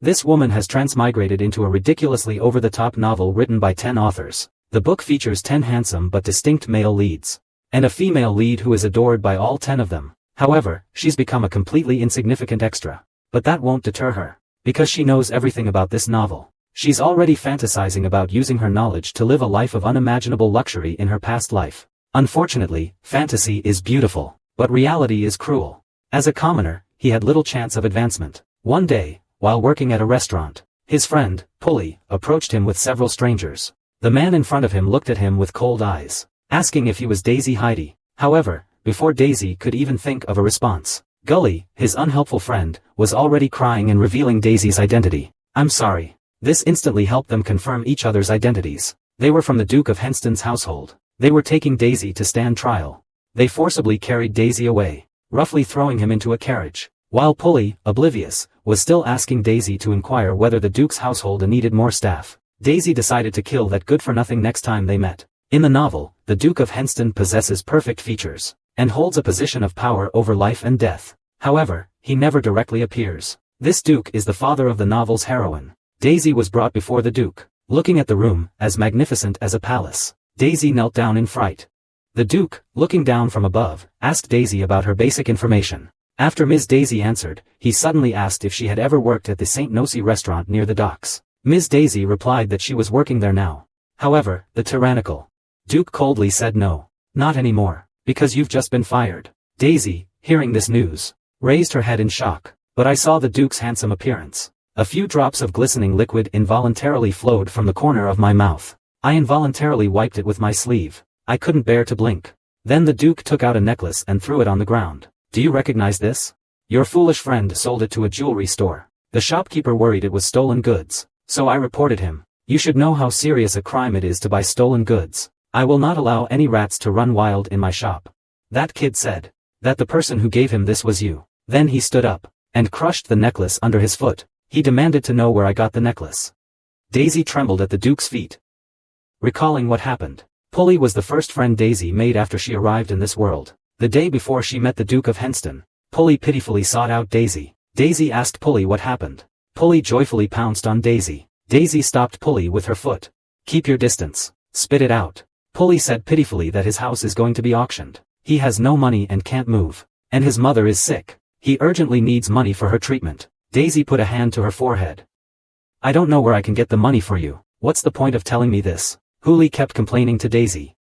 This woman has transmigrated into a ridiculously over-the-top novel written by 10 authors. The book features 10 handsome but distinct male leads, and a female lead who is adored by all 10 of them. However, she's become a completely insignificant extra. But that won't deter her, because she knows everything about this novel. She's already fantasizing about using her knowledge to live a life of unimaginable luxury in her past life. Unfortunately, fantasy is beautiful, but reality is cruel. As a commoner, he had little chance of advancement. One day, while working at a restaurant, his friend, Pulley, approached him with several strangers. The man in front of him looked at him with cold eyes, asking if he was Daisy Heidi. However, before Daisy could even think of a response, Gully, his unhelpful friend, was already crying and revealing Daisy's identity. "I'm sorry." This instantly helped them confirm each other's identities. They were from the Duke of Henston's household. They were taking Daisy to stand trial. They forcibly carried Daisy away, roughly throwing him into a carriage, while Pulley, oblivious, was still asking Daisy to inquire whether the Duke's household needed more staff. Daisy decided to kill that good-for-nothing next time they met. In the novel, the Duke of Henston possesses perfect features, and holds a position of power over life and death. However, he never directly appears. This Duke is the father of the novel's heroine. Daisy was brought before the Duke, looking at the room, as magnificent as a palace. Daisy knelt down in fright. The Duke, looking down from above, asked Daisy about her basic information. After Ms. Daisy answered, he suddenly asked if she had ever worked at the St. Nosy restaurant near the docks. Ms. Daisy replied that she was working there now. However, the tyrannical Duke coldly said no. "Not anymore, because you've just been fired." Daisy, hearing this news, raised her head in shock. "But I saw the Duke's handsome appearance. A few drops of glistening liquid involuntarily flowed from the corner of my mouth. I involuntarily wiped it with my sleeve. I couldn't bear to blink." Then the Duke took out a necklace and threw it on the ground. "Do you recognize this? Your foolish friend sold it to a jewelry store. The shopkeeper worried it was stolen goods, so I reported him. You should know how serious a crime it is to buy stolen goods. I will not allow any rats to run wild in my shop." That kid said that the person who gave him this was you. Then he stood up and crushed the necklace under his foot. He demanded to know where I got the necklace. Daisy trembled at the Duke's feet, recalling what happened. Pulley was the first friend Daisy made after she arrived in this world. The day before she met the Duke of Henston, Pulley pitifully sought out Daisy. Daisy asked Pulley what happened. Pulley joyfully pounced on Daisy. Daisy stopped Pulley with her foot. "Keep your distance. Spit it out." Pulley said pitifully that his house is going to be auctioned. He has no money and can't move. And his mother is sick. He urgently needs money for her treatment. Daisy put a hand to her forehead. "I don't know where I can get the money for you. What's the point of telling me this?" Pulley kept complaining to Daisy,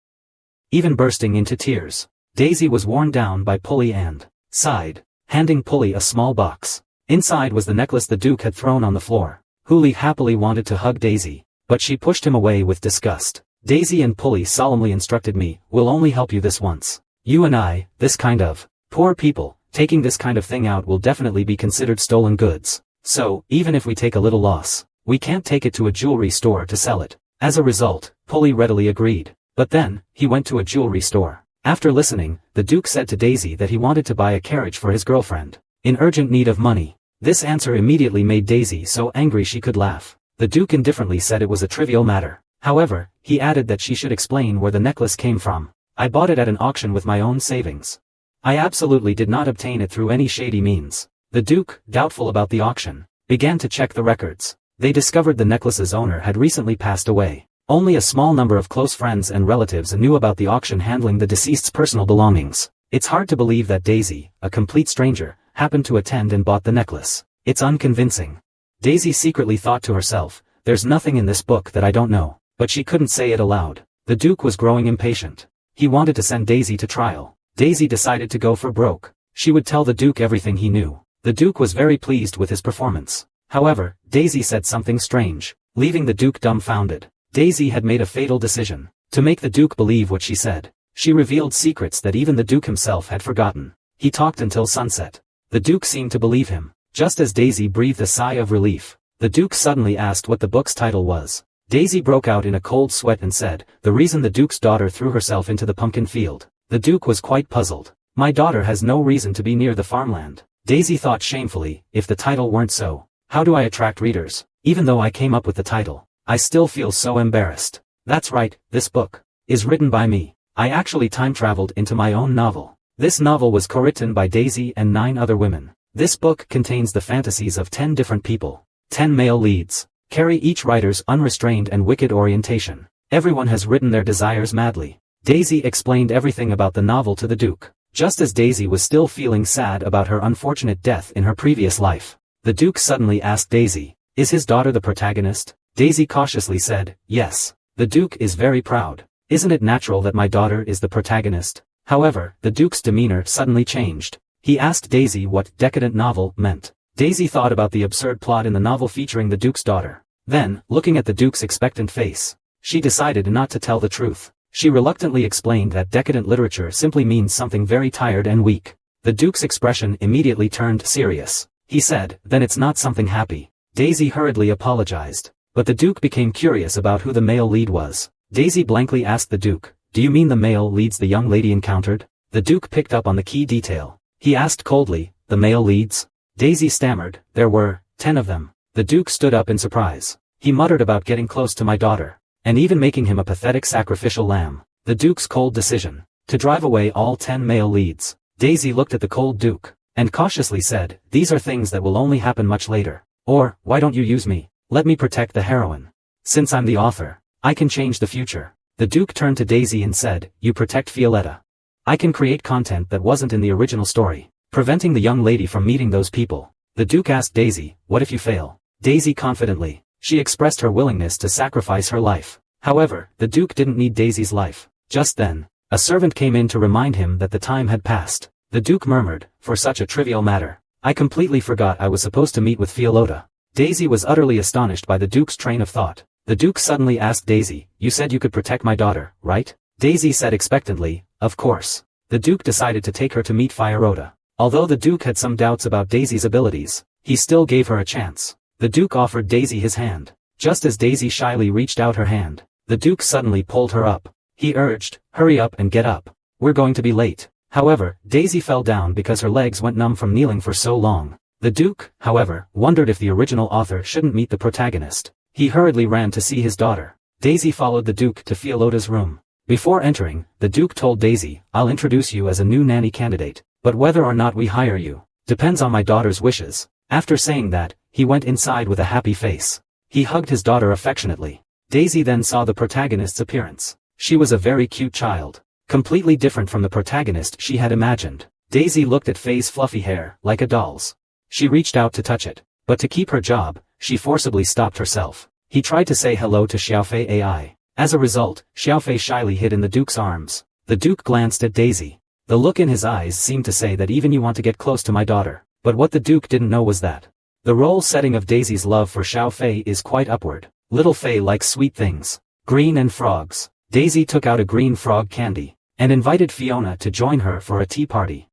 even bursting into tears. Daisy was worn down by Pulley and sighed, handing Pulley a small box. Inside was the necklace the Duke had thrown on the floor. Pulley happily wanted to hug Daisy, but she pushed him away with disgust. Daisy and Pulley solemnly instructed me, "We'll only help you this once. You and I, this kind of poor people, taking this kind of thing out will definitely be considered stolen goods. So, even if we take a little loss, we can't take it to a jewelry store to sell it." As a result, Pulley readily agreed. But then, he went to a jewelry store. After listening, the Duke said to Daisy that he wanted to buy a carriage for his girlfriend, in urgent need of money. This answer immediately made Daisy so angry she could laugh. The Duke indifferently said it was a trivial matter. However, he added that she should explain where the necklace came from. "I bought it at an auction with my own savings. I absolutely did not obtain it through any shady means." The Duke, doubtful about the auction, began to check the records. They discovered the necklace's owner had recently passed away. Only a small number of close friends and relatives knew about the auction handling the deceased's personal belongings. It's hard to believe that Daisy, a complete stranger, happened to attend and bought the necklace. It's unconvincing. Daisy secretly thought to herself, "There's nothing in this book that I don't know." But she couldn't say it aloud. The Duke was growing impatient. He wanted to send Daisy to trial. Daisy decided to go for broke. She would tell the Duke everything he knew. The Duke was very pleased with his performance. However, Daisy said something strange, leaving the Duke dumbfounded. Daisy had made a fatal decision, to make the Duke believe what she said. She revealed secrets that even the Duke himself had forgotten. He talked until sunset. The Duke seemed to believe him. Just as Daisy breathed a sigh of relief, the Duke suddenly asked what the book's title was. Daisy broke out in a cold sweat and said, "The reason the Duke's daughter threw herself into the pumpkin field." The Duke was quite puzzled. "My daughter has no reason to be near the farmland." Daisy thought shamefully, if the title weren't so, how do I attract readers? Even though I came up with the title, I still feel so embarrassed. That's right, this book is written by me. I actually time-traveled into my own novel. This novel was co-written by Daisy and 9 other women. This book contains the fantasies of 10 different people. 10 male leads. Carry each writer's unrestrained and wicked orientation. Everyone has written their desires madly. Daisy explained everything about the novel to the Duke. Just as Daisy was still feeling sad about her unfortunate death in her previous life, the Duke suddenly asked Daisy, "Is his daughter the protagonist?" Daisy cautiously said, "Yes." The Duke is very proud. "Isn't it natural that my daughter is the protagonist?" However, the Duke's demeanor suddenly changed. He asked Daisy what decadent novel meant. Daisy thought about the absurd plot in the novel featuring the Duke's daughter. Then, looking at the Duke's expectant face, she decided not to tell the truth. She reluctantly explained that decadent literature simply means something very tired and weak. The Duke's expression immediately turned serious. He said, "Then it's not something happy." Daisy hurriedly apologized. But the Duke became curious about who the male lead was. Daisy blankly asked the Duke, "Do you mean the male leads the young lady encountered?" The Duke picked up on the key detail. He asked coldly, "The male leads?" Daisy stammered, "There were 10 of them." The Duke stood up in surprise. He muttered about getting close to my daughter, and even making him a pathetic sacrificial lamb. The Duke's cold decision, to drive away all 10 male leads. Daisy looked at the cold Duke, and cautiously said, "These are things that will only happen much later. Or, why don't you use me? Let me protect the heroine. Since I'm the author, I can change the future." The Duke turned to Daisy and said, "You protect Violetta. I can create content that wasn't in the original story, preventing the young lady from meeting those people." The Duke asked Daisy, "What if you fail?" Daisy confidently. She expressed her willingness to sacrifice her life. However, the Duke didn't need Daisy's life. Just then, a servant came in to remind him that the time had passed. The Duke murmured, "For such a trivial matter, I completely forgot I was supposed to meet with Violetta." Daisy was utterly astonished by the Duke's train of thought. The Duke suddenly asked Daisy, "You said you could protect my daughter, right?" Daisy said expectantly, "Of course." The Duke decided to take her to meet Violetta. Although the Duke had some doubts about Daisy's abilities, he still gave her a chance. The Duke offered Daisy his hand. Just as Daisy shyly reached out her hand, the Duke suddenly pulled her up. He urged, "Hurry up and get up. We're going to be late." However, Daisy fell down because her legs went numb from kneeling for so long. The Duke, however, wondered if the original author shouldn't meet the protagonist. He hurriedly ran to see his daughter. Daisy followed the Duke to Violetta's room. Before entering, the Duke told Daisy, "I'll introduce you as a new nanny candidate, but whether or not we hire you depends on my daughter's wishes." After saying that, he went inside with a happy face. He hugged his daughter affectionately. Daisy then saw the protagonist's appearance. She was a very cute child, completely different from the protagonist she had imagined. Daisy looked at Faye's fluffy hair, like a doll's. She reached out to touch it, but to keep her job, she forcibly stopped herself. He tried to say hello to Xiaofei AI. As a result, Xiaofei shyly hid in the Duke's arms. The Duke glanced at Daisy. The look in his eyes seemed to say that even you want to get close to my daughter. But what the Duke didn't know was that the role setting of Daisy's love for Xiaofei is quite upward. Little Fei likes sweet things, green and frogs. Daisy took out a green frog candy, and invited Fiona to join her for a tea party.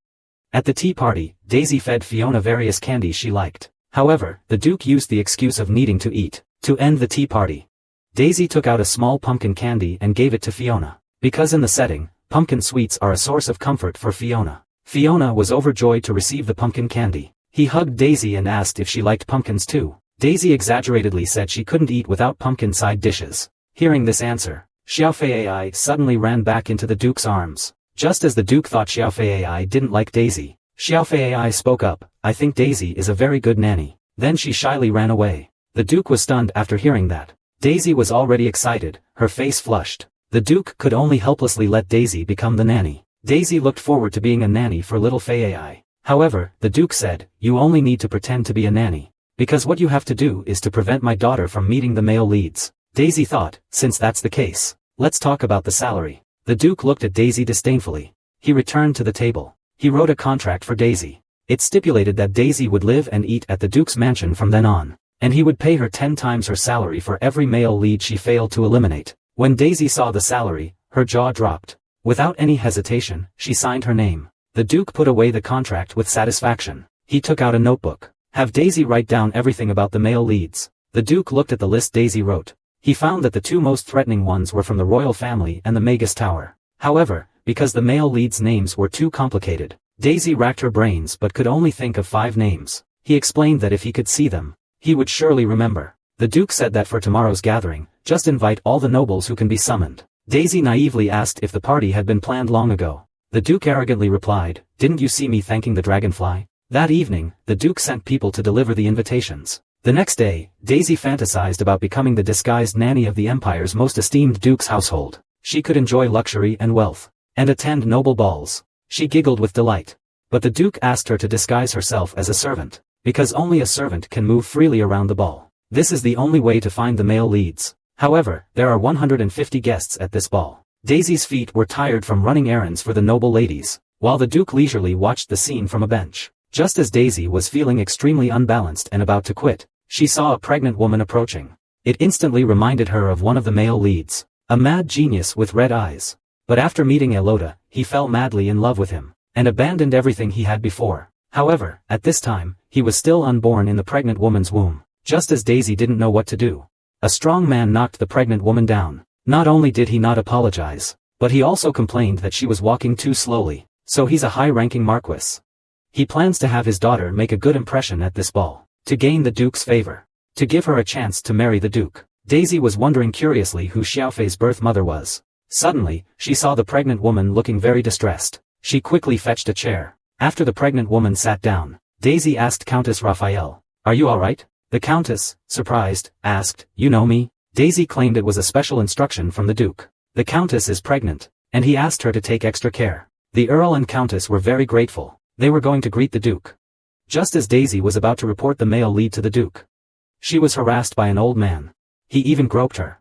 At the tea party, Daisy fed Fiona various candies she liked. However, the Duke used the excuse of needing to eat to end the tea party. Daisy took out a small pumpkin candy and gave it to Fiona. Because in the setting, pumpkin sweets are a source of comfort for Fiona. Fiona was overjoyed to receive the pumpkin candy. He hugged Daisy and asked if she liked pumpkins too. Daisy exaggeratedly said she couldn't eat without pumpkin side dishes. Hearing this answer, Xiaofei AI suddenly ran back into the Duke's arms. Just as the Duke thought Xiaofei AI didn't like Daisy, Xiaofei AI spoke up, "I think Daisy is a very good nanny." Then she shyly ran away. The Duke was stunned after hearing that. Daisy was already excited, her face flushed. The Duke could only helplessly let Daisy become the nanny. Daisy looked forward to being a nanny for little Fei AI. However, the Duke said, "You only need to pretend to be a nanny, because what you have to do is to prevent my daughter from meeting the male leads." Daisy thought, since that's the case, let's talk about the salary. The Duke looked at Daisy disdainfully. He returned to the table. He wrote a contract for Daisy. It stipulated that Daisy would live and eat at the Duke's mansion from then on, and he would pay her 10 times her salary for every male lead she failed to eliminate. When Daisy saw the salary, her jaw dropped. Without any hesitation, she signed her name. The Duke put away the contract with satisfaction. He took out a notebook. "Have Daisy write down everything about the male leads." The Duke looked at the list Daisy wrote. He found that the two most threatening ones were from the royal family and the Magus Tower. However, because the male leads' names were too complicated, Daisy racked her brains but could only think of 5 names. He explained that if he could see them, he would surely remember. The Duke said that for tomorrow's gathering, just invite all the nobles who can be summoned. Daisy naively asked if the party had been planned long ago. The Duke arrogantly replied, "Didn't you see me thanking the dragonfly?" That evening, the Duke sent people to deliver the invitations. The next day, Daisy fantasized about becoming the disguised nanny of the Empire's most esteemed duke's household. She could enjoy luxury and wealth, and attend noble balls. She giggled with delight. But the duke asked her to disguise herself as a servant, because only a servant can move freely around the ball. This is the only way to find the male leads. However, there are 150 guests at this ball. Daisy's feet were tired from running errands for the noble ladies, while the duke leisurely watched the scene from a bench. Just as Daisy was feeling extremely unbalanced and about to quit, she saw a pregnant woman approaching. It instantly reminded her of one of the male leads, a mad genius with red eyes. But after meeting Elota, he fell madly in love with him, and abandoned everything he had before. However, at this time, he was still unborn in the pregnant woman's womb. Just as Daisy didn't know what to do, a strong man knocked the pregnant woman down. Not only did he not apologize, but he also complained that she was walking too slowly. So he's a high-ranking marquis. He plans to have his daughter make a good impression at this ball, to gain the duke's favor, to give her a chance to marry the duke. Daisy was wondering curiously who Xiaofei's birth mother was. Suddenly, she saw the pregnant woman looking very distressed. She quickly fetched a chair. After the pregnant woman sat down, Daisy asked Countess Raphael, "Are you alright?" The countess, surprised, asked, "You know me?" Daisy claimed it was a special instruction from the duke. The countess is pregnant, and he asked her to take extra care. The earl and countess were very grateful. They were going to greet the duke. Just as Daisy was about to report the male lead to the duke, she was harassed by an old man. He even groped her.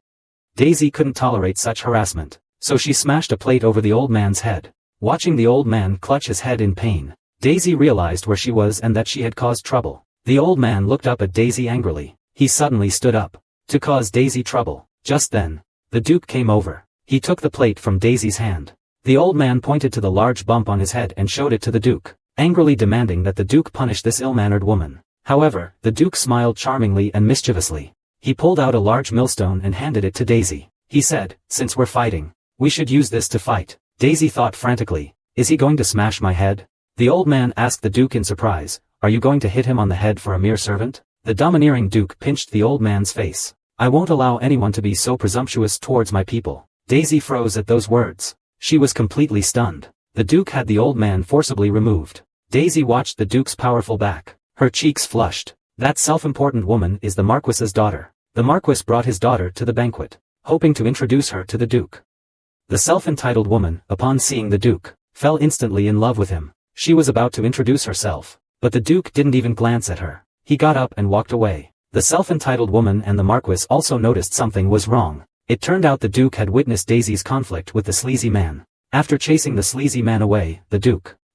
Daisy couldn't tolerate such harassment, so she smashed a plate over the old man's head. Watching the old man clutch his head in pain, Daisy realized where she was and that she had caused trouble. The old man looked up at Daisy angrily. He suddenly stood up, to cause Daisy trouble. Just then, the duke came over. He took the plate from Daisy's hand. The old man pointed to the large bump on his head and showed it to the duke, angrily demanding that the duke punish this ill-mannered woman. However, the duke smiled charmingly and mischievously. He pulled out a large millstone and handed it to Daisy. He said, "Since we're fighting, we should use this to fight." Daisy thought frantically, "Is he going to smash my head?" The old man asked the duke in surprise, "Are you going to hit him on the head for a mere servant?" The domineering duke pinched the old man's face. "I won't allow anyone to be so presumptuous towards my people." Daisy froze at those words. She was completely stunned. The duke had the old man forcibly removed. Daisy watched the duke's powerful back. Her cheeks flushed. That self-important woman is the marquis's daughter. The marquis brought his daughter to the banquet, hoping to introduce her to the duke. The self-entitled woman, upon seeing the duke, fell instantly in love with him. She was about to introduce herself, but the duke didn't even glance at her. He got up and walked away. The self-entitled woman and the marquis also noticed something was wrong. It turned out the duke had witnessed Daisy's conflict with the sleazy man. After chasing the sleazy man away,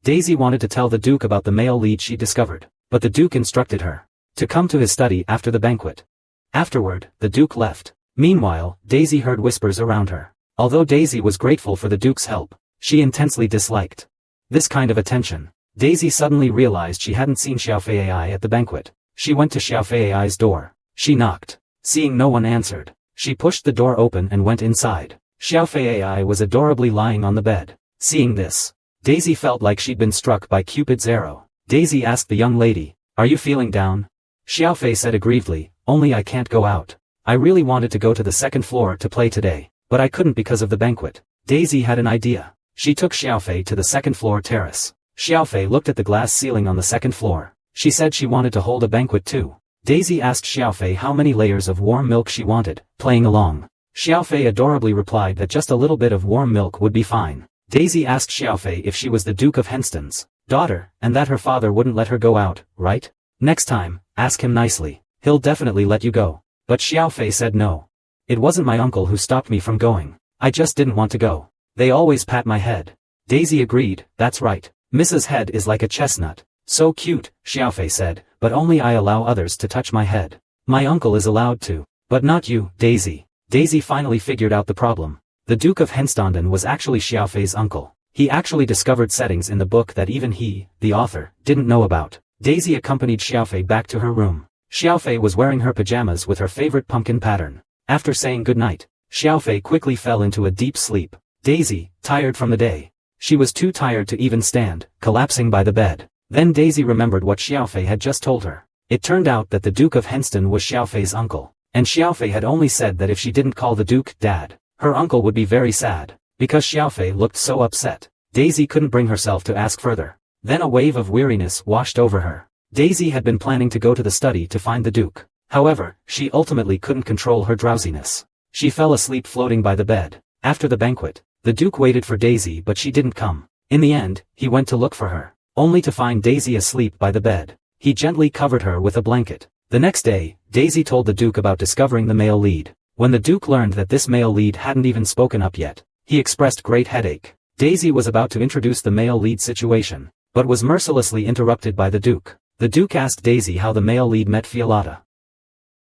Daisy wanted to tell the duke about the male lead she discovered, but the duke instructed her to come to his study after the banquet. Afterward, the duke left. Meanwhile, Daisy heard whispers around her. Although Daisy was grateful for the duke's help, she intensely disliked this kind of attention. Daisy suddenly realized she hadn't seen Xiaofei Ai at the banquet. She went to Xiaofei Ai's door. She knocked. Seeing no one answered, she pushed the door open and went inside. Xiaofei Ai was adorably lying on the bed. Seeing this, Daisy felt like she'd been struck by Cupid's arrow. Daisy asked the young lady, "Are you feeling down?" Xiaofei said aggrievedly, "Only I can't go out. I really wanted to go to the second floor to play today, but I couldn't because of the banquet." Daisy had an idea. She took Xiaofei to the second floor terrace. Xiaofei looked at the glass ceiling on the second floor. She said she wanted to hold a banquet too. Daisy asked Xiaofei how many layers of warm milk she wanted, playing along. Xiaofei adorably replied that just a little bit of warm milk would be fine. Daisy asked Xiaofei if she was the Duke of Henston's daughter, and that her father wouldn't let her go out, right? "Next time, ask him nicely. He'll definitely let you go." But Xiaofei said no. "It wasn't my uncle who stopped me from going. I just didn't want to go. They always pat my head." Daisy agreed, "That's right. Mrs. Head is like a chestnut. So cute," Xiaofei said, "but only I allow others to touch my head. My uncle is allowed to, but not you, Daisy." Daisy finally figured out the problem. The Duke of Henstonden was actually Xiaofei's uncle. He actually discovered settings in the book that even he, the author, didn't know about. Daisy accompanied Xiaofei back to her room. Xiaofei was wearing her pajamas with her favorite pumpkin pattern. After saying goodnight, Xiaofei quickly fell into a deep sleep. Daisy, tired from the day. She was too tired to even stand, collapsing by the bed. Then Daisy remembered what Xiaofei had just told her. It turned out that the Duke of Henston was Xiaofei's uncle, and Xiaofei had only said that if she didn't call the Duke Dad, her uncle would be very sad. Because Xiaofei looked so upset, Daisy couldn't bring herself to ask further. Then a wave of weariness washed over her. Daisy had been planning to go to the study to find the Duke. However, she ultimately couldn't control her drowsiness. She fell asleep floating by the bed. After the banquet, the Duke waited for Daisy but she didn't come. In the end, he went to look for her, only to find Daisy asleep by the bed. He gently covered her with a blanket. The next day, Daisy told the Duke about discovering the male lead. When the Duke learned that this male lead hadn't even spoken up yet, he expressed great headache. Daisy was about to introduce the male lead situation, but was mercilessly interrupted by the Duke. The Duke asked Daisy how the male lead met Fiolata.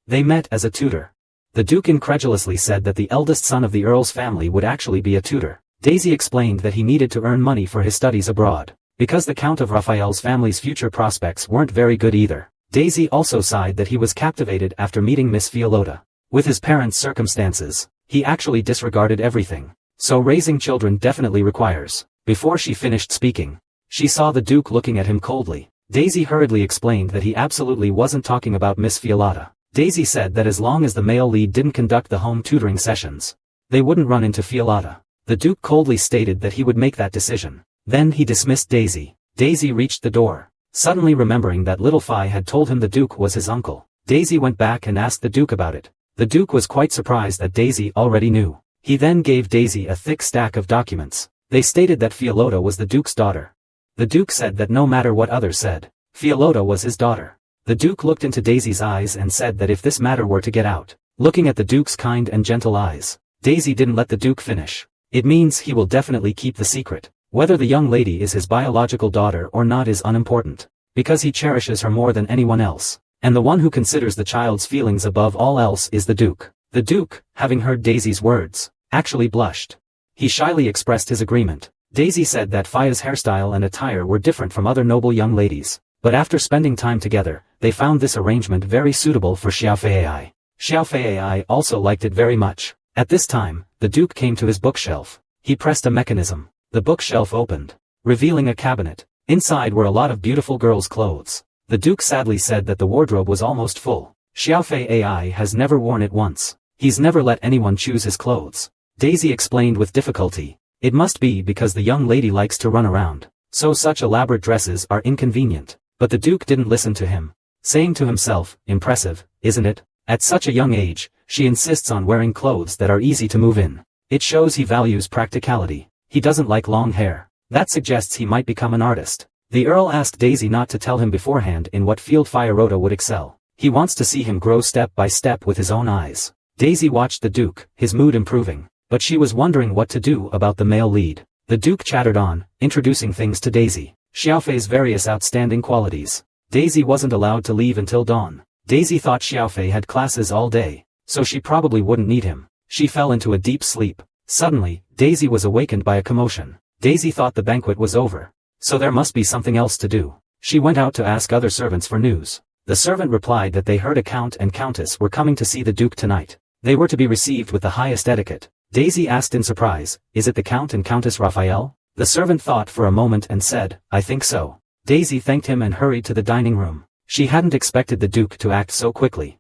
They met as a tutor. The Duke incredulously said that the eldest son of the Earl's family would actually be a tutor. Daisy explained that he needed to earn money for his studies abroad, because the Count of Raphael's family's future prospects weren't very good either. Daisy also sighed that he was captivated after meeting Miss Fiolata. With his parents' circumstances, he actually disregarded everything. So raising children definitely requires. Before she finished speaking, she saw the Duke looking at him coldly. Daisy hurriedly explained that he absolutely wasn't talking about Miss Fiolata. Daisy said that as long as the male lead didn't conduct the home tutoring sessions, they wouldn't run into Fiolata. The Duke coldly stated that he would make that decision. Then he dismissed Daisy. Daisy reached the door, suddenly remembering that Little Fi had told him the Duke was his uncle. Daisy went back and asked the Duke about it. The Duke was quite surprised that Daisy already knew. He then gave Daisy a thick stack of documents. They stated that Fiolata was the Duke's daughter. The Duke said that no matter what others said, Fiolata was his daughter. The Duke looked into Daisy's eyes and said that if this matter were to get out, looking at the Duke's kind and gentle eyes, Daisy didn't let the Duke finish. It means he will definitely keep the secret. Whether the young lady is his biological daughter or not is unimportant, because he cherishes her more than anyone else. And the one who considers the child's feelings above all else is the Duke. The Duke, having heard Daisy's words, actually blushed. He shyly expressed his agreement. Daisy said that Fia's hairstyle and attire were different from other noble young ladies, but after spending time together, they found this arrangement very suitable for Xiaofei. Xiaofei also liked it very much. At this time, the Duke came to his bookshelf. He pressed a mechanism. The bookshelf opened, revealing a cabinet. Inside were a lot of beautiful girls' clothes. The Duke sadly said that the wardrobe was almost full. Xiaofei has never worn it once. He's never let anyone choose his clothes. Daisy explained with difficulty. It must be because the young lady likes to run around, so such elaborate dresses are inconvenient. But the Duke didn't listen to him, saying to himself, impressive, isn't it? At such a young age, she insists on wearing clothes that are easy to move in. It shows he values practicality. He doesn't like long hair. That suggests he might become an artist. The Earl asked Daisy not to tell him beforehand in what field Fiorota would excel. He wants to see him grow step by step with his own eyes. Daisy watched the Duke, his mood improving, but she was wondering what to do about the male lead. The Duke chattered on, introducing things to Daisy. Xiaofei's various outstanding qualities. Daisy wasn't allowed to leave until dawn. Daisy thought Xiaofei had classes all day, so she probably wouldn't need him. She fell into a deep sleep. Suddenly, Daisy was awakened by a commotion. Daisy thought the banquet was over, so there must be something else to do. She went out to ask other servants for news. The servant replied that they heard a count and countess were coming to see the Duke tonight. They were to be received with the highest etiquette. Daisy asked in surprise, is it the Count and Countess Raphael? The servant thought for a moment and said, I think so. Daisy thanked him and hurried to the dining room. She hadn't expected the Duke to act so quickly.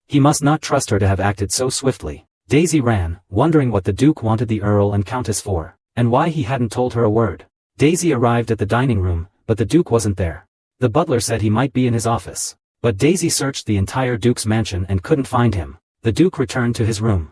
He must not trust her to have acted so swiftly. Daisy ran, wondering what the Duke wanted the Earl and Countess for, and why he hadn't told her a word. Daisy arrived at the dining room, but the Duke wasn't there. The butler said he might be in his office. But Daisy searched the entire Duke's mansion and couldn't find him. The Duke returned to his room.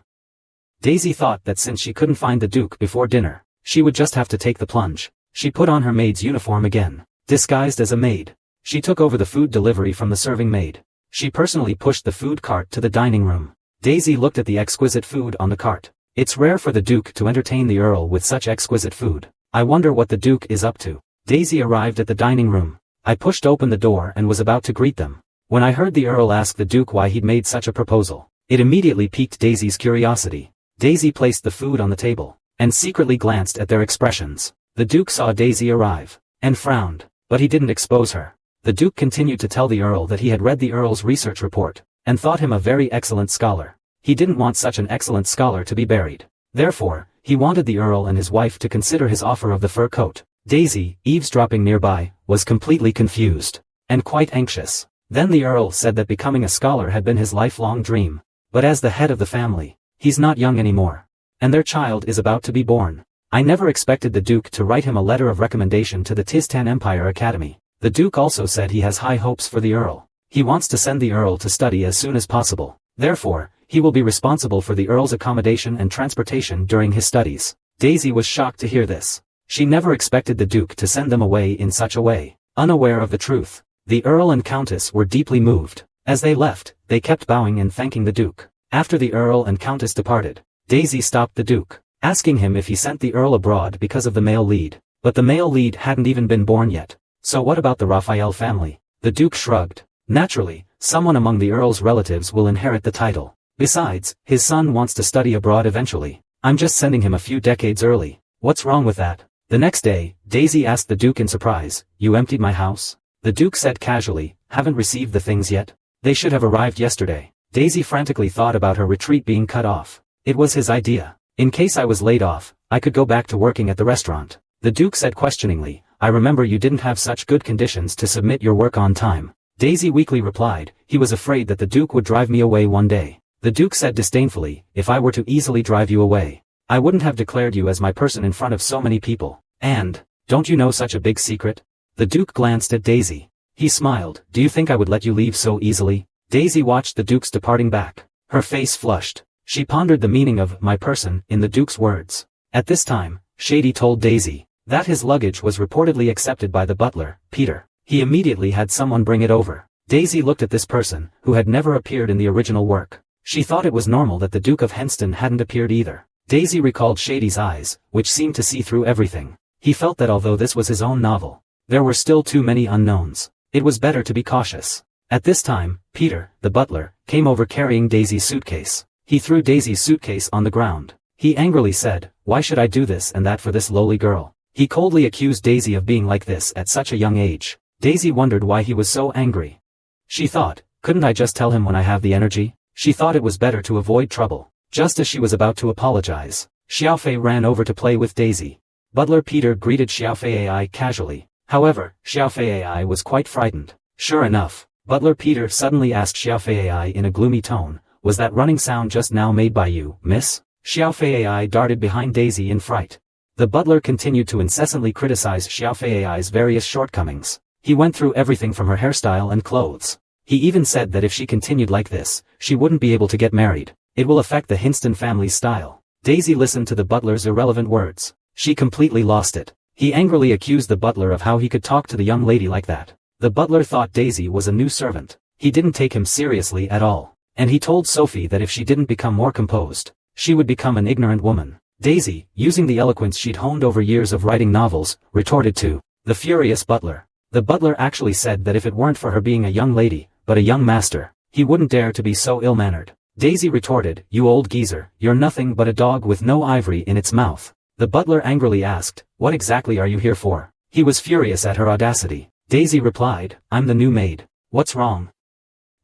Daisy thought that since she couldn't find the Duke before dinner, she would just have to take the plunge. She put on her maid's uniform again, disguised as a maid. She took over the food delivery from the serving maid. She personally pushed the food cart to the dining room. Daisy looked at the exquisite food on the cart. It's rare for the Duke to entertain the Earl with such exquisite food. I wonder what the Duke is up to. Daisy arrived at the dining room. I pushed open the door and was about to greet them, when I heard the Earl ask the Duke why he'd made such a proposal. It immediately piqued Daisy's curiosity. Daisy placed the food on the table, and secretly glanced at their expressions. The Duke saw Daisy arrive, and frowned, but he didn't expose her. The Duke continued to tell the Earl that he had read the Earl's research report, and thought him a very excellent scholar. He didn't want such an excellent scholar to be buried. Therefore, he wanted the Earl and his wife to consider his offer of the fur coat. Daisy, eavesdropping nearby, was completely confused, and quite anxious. Then the Earl said that becoming a scholar had been his lifelong dream, but as the head of the family, he's not young anymore, and their child is about to be born. I never expected the Duke to write him a letter of recommendation to the Tiztan Empire Academy. The Duke also said he has high hopes for the Earl. He wants to send the Earl to study as soon as possible. Therefore, he will be responsible for the Earl's accommodation and transportation during his studies. Daisy was shocked to hear this. She never expected the Duke to send them away in such a way. Unaware of the truth, the Earl and Countess were deeply moved. As they left, they kept bowing and thanking the Duke. After the Earl and Countess departed, Daisy stopped the Duke, asking him if he sent the Earl abroad because of the male lead. But the male lead hadn't even been born yet. So what about the Raphael family? The Duke shrugged. Naturally, someone among the Earl's relatives will inherit the title. Besides, his son wants to study abroad eventually. I'm just sending him a few decades early. What's wrong with that? The next day, Daisy asked the Duke in surprise, "You emptied my house?" The Duke said casually, "Haven't received the things yet? They should have arrived yesterday." Daisy frantically thought about her retreat being cut off. It was his idea. "In case I was laid off, I could go back to working at the restaurant." The Duke said questioningly, "I remember you didn't have such good conditions to submit your work on time." Daisy weakly replied, "He was afraid that the Duke would drive me away one day." The Duke said disdainfully, "If I were to easily drive you away, I wouldn't have declared you as my person in front of so many people. And, don't you know such a big secret?" The Duke glanced at Daisy. He smiled, "Do you think I would let you leave so easily?" Daisy watched the Duke's departing back. Her face flushed. She pondered the meaning of "my person" in the Duke's words. At this time, Shady told Daisy that his luggage was reportedly accepted by the butler, Peter. He immediately had someone bring it over. Daisy looked at this person, who had never appeared in the original work. She thought it was normal that the Duke of Henston hadn't appeared either. Daisy recalled Shady's eyes, which seemed to see through everything. He felt that although this was his own novel, there were still too many unknowns. It was better to be cautious. At this time, Peter, the butler, came over carrying Daisy's suitcase. He threw Daisy's suitcase on the ground. He angrily said, "Why should I do this and that for this lowly girl?" He coldly accused Daisy of being like this at such a young age. Daisy wondered why he was so angry. She thought, couldn't I just tell him when I have the energy? She thought it was better to avoid trouble. Just as she was about to apologize, Xiaofei ran over to play with Daisy. Butler Peter greeted Xiaofei AI casually. However, Xiaofei AI was quite frightened. Sure enough, Butler Peter suddenly asked Xiaofei AI in a gloomy tone, "Was that running sound just now made by you, miss?" Xiaofei AI darted behind Daisy in fright. The butler continued to incessantly criticize Xiaofei AI's various shortcomings. He went through everything from her hairstyle and clothes. He even said that if she continued like this, she wouldn't be able to get married. It will affect the Henston family's style. Daisy listened to the butler's irrelevant words. She completely lost it. He angrily accused the butler of how he could talk to the young lady like that. The butler thought Daisy was a new servant. He didn't take him seriously at all. And he told Sophie that if she didn't become more composed, she would become an ignorant woman. Daisy, using the eloquence she'd honed over years of writing novels, retorted to the furious butler. The butler actually said that if it weren't for her being a young lady, but a young master, he wouldn't dare to be so ill-mannered. Daisy retorted, "You old geezer, you're nothing but a dog with no ivory in its mouth." The butler angrily asked, "What exactly are you here for?" He was furious at her audacity. Daisy replied, "I'm the new maid. What's wrong?"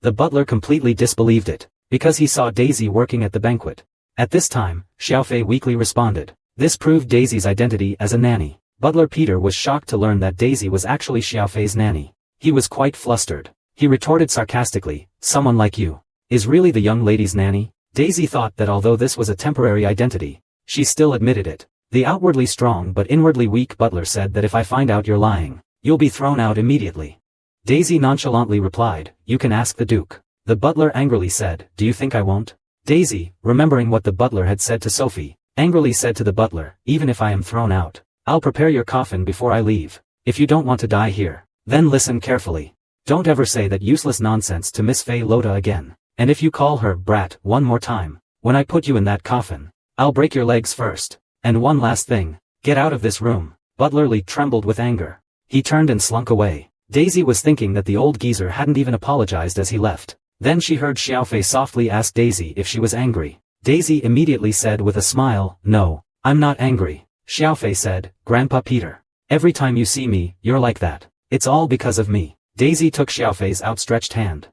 The butler completely disbelieved it, because he saw Daisy working at the banquet. At this time, Xiaofei weakly responded. This proved Daisy's identity as a nanny. Butler Peter was shocked to learn that Daisy was actually Xiaofei's nanny. He was quite flustered. He retorted sarcastically, "Someone like you is really the young lady's nanny?" Daisy thought that although this was a temporary identity, she still admitted it. The outwardly strong but inwardly weak butler said that if I find out you're lying, you'll be thrown out immediately. Daisy nonchalantly replied, "You can ask the Duke." The butler angrily said, "Do you think I won't?" Daisy, remembering what the butler had said to Sophie, angrily said to the butler, "Even if I am thrown out, I'll prepare your coffin before I leave. If you don't want to die here, then listen carefully. Don't ever say that useless nonsense to Miss Fay Loda again. And if you call her brat one more time, when I put you in that coffin, I'll break your legs first. And one last thing, get out of this room." Butler Lee trembled with anger. He turned and slunk away. Daisy was thinking that the old geezer hadn't even apologized as he left. Then she heard Xiaofei softly ask Daisy if she was angry. Daisy immediately said with a smile, "No, I'm not angry." Xiaofei said, "Grandpa Peter, every time you see me, you're like that. It's all because of me." Daisy took Xiaofei's outstretched hand.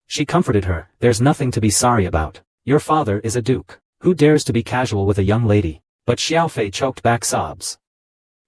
She comforted her, "There's nothing to be sorry about. Your father is a duke. Who dares to be casual with a young lady?" But Xiaofei choked back sobs.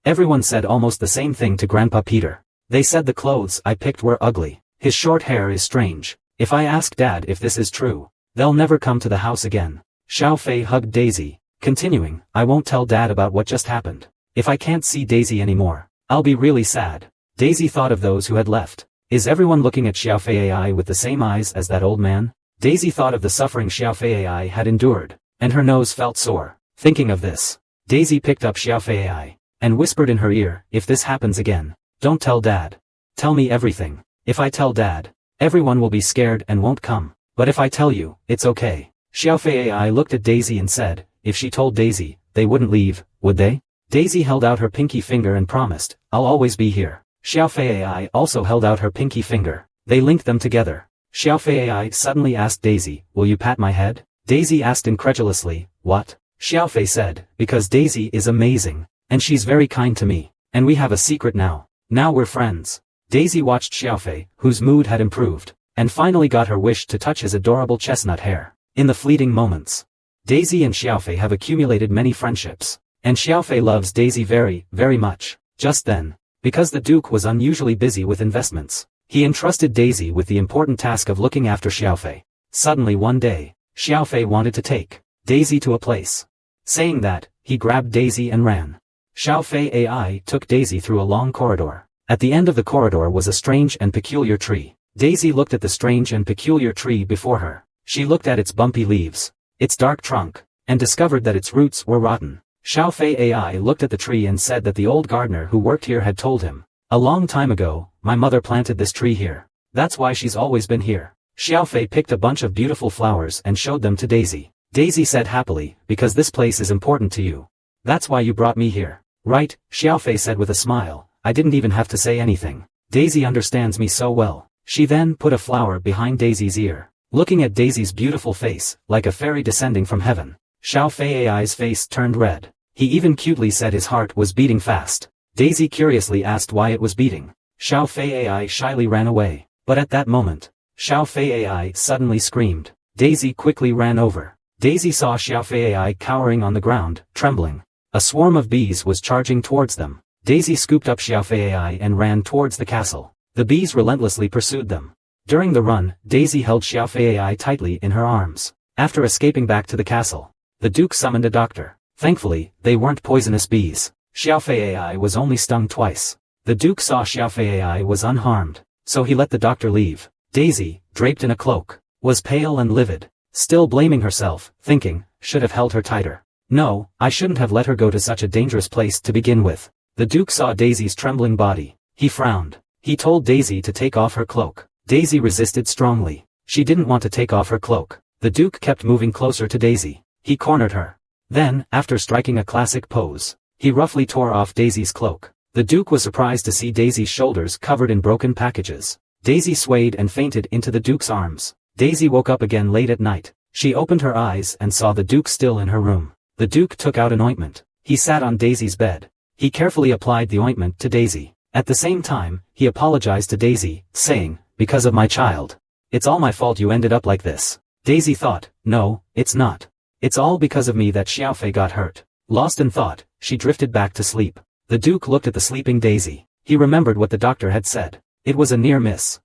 Everyone said almost the same thing to Grandpa Peter. They said the clothes I picked were ugly. His short hair is strange. If I ask Dad if this is true, they'll never come to the house again. Xiaofei hugged Daisy, continuing, "I won't tell Dad about what just happened. If I can't see Daisy anymore, I'll be really sad." Daisy thought of those who had left. Is everyone looking at Xiaofei AI with the same eyes as that old man? Daisy thought of the suffering Xiaofei AI had endured, and her nose felt sore. Thinking of this, Daisy picked up Xiaofei AI, and whispered in her ear, if this happens again, don't tell Dad. Tell me everything. If I tell Dad, everyone will be scared and won't come. But if I tell you, it's okay. Xiaofei AI looked at Daisy and said, if she told Daisy, they wouldn't leave, would they? Daisy held out her pinky finger and promised, I'll always be here. Xiaofei AI also held out her pinky finger. They linked them together. Xiaofei AI suddenly asked Daisy, will you pat my head? Daisy asked incredulously, what? Xiaofei said, because Daisy is amazing, and she's very kind to me, and we have a secret now. Now we're friends. Daisy watched Xiaofei, whose mood had improved, and finally got her wish to touch his adorable chestnut hair. In the fleeting moments, Daisy and Xiaofei have accumulated many friendships, and Xiaofei loves Daisy very, very much. Just then, because the Duke was unusually busy with investments, he entrusted Daisy with the important task of looking after Xiaofei. Suddenly one day, Xiaofei wanted to take Daisy to a place. Saying that, he grabbed Daisy and ran. Xiaofei AI took Daisy through a long corridor. At the end of the corridor was a strange and peculiar tree. Daisy looked at the strange and peculiar tree before her. She looked at its bumpy leaves, its dark trunk, and discovered that its roots were rotten. Xiaofei AI looked at the tree and said that the old gardener who worked here had told him, a long time ago, my mother planted this tree here. That's why she's always been here. Xiaofei picked a bunch of beautiful flowers and showed them to Daisy. Daisy said happily, because this place is important to you. That's why you brought me here. Right, Xiaofei said with a smile, I didn't even have to say anything. Daisy understands me so well. She then put a flower behind Daisy's ear. Looking at Daisy's beautiful face, like a fairy descending from heaven, Xiaofei AI's face turned red. He even cutely said his heart was beating fast. Daisy curiously asked why it was beating. Xiaofei AI shyly ran away. But at that moment, Xiaofei AI suddenly screamed. Daisy quickly ran over. Daisy saw Xiaofei AI cowering on the ground, trembling. A swarm of bees was charging towards them. Daisy scooped up Xiaofei AI and ran towards the castle. The bees relentlessly pursued them. During the run, Daisy held Xiaofei AI tightly in her arms. After escaping back to the castle, the Duke summoned a doctor. Thankfully, they weren't poisonous bees. Xiaofei AI was only stung twice. The Duke saw Xiaofei AI was unharmed, so he let the doctor leave. Daisy, draped in a cloak, was pale and livid, still blaming herself, thinking, should have held her tighter. No, I shouldn't have let her go to such a dangerous place to begin with. The Duke saw Daisy's trembling body. He frowned. He told Daisy to take off her cloak. Daisy resisted strongly. She didn't want to take off her cloak. The Duke kept moving closer to Daisy. He cornered her. Then, after striking a classic pose, he roughly tore off Daisy's cloak. The Duke was surprised to see Daisy's shoulders covered in broken packages. Daisy swayed and fainted into the Duke's arms. Daisy woke up again late at night. She opened her eyes and saw the Duke still in her room. The Duke took out an ointment. He sat on Daisy's bed. He carefully applied the ointment to Daisy. At the same time, he apologized to Daisy, saying, because of my child. It's all my fault you ended up like this. Daisy thought, no, it's not. It's all because of me that Xiaofei got hurt. Lost in thought, she drifted back to sleep. The Duke looked at the sleeping Daisy. He remembered what the doctor had said. It was a near miss.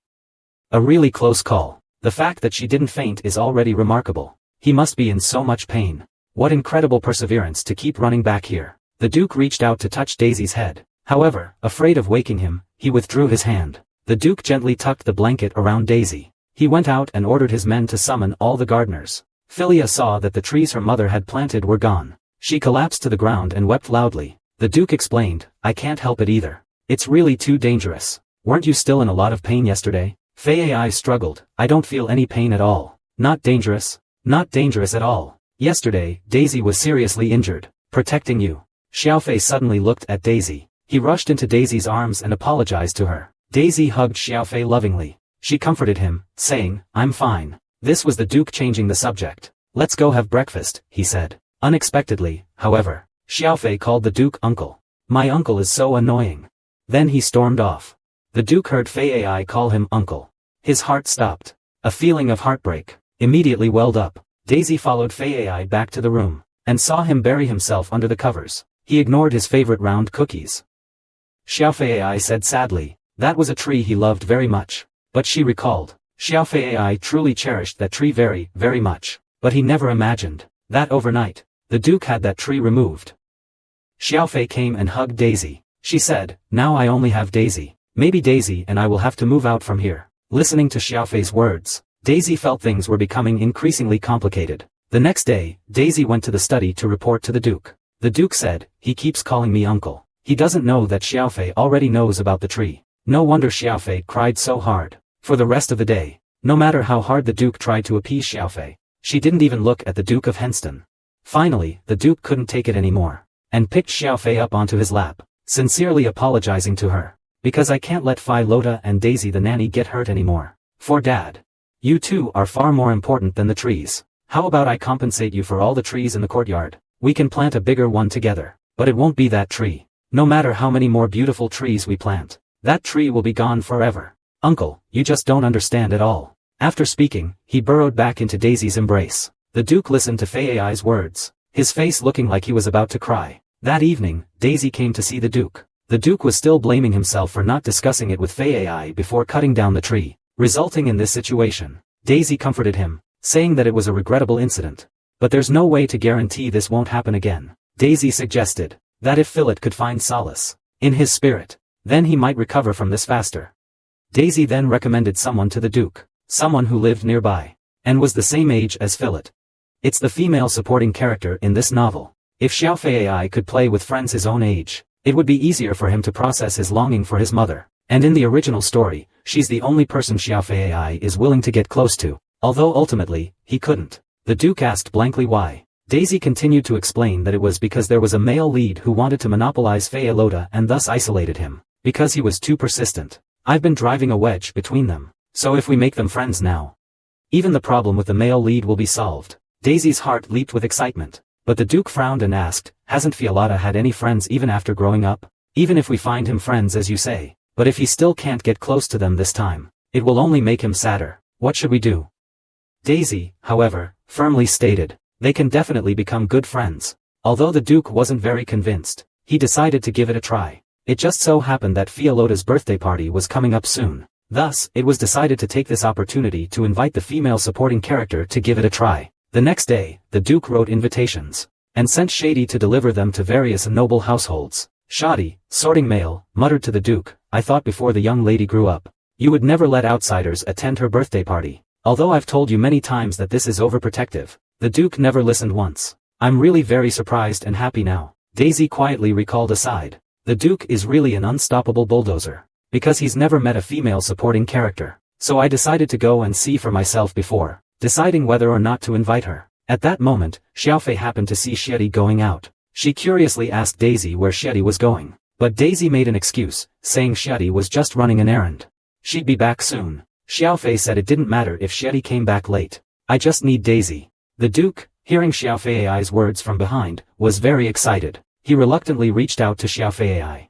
A really close call. The fact that she didn't faint is already remarkable. He must be in so much pain. What incredible perseverance to keep running back here. The Duke reached out to touch Daisy's head. However, afraid of waking him, he withdrew his hand. The Duke gently tucked the blanket around Daisy. He went out and ordered his men to summon all the gardeners. Philia saw that the trees her mother had planted were gone. She collapsed to the ground and wept loudly. The Duke explained, I can't help it either. It's really too dangerous. Weren't you still in a lot of pain yesterday? Fei AI struggled. I don't feel any pain at all. Not dangerous. Not dangerous at all. Yesterday, Daisy was seriously injured. Protecting you. Xiaofei suddenly looked at Daisy. He rushed into Daisy's arms and apologized to her. Daisy hugged Xiaofei lovingly. She comforted him, saying, I'm fine. This was the Duke changing the subject. Let's go have breakfast, he said. Unexpectedly, however, Xiaofei called the Duke uncle. My uncle is so annoying. Then he stormed off. The Duke heard Fei AI call him uncle. His heart stopped. A feeling of heartbreak immediately welled up. Daisy followed Fei AI back to the room, and saw him bury himself under the covers. He ignored his favorite round cookies. Xiaofei AI said sadly, that was a tree he loved very much. But she recalled, Xiaofei AI truly cherished that tree very, very much. But he never imagined that overnight, the Duke had that tree removed. Xiaofei came and hugged Daisy. She said, now I only have Daisy. Maybe Daisy and I will have to move out from here. Listening to Xiaofei's words, Daisy felt things were becoming increasingly complicated. The next day, Daisy went to the study to report to the Duke. The Duke said, "He keeps calling me uncle. He doesn't know that Xiaofei already knows about the tree." No wonder Xiaofei cried so hard. For the rest of the day, no matter how hard the Duke tried to appease Xiaofei, she didn't even look at the Duke of Henston. Finally, the Duke couldn't take it anymore, and picked Xiaofei up onto his lap, sincerely apologizing to her. "Because I can't let Phi Lota and Daisy the nanny get hurt anymore. For Dad. You two are far more important than the trees. How about I compensate you for all the trees in the courtyard? We can plant a bigger one together, but it won't be that tree. No matter how many more beautiful trees we plant, that tree will be gone forever. Uncle, you just don't understand at all." After speaking, he burrowed back into Daisy's embrace. The Duke listened to Fei Ai's words, his face looking like he was about to cry. That evening, Daisy came to see the Duke. The Duke was still blaming himself for not discussing it with Fei Ai before cutting down the tree, resulting in this situation. Daisy comforted him, saying that it was a regrettable incident. "But there's no way to guarantee this won't happen again." Daisy suggested that if Philip could find solace in his spirit, then he might recover from this faster. Daisy then recommended someone to the Duke, someone who lived nearby, and was the same age as Philip. It's the female supporting character in this novel. If Xiaofei Ai could play with friends his own age, it would be easier for him to process his longing for his mother. And in the original story, she's the only person Xiaofei Ai is willing to get close to, although ultimately, he couldn't. The Duke asked blankly why. Daisy continued to explain that it was because there was a male lead who wanted to monopolize Phi Lota and thus isolated him, because he was too persistent. "I've been driving a wedge between them, so if we make them friends now, even the problem with the male lead will be solved." Daisy's heart leaped with excitement. But the Duke frowned and asked, "Hasn't Phi Lota had any friends even after growing up? Even if we find him friends as you say, but if he still can't get close to them this time, it will only make him sadder. What should we do?" Daisy, however, firmly stated, "They can definitely become good friends." Although the Duke wasn't very convinced, he decided to give it a try. It just so happened that Phi Lota's birthday party was coming up soon. Thus, it was decided to take this opportunity to invite the female supporting character to give it a try. The next day, the Duke wrote invitations, and sent Shady to deliver them to various noble households. Shadi, sorting mail, muttered to the Duke, "I thought before the young lady grew up, you would never let outsiders attend her birthday party. Although I've told you many times that this is overprotective." The Duke never listened once. "I'm really very surprised and happy now," Daisy quietly recalled aside. The Duke is really an unstoppable bulldozer, because he's never met a female supporting character. So I decided to go and see for myself before deciding whether or not to invite her. At that moment, Xiaofei happened to see Shadi going out. She curiously asked Daisy where Shadi was going, but Daisy made an excuse, saying Shadi was just running an errand. She'd be back soon. Xiaofei said it didn't matter if Shadi came back late. "I just need Daisy." The Duke, hearing Xiaofei Ai's words from behind, was very excited. He reluctantly reached out to Xiaofei Ai.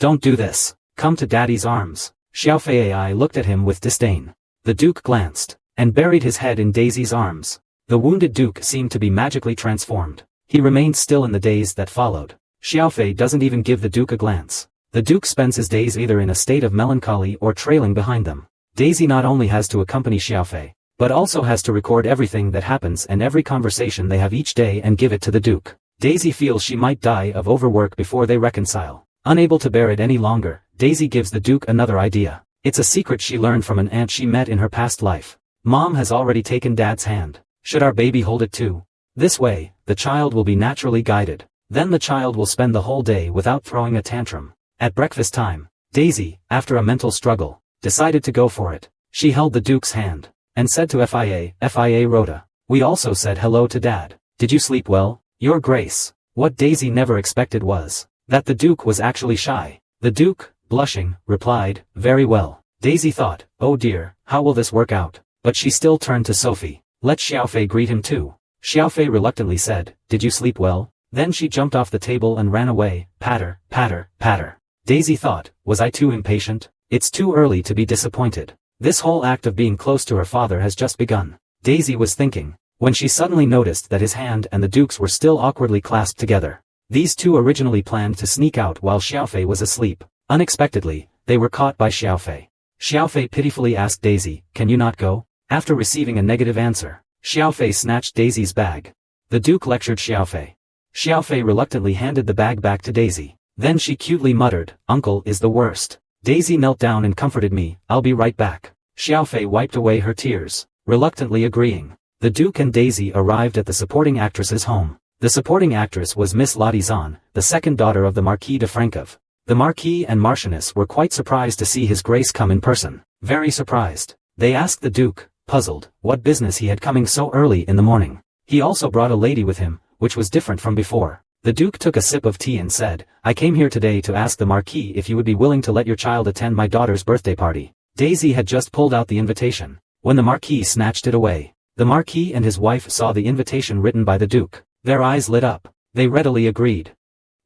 "Don't do this. Come to Daddy's arms." Xiaofei Ai looked at him with disdain. The Duke glanced, and buried his head in Daisy's arms. The wounded Duke seemed to be magically transformed. He remained still in the days that followed. Xiaofei doesn't even give the Duke a glance. The Duke spends his days either in a state of melancholy or trailing behind them. Daisy not only has to accompany Xiaofei, but also has to record everything that happens and every conversation they have each day and give it to the Duke. Daisy feels she might die of overwork before they reconcile. Unable to bear it any longer, Daisy gives the Duke another idea. It's a secret she learned from an aunt she met in her past life. "Mom has already taken Dad's hand. Should our baby hold it too? This way, the child will be naturally guided. Then the child will spend the whole day without throwing a tantrum." At breakfast time, Daisy, after a mental struggle, decided to go for it. She held the Duke's hand, and said to Fia Rhoda, "We also said hello to Dad. Did you sleep well, Your Grace?" What Daisy never expected was that the Duke was actually shy. The Duke, blushing, replied, "Very well." Daisy thought, "Oh dear, how will this work out?" But she still turned to Sophie. "Let Xiaofei greet him too." Xiaofei reluctantly said, "Did you sleep well?" Then she jumped off the table and ran away, patter, patter, patter. Daisy thought, was I too impatient? It's too early to be disappointed. This whole act of being close to her father has just begun. Daisy was thinking, when she suddenly noticed that his hand and the Duke's were still awkwardly clasped together. These two originally planned to sneak out while Xiaofei was asleep. Unexpectedly, they were caught by Xiaofei. Xiaofei pitifully asked Daisy, "Can you not go?" After receiving a negative answer, Xiaofei snatched Daisy's bag. The Duke lectured Xiaofei. Xiaofei reluctantly handed the bag back to Daisy. Then she cutely muttered, "Uncle is the worst." Daisy knelt down and comforted me, I'll be right back. Xiaofei wiped away her tears, reluctantly agreeing. The Duke and Daisy arrived at the supporting actress's home. The supporting actress was Miss Lottie Zahn, the second daughter of the Marquis de Frankov. The Marquis and Marchioness were quite surprised to see His Grace come in person. Very surprised. They asked the Duke, puzzled, what business he had coming so early in the morning. He also brought a lady with him, which was different from before. The Duke took a sip of tea and said, I came here today to ask the Marquis if you would be willing to let your child attend my daughter's birthday party. Daisy had just pulled out the invitation, when the Marquis snatched it away. The Marquis and his wife saw the invitation written by the Duke. Their eyes lit up. They readily agreed.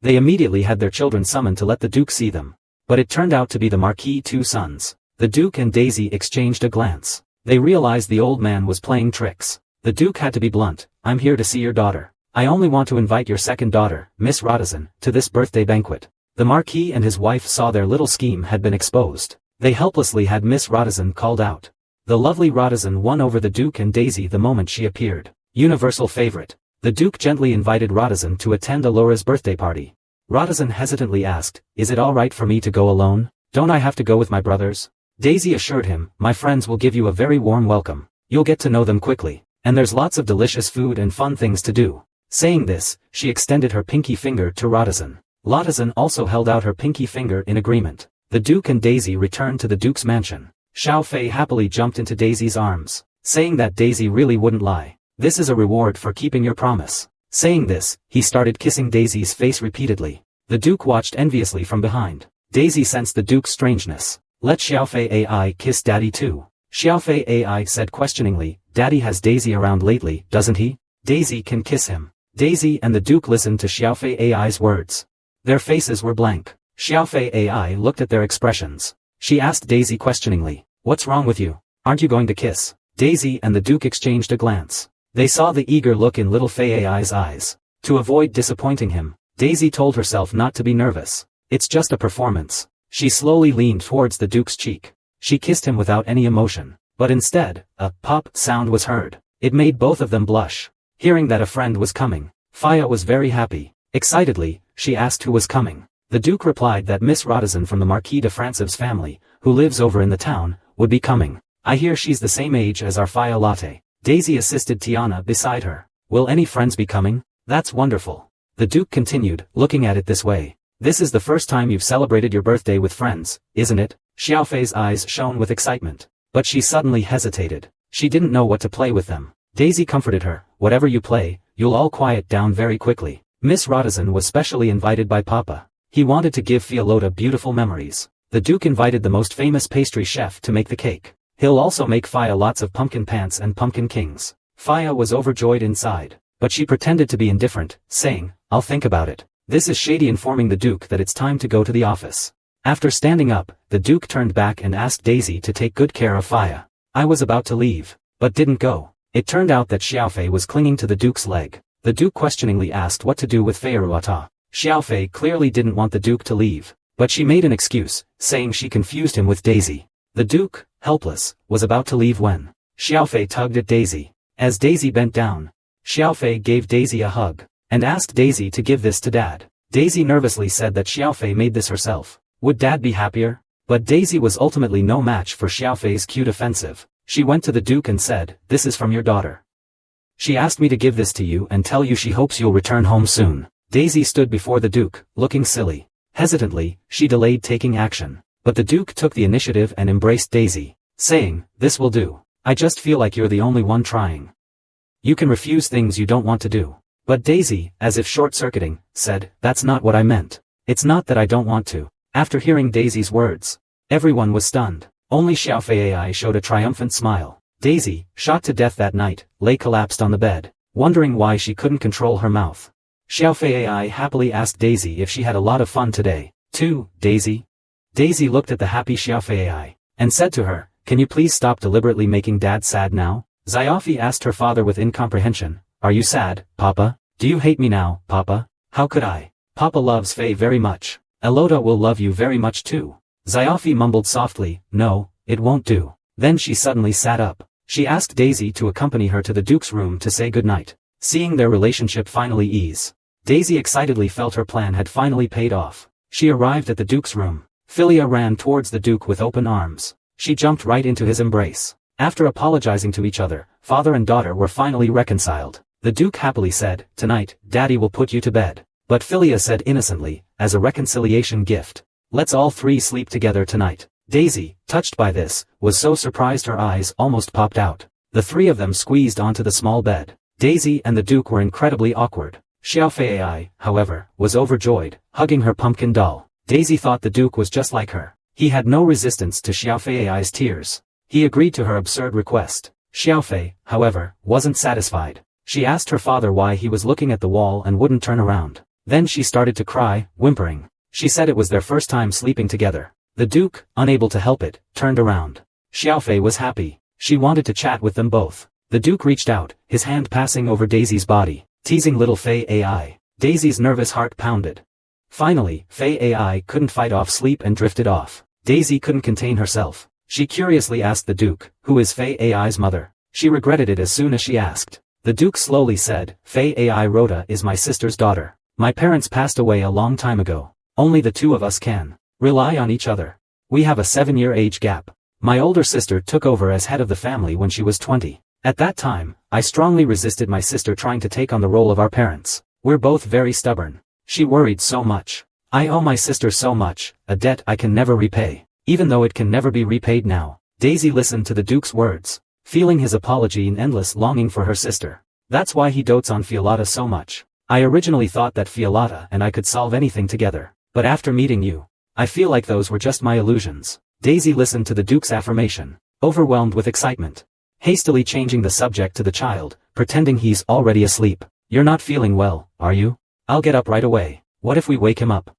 They immediately had their children summoned to let the Duke see them. But it turned out to be the Marquis' two sons. The Duke and Daisy exchanged a glance. They realized the old man was playing tricks. The Duke had to be blunt, I'm here to see your daughter. I only want to invite your second daughter, Miss Radisson, to this birthday banquet. The Marquis and his wife saw their little scheme had been exposed. They helplessly had Miss Radisson called out. The lovely Radisson won over the Duke and Daisy the moment she appeared. Universal favorite. The Duke gently invited Radisson to attend Alora's birthday party. Radisson hesitantly asked, is it all right for me to go alone? Don't I have to go with my brothers? Daisy assured him, my friends will give you a very warm welcome. You'll get to know them quickly. And there's lots of delicious food and fun things to do. Saying this, she extended her pinky finger to Radisson. Radisson also held out her pinky finger in agreement. The Duke and Daisy returned to the Duke's mansion. Xiaofei happily jumped into Daisy's arms, saying that Daisy really wouldn't lie. This is a reward for keeping your promise. Saying this, he started kissing Daisy's face repeatedly. The Duke watched enviously from behind. Daisy sensed the Duke's strangeness. Let Xiaofei AI kiss Daddy too. Xiaofei AI said questioningly, Daddy has Daisy around lately, doesn't he? Daisy can kiss him. Daisy and the Duke listened to Xiaofei AI's words. Their faces were blank. Xiaofei AI looked at their expressions. She asked Daisy questioningly, what's wrong with you? Aren't you going to kiss? Daisy and the Duke exchanged a glance. They saw the eager look in little Fei AI's eyes. To avoid disappointing him, Daisy told herself not to be nervous. It's just a performance. She slowly leaned towards the Duke's cheek. She kissed him without any emotion. But instead, a pop sound was heard. It made both of them blush. Hearing that a friend was coming, Faya was very happy. Excitedly, she asked who was coming. The Duke replied that Miss Radisson from the Marquis de Francev's family, who lives over in the town, would be coming. I hear she's the same age as our Faya Latte. Daisy assisted Tiana beside her. Will any friends be coming? That's wonderful. The Duke continued, looking at it this way. This is the first time you've celebrated your birthday with friends, isn't it? Xiaofei's eyes shone with excitement. But she suddenly hesitated. She didn't know what to play with them. Daisy comforted her, whatever you play, you'll all quiet down very quickly. Miss Radisson was specially invited by Papa. He wanted to give Fialota beautiful memories. The Duke invited the most famous pastry chef to make the cake. He'll also make Faya lots of pumpkin pants and pumpkin kings. Faya was overjoyed inside, but she pretended to be indifferent, saying, I'll think about it. This is Shady informing the Duke that it's time to go to the office. After standing up, the Duke turned back and asked Daisy to take good care of Faya. I was about to leave, but didn't go. It turned out that Xiaofei was clinging to the Duke's leg. The Duke questioningly asked what to do with Feiruata. Xiaofei clearly didn't want the Duke to leave, but she made an excuse, saying she confused him with Daisy. The Duke, helpless, was about to leave when Xiaofei tugged at Daisy. As Daisy bent down, Xiaofei gave Daisy a hug, and asked Daisy to give this to Dad. Daisy nervously said that Xiaofei made this herself. Would Dad be happier? But Daisy was ultimately no match for Xiaofei's cute offensive. She went to the Duke and said, this is from your daughter. She asked me to give this to you and tell you she hopes you'll return home soon. Daisy stood before the Duke, looking silly. Hesitantly, she delayed taking action. But the Duke took the initiative and embraced Daisy, saying, this will do. I just feel like you're the only one trying. You can refuse things you don't want to do. But Daisy, as if short-circuiting, said, that's not what I meant. It's not that I don't want to. After hearing Daisy's words, everyone was stunned. Only Xiaofei AI showed a triumphant smile. Daisy, shot to death that night, lay collapsed on the bed, wondering why she couldn't control her mouth. Xiaofei AI happily asked Daisy if she had a lot of fun today, too, Daisy. Daisy looked at the happy Xiaofei AI, and said to her, can you please stop deliberately making Dad sad now? Xiaofi asked her father with incomprehension, are you sad, Papa? Do you hate me now, Papa? How could I? Papa loves Fei very much. Elota will love you very much too. Xiaofi mumbled softly, no, it won't do. Then she suddenly sat up. She asked Daisy to accompany her to the Duke's room to say goodnight. Seeing their relationship finally ease, Daisy excitedly felt her plan had finally paid off. She arrived at the Duke's room. Philia ran towards the Duke with open arms. She jumped right into his embrace. After apologizing to each other, father and daughter were finally reconciled. The Duke happily said, "Tonight, Daddy will put you to bed." But Philia said innocently, as a reconciliation gift, "Let's all three sleep together tonight." Daisy, touched by this, was so surprised her eyes almost popped out. The three of them squeezed onto the small bed. Daisy and the Duke were incredibly awkward. Xiaofei, however, was overjoyed, hugging her pumpkin doll. Daisy thought the Duke was just like her. He had no resistance to Xiaofei's tears. He agreed to her absurd request. Xiaofei, however, wasn't satisfied. She asked her father why he was looking at the wall and wouldn't turn around. Then she started to cry, whimpering. She said it was their first time sleeping together. The Duke, unable to help it, turned around. Xiaofei was happy. She wanted to chat with them both. The Duke reached out, his hand passing over Daisy's body, teasing little Fei Ai. Daisy's nervous heart pounded. Finally, Fei Ai couldn't fight off sleep and drifted off. Daisy couldn't contain herself. She curiously asked the Duke, "Who is Fei Ai's mother?" She regretted it as soon as she asked. The Duke slowly said, "Fei Ai Rhoda is my sister's daughter. My parents passed away a long time ago. Only the two of us can rely on each other. We have a 7-year age gap. My older sister took over as head of the family when she was 20. At that time, I strongly resisted my sister trying to take on the role of our parents. We're both very stubborn. She worried so much. I owe my sister so much, a debt I can never repay. Even though it can never be repaid now." Daisy listened to the Duke's words, feeling his apology and endless longing for her sister. That's why he dotes on Fiolata so much. I originally thought that Fiolata and I could solve anything together. But after meeting you, I feel like those were just my illusions. Daisy listened to the Duke's affirmation, overwhelmed with excitement. Hastily changing the subject to the child, pretending he's already asleep. "You're not feeling well, are you? I'll get up right away. What if we wake him up?"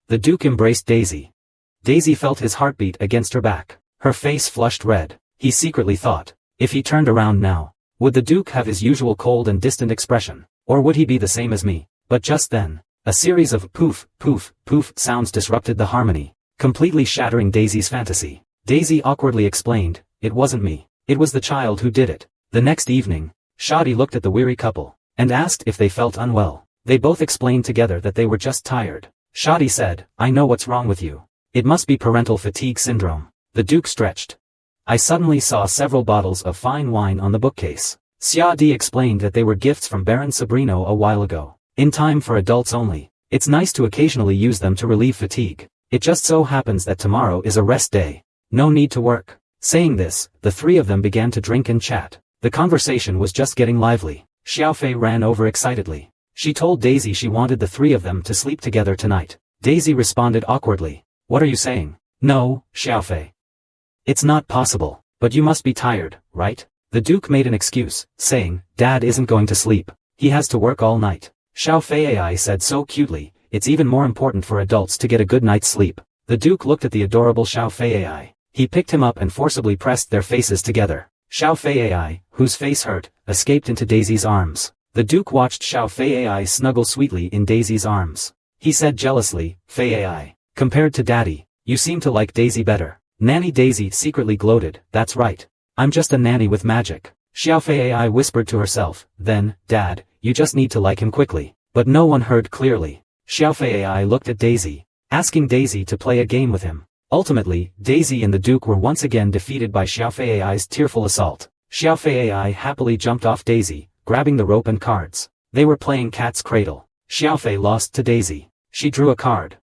The Duke embraced Daisy. Daisy felt his heartbeat against her back. Her face flushed red. He secretly thought, if he turned around now, would the Duke have his usual cold and distant expression, or would he be the same as me? But just then, a series of poof, poof, poof sounds disrupted the harmony, completely shattering Daisy's fantasy. Daisy awkwardly explained, "It wasn't me. It was the child who did it." The next evening, Shadi looked at the weary couple, and asked if they felt unwell. They both explained together that they were just tired. Shadi said, "I know what's wrong with you. It must be parental fatigue syndrome." The Duke stretched. "I suddenly saw several bottles of fine wine on the bookcase." Xiadi explained that they were gifts from Baron Sabrino a while ago. In time for adults only. It's nice to occasionally use them to relieve fatigue. It just so happens that tomorrow is a rest day. No need to work. Saying this, the three of them began to drink and chat. The conversation was just getting lively. Xiaofei ran over excitedly. She told Daisy she wanted the three of them to sleep together tonight. Daisy responded awkwardly. "What are you saying?" "No, Xiaofei. It's not possible. But you must be tired, right?" The Duke made an excuse, saying, "Dad isn't going to sleep. He has to work all night." Xiaofei said so cutely, "It's even more important for adults to get a good night's sleep." The Duke looked at the adorable Xiaofei. He picked him up and forcibly pressed their faces together. Xiaofei, whose face hurt, escaped into Daisy's arms. The Duke watched Xiaofei snuggle sweetly in Daisy's arms. He said jealously, "Fei, compared to Daddy, you seem to like Daisy better." Nanny Daisy secretly gloated, "That's right. I'm just a nanny with magic." Xiaofei whispered to herself, "Then, Dad, you just need to like him quickly." But no one heard clearly. Xiaofei looked at Daisy, asking Daisy to play a game with him. Ultimately, Daisy and the Duke were once again defeated by Xiaofei's tearful assault. Xiaofei happily jumped off Daisy, grabbing the rope and cards. They were playing cat's cradle. Xiaofei lost to Daisy. She drew a card.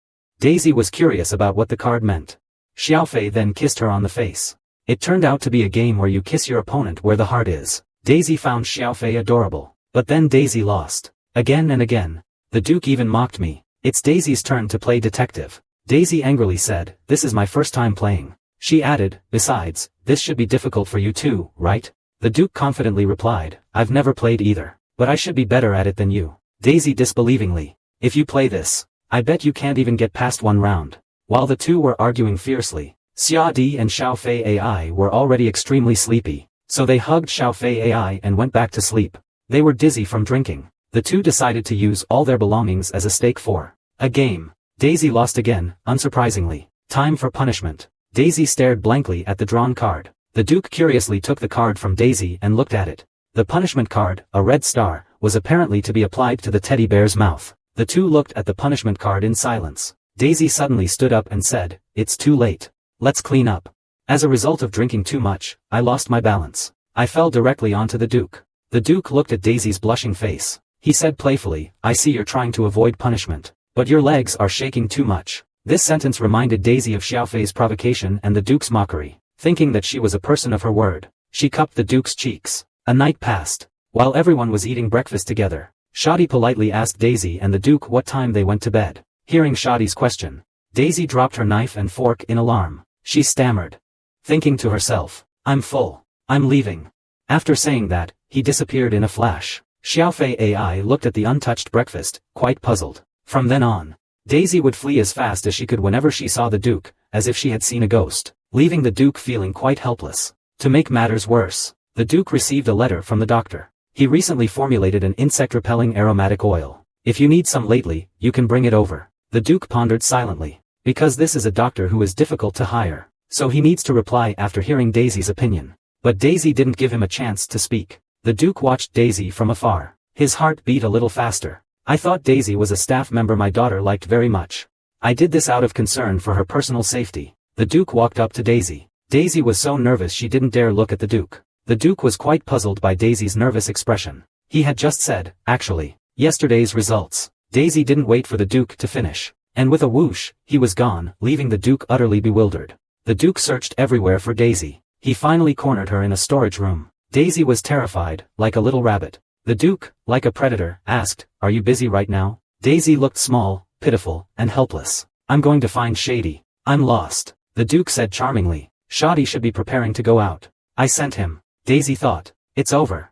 Daisy was curious about what the card meant. Xiaofei then kissed her on the face. It turned out to be a game where you kiss your opponent where the heart is. Daisy found Xiaofei adorable. But then Daisy lost. Again and again. The Duke even mocked me. It's Daisy's turn to play detective. Daisy angrily said, "This is my first time playing." She added, "Besides, this should be difficult for you too, right?" The Duke confidently replied, "I've never played either. But I should be better at it than you." Daisy disbelievingly, "If you play this, I bet you can't even get past one round." While the two were arguing fiercely, Xiadi and Xiaofei were already extremely sleepy, so they hugged Xiaofei and went back to sleep. They were dizzy from drinking. The two decided to use all their belongings as a stake for a game. Daisy lost again, unsurprisingly. Time for punishment. Daisy stared blankly at the drawn card. The Duke curiously took the card from Daisy and looked at it. The punishment card, a red star, was apparently to be applied to the teddy bear's mouth. The two looked at the punishment card in silence. Daisy suddenly stood up and said, "It's too late. Let's clean up." As a result of drinking too much, I lost my balance. I fell directly onto the Duke. The Duke looked at Daisy's blushing face. He said playfully, "I see you're trying to avoid punishment. But your legs are shaking too much." This sentence reminded Daisy of Xiaofei's provocation and the Duke's mockery. Thinking that she was a person of her word, she cupped the Duke's cheeks. A night passed. While everyone was eating breakfast together, Shadi politely asked Daisy and the Duke what time they went to bed. Hearing Shadi's question, Daisy dropped her knife and fork in alarm. She stammered, thinking to herself, "I'm full. I'm leaving." After saying that, he disappeared in a flash. Xiaofei AI looked at the untouched breakfast, quite puzzled. From then on, Daisy would flee as fast as she could whenever she saw the Duke, as if she had seen a ghost, leaving the Duke feeling quite helpless. To make matters worse, the Duke received a letter from the doctor. He recently formulated an insect-repelling aromatic oil. "If you need some lately, you can bring it over." The Duke pondered silently. Because this is a doctor who is difficult to hire, so he needs to reply after hearing Daisy's opinion. But Daisy didn't give him a chance to speak. The Duke watched Daisy from afar. His heart beat a little faster. "I thought Daisy was a staff member my daughter liked very much. I did this out of concern for her personal safety." The Duke walked up to Daisy. Daisy was so nervous she didn't dare look at the Duke. The Duke was quite puzzled by Daisy's nervous expression. He had just said, "Actually, yesterday's results." Daisy didn't wait for the Duke to finish. And with a whoosh, he was gone, leaving the Duke utterly bewildered. The Duke searched everywhere for Daisy. He finally cornered her in a storage room. Daisy was terrified, like a little rabbit. The Duke, like a predator, asked, "Are you busy right now?" Daisy looked small, pitiful, and helpless. "I'm going to find Shady. I'm lost." The Duke said charmingly, "Shadi should be preparing to go out. I sent him." Daisy thought, "It's over."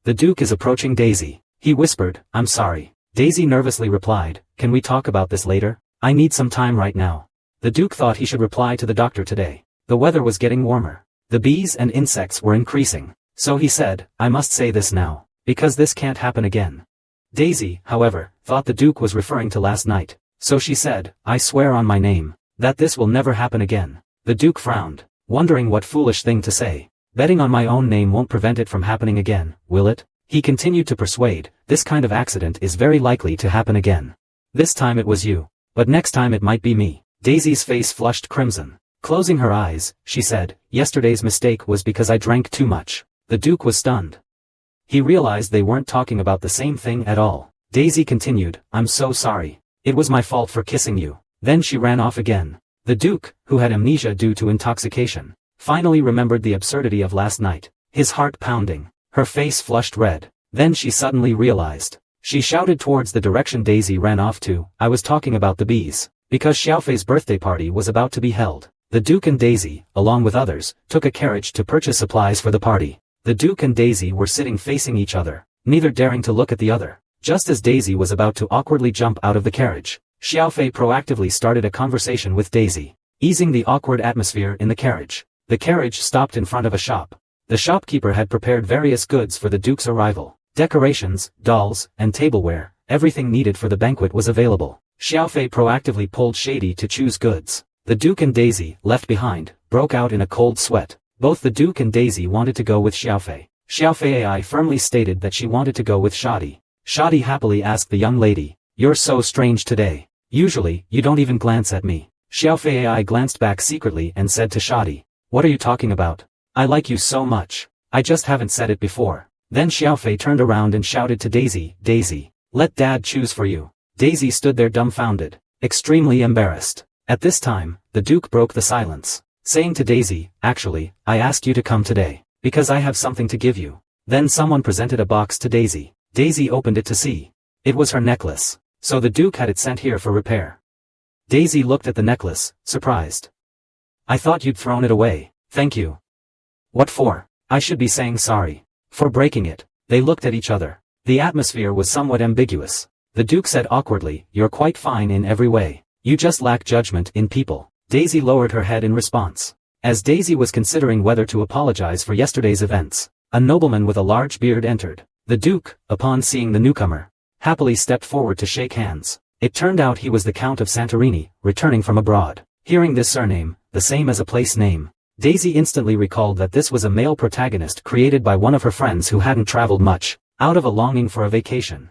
The Duke is approaching Daisy. He whispered, "I'm sorry." Daisy nervously replied, "Can we talk about this later? I need some time right now." The Duke thought he should reply to the doctor today. The weather was getting warmer. The bees and insects were increasing. So he said, "I must say this now, because this can't happen again." Daisy, however, thought the Duke was referring to last night. So she said, "I swear on my name, that this will never happen again." The Duke frowned, wondering what foolish thing to say. "Betting on my own name won't prevent it from happening again, will it?" He continued to persuade, "This kind of accident is very likely to happen again. This time it was you. But next time it might be me." Daisy's face flushed crimson. Closing her eyes, she said, "Yesterday's mistake was because I drank too much." The Duke was stunned. He realized they weren't talking about the same thing at all. Daisy continued, "I'm so sorry. It was my fault for kissing you." Then she ran off again. The Duke, who had amnesia due to intoxication, finally remembered the absurdity of last night, his heart pounding. Her face flushed red. Then she suddenly realized. She shouted towards the direction Daisy ran off to, "I was talking about the bees." Because Xiaofei's birthday party was about to be held, the Duke and Daisy, along with others, took a carriage to purchase supplies for the party. The Duke and Daisy were sitting facing each other, neither daring to look at the other. Just as Daisy was about to awkwardly jump out of the carriage, Xiaofei proactively started a conversation with Daisy, easing the awkward atmosphere in the carriage. The carriage stopped in front of a shop. The shopkeeper had prepared various goods for the Duke's arrival. Decorations, dolls, and tableware, everything needed for the banquet was available. Xiaofei proactively pulled Shady to choose goods. The Duke and Daisy, left behind, broke out in a cold sweat. Both the Duke and Daisy wanted to go with Xiaofei. Xiaofei AI firmly stated that she wanted to go with Shadi. Shadi happily asked the young lady, "You're so strange today. Usually, you don't even glance at me." Xiaofei AI glanced back secretly and said to Shadi, "What are you talking about? I like you so much. I just haven't said it before." Then Xiaofei turned around and shouted to Daisy, "Daisy, let Dad choose for you." Daisy stood there dumbfounded, extremely embarrassed. At this time, the Duke broke the silence, saying to Daisy, "Actually, I asked you to come today, because I have something to give you." Then someone presented a box to Daisy. Daisy opened it to see. It was her necklace. So the Duke had it sent here for repair. Daisy looked at the necklace, surprised. "I thought you'd thrown it away." "Thank you." "What for?" "I should be saying sorry. For breaking it." They looked at each other. The atmosphere was somewhat ambiguous. The Duke said awkwardly, "You're quite fine in every way. You just lack judgment in people." Daisy lowered her head in response. As Daisy was considering whether to apologize for yesterday's events, a nobleman with a large beard entered. The Duke, upon seeing the newcomer, happily stepped forward to shake hands. It turned out he was the Count of Santorini, returning from abroad. Hearing this surname, the same as a place name, Daisy instantly recalled that this was a male protagonist created by one of her friends who hadn't traveled much, out of a longing for a vacation.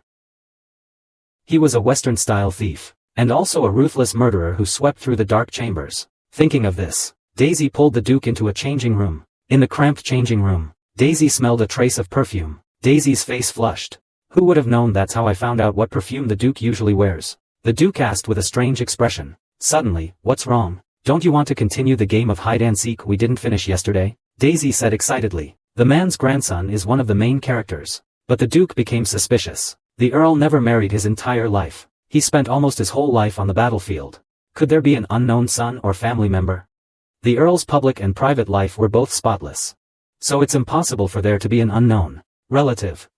He was a Western-style thief, and also a ruthless murderer who swept through the dark chambers. Thinking of this, Daisy pulled the Duke into a changing room. In the cramped changing room, Daisy smelled a trace of perfume. Daisy's face flushed. Who would have known that's how I found out what perfume the Duke usually wears? The Duke asked with a strange expression. Suddenly, what's wrong? Don't you want to continue the game of hide-and-seek we didn't finish yesterday? Daisy said excitedly. The man's grandson is one of the main characters. But the Duke became suspicious. The Earl never married his entire life. He spent almost his whole life on the battlefield. Could there be an unknown son or family member? The Earl's public and private life were both spotless. So it's impossible for there to be an unknown relative.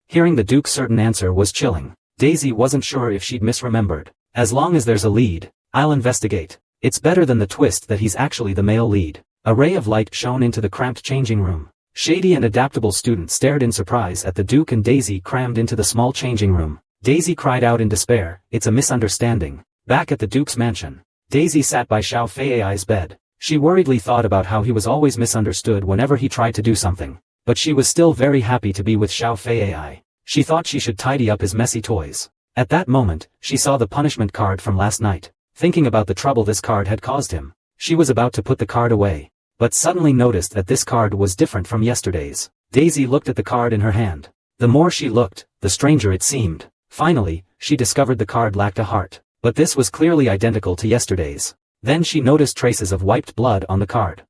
Hearing the Duke's certain answer was chilling. Daisy wasn't sure if she'd misremembered. As long as there's a lead, I'll investigate. It's better than the twist that he's actually the male lead. A ray of light shone into the cramped changing room. Shady and adaptable students stared in surprise at the Duke and Daisy crammed into the small changing room. Daisy cried out in despair, it's a misunderstanding. Back at the Duke's mansion, Daisy sat by Xiao Fei's bed. She worriedly thought about how he was always misunderstood whenever he tried to do something. But she was still very happy to be with Xiao Fei. She thought she should tidy up his messy toys. At that moment, she saw the punishment card from last night. Thinking about the trouble this card had caused him, she was about to put the card away, but suddenly noticed that this card was different from yesterday's. Daisy looked at the card in her hand. The more she looked, the stranger it seemed. Finally, she discovered the card lacked a heart, but this was clearly identical to yesterday's. Then she noticed traces of wiped blood on the card.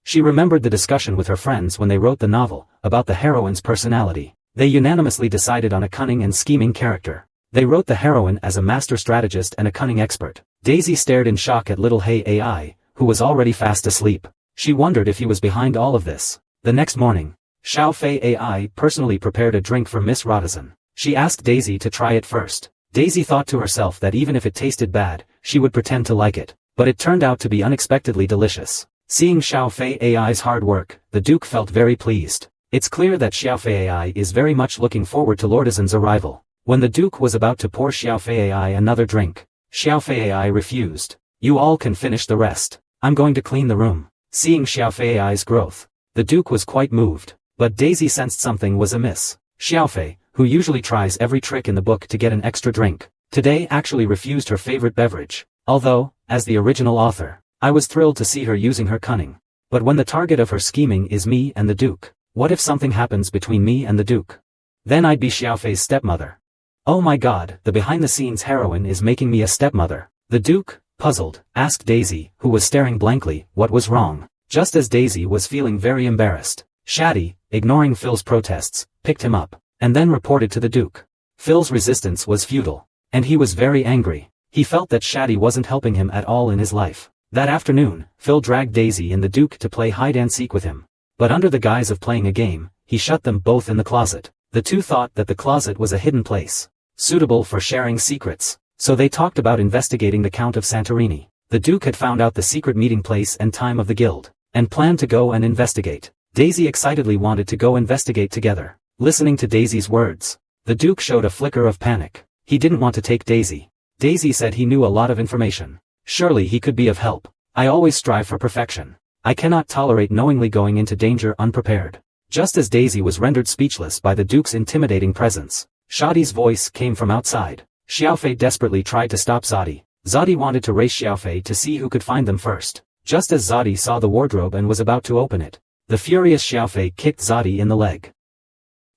She remembered the discussion with her friends when they wrote the novel, about the heroine's personality. They unanimously decided on a cunning and scheming character. They wrote the heroine as a master strategist and a cunning expert. Daisy stared in shock at little Hey AI, who was already fast asleep. She wondered if he was behind all of this. The next morning, Xiao Fei AI personally prepared a drink for Miss Rodizon. She asked Daisy to try it first. Daisy thought to herself that even if it tasted bad, she would pretend to like it. But it turned out to be unexpectedly delicious. Seeing Xiao Fei AI's hard work, the Duke felt very pleased. It's clear that Xiao Fei AI is very much looking forward to Lordizon's arrival. When the Duke was about to pour Xiao Fei AI another drink, Xiao Fei AI refused. You all can finish the rest. I'm going to clean the room. Seeing Xiao Fei AI's growth, the Duke was quite moved. But Daisy sensed something was amiss. Xiao Fei, who usually tries every trick in the book to get an extra drink, today actually refused her favorite beverage. Although, as the original author, I was thrilled to see her using her cunning. But when the target of her scheming is me and the Duke, what if something happens between me and the Duke? Then I'd be Xiao Fei's stepmother. Oh my god, the behind-the-scenes heroine is making me a stepmother. The Duke, puzzled, asked Daisy, who was staring blankly, what was wrong. Just as Daisy was feeling very embarrassed, Shaddy, ignoring Phil's protests, picked him up, and then reported to the Duke. Phil's resistance was futile, and he was very angry. He felt that Shaddy wasn't helping him at all in his life. That afternoon, Phil dragged Daisy and the Duke to play hide-and-seek with him. But under the guise of playing a game, he shut them both in the closet. The two thought that the closet was a hidden place, suitable for sharing secrets, so they talked about investigating the Count of Santorini. The Duke had found out the secret meeting place and time of the guild, and planned to go and investigate. Daisy excitedly wanted to go investigate together. Listening to Daisy's words, the Duke showed a flicker of panic. He didn't want to take Daisy. Daisy said he knew a lot of information. Surely he could be of help. I always strive for perfection. I cannot tolerate knowingly going into danger unprepared. Just as Daisy was rendered speechless by the Duke's intimidating presence, Shadi's voice came from outside. Xiaofei desperately tried to stop Zadi. Zadi wanted to race Xiaofei to see who could find them first. Just as Zadi saw the wardrobe and was about to open it, the furious Xiaofei kicked Zadi in the leg.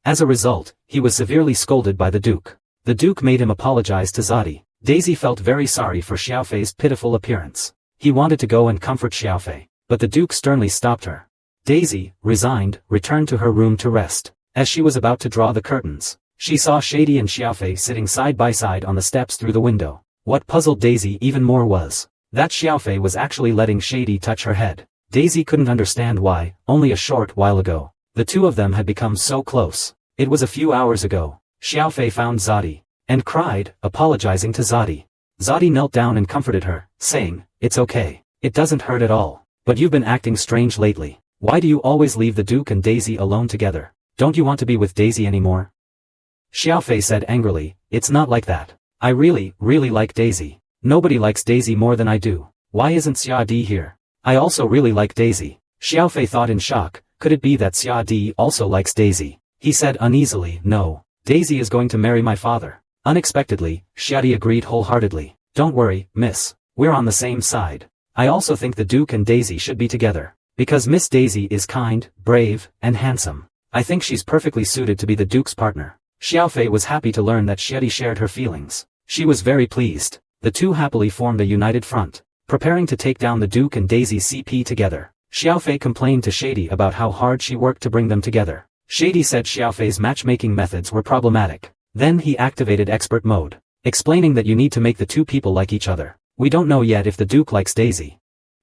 As a result, he was severely scolded by the Duke. The Duke made him apologize to Zadi. Daisy felt very sorry for Xiaofei's pitiful appearance. He wanted to go and comfort Xiaofei, but the Duke sternly stopped her. Daisy, resigned, returned to her room to rest. As she was about to draw the curtains, she saw Shady and Xiaofei sitting side by side on the steps through the window. What puzzled Daisy even more was that Xiaofei was actually letting Shady touch her head. Daisy couldn't understand why. Only a short while ago, the two of them had become so close. It was a few hours ago. Xiaofei found Zadi and cried, apologizing to Zadi. Zadi knelt down and comforted her, saying, "It's okay. It doesn't hurt at all. But you've been acting strange lately. Why do you always leave the Duke and Daisy alone together? Don't you want to be with Daisy anymore?" Xiaofei said angrily, "It's not like that. I really like Daisy. Nobody likes Daisy more than I do. Why isn't Xiadi here? I also really like Daisy." Xiaofei thought in shock, could it be that Xiadi also likes Daisy? He said uneasily, "No. Daisy is going to marry my father. Unexpectedly, Xiadi agreed wholeheartedly. Don't worry, miss. We're on the same side. I also think the Duke and Daisy should be together. Because Miss Daisy is kind, brave, and handsome. I think she's perfectly suited to be the Duke's partner. Xiaofei was happy to learn that Xiadi shared her feelings. She was very pleased. The two happily formed a united front, preparing to take down the Duke and Daisy CP together. Xiaofei complained to Shady about how hard she worked to bring them together. Shady said Xiaofei's matchmaking methods were problematic. Then he activated expert mode, explaining that you need to make the two people like each other. We don't know yet if the Duke likes Daisy.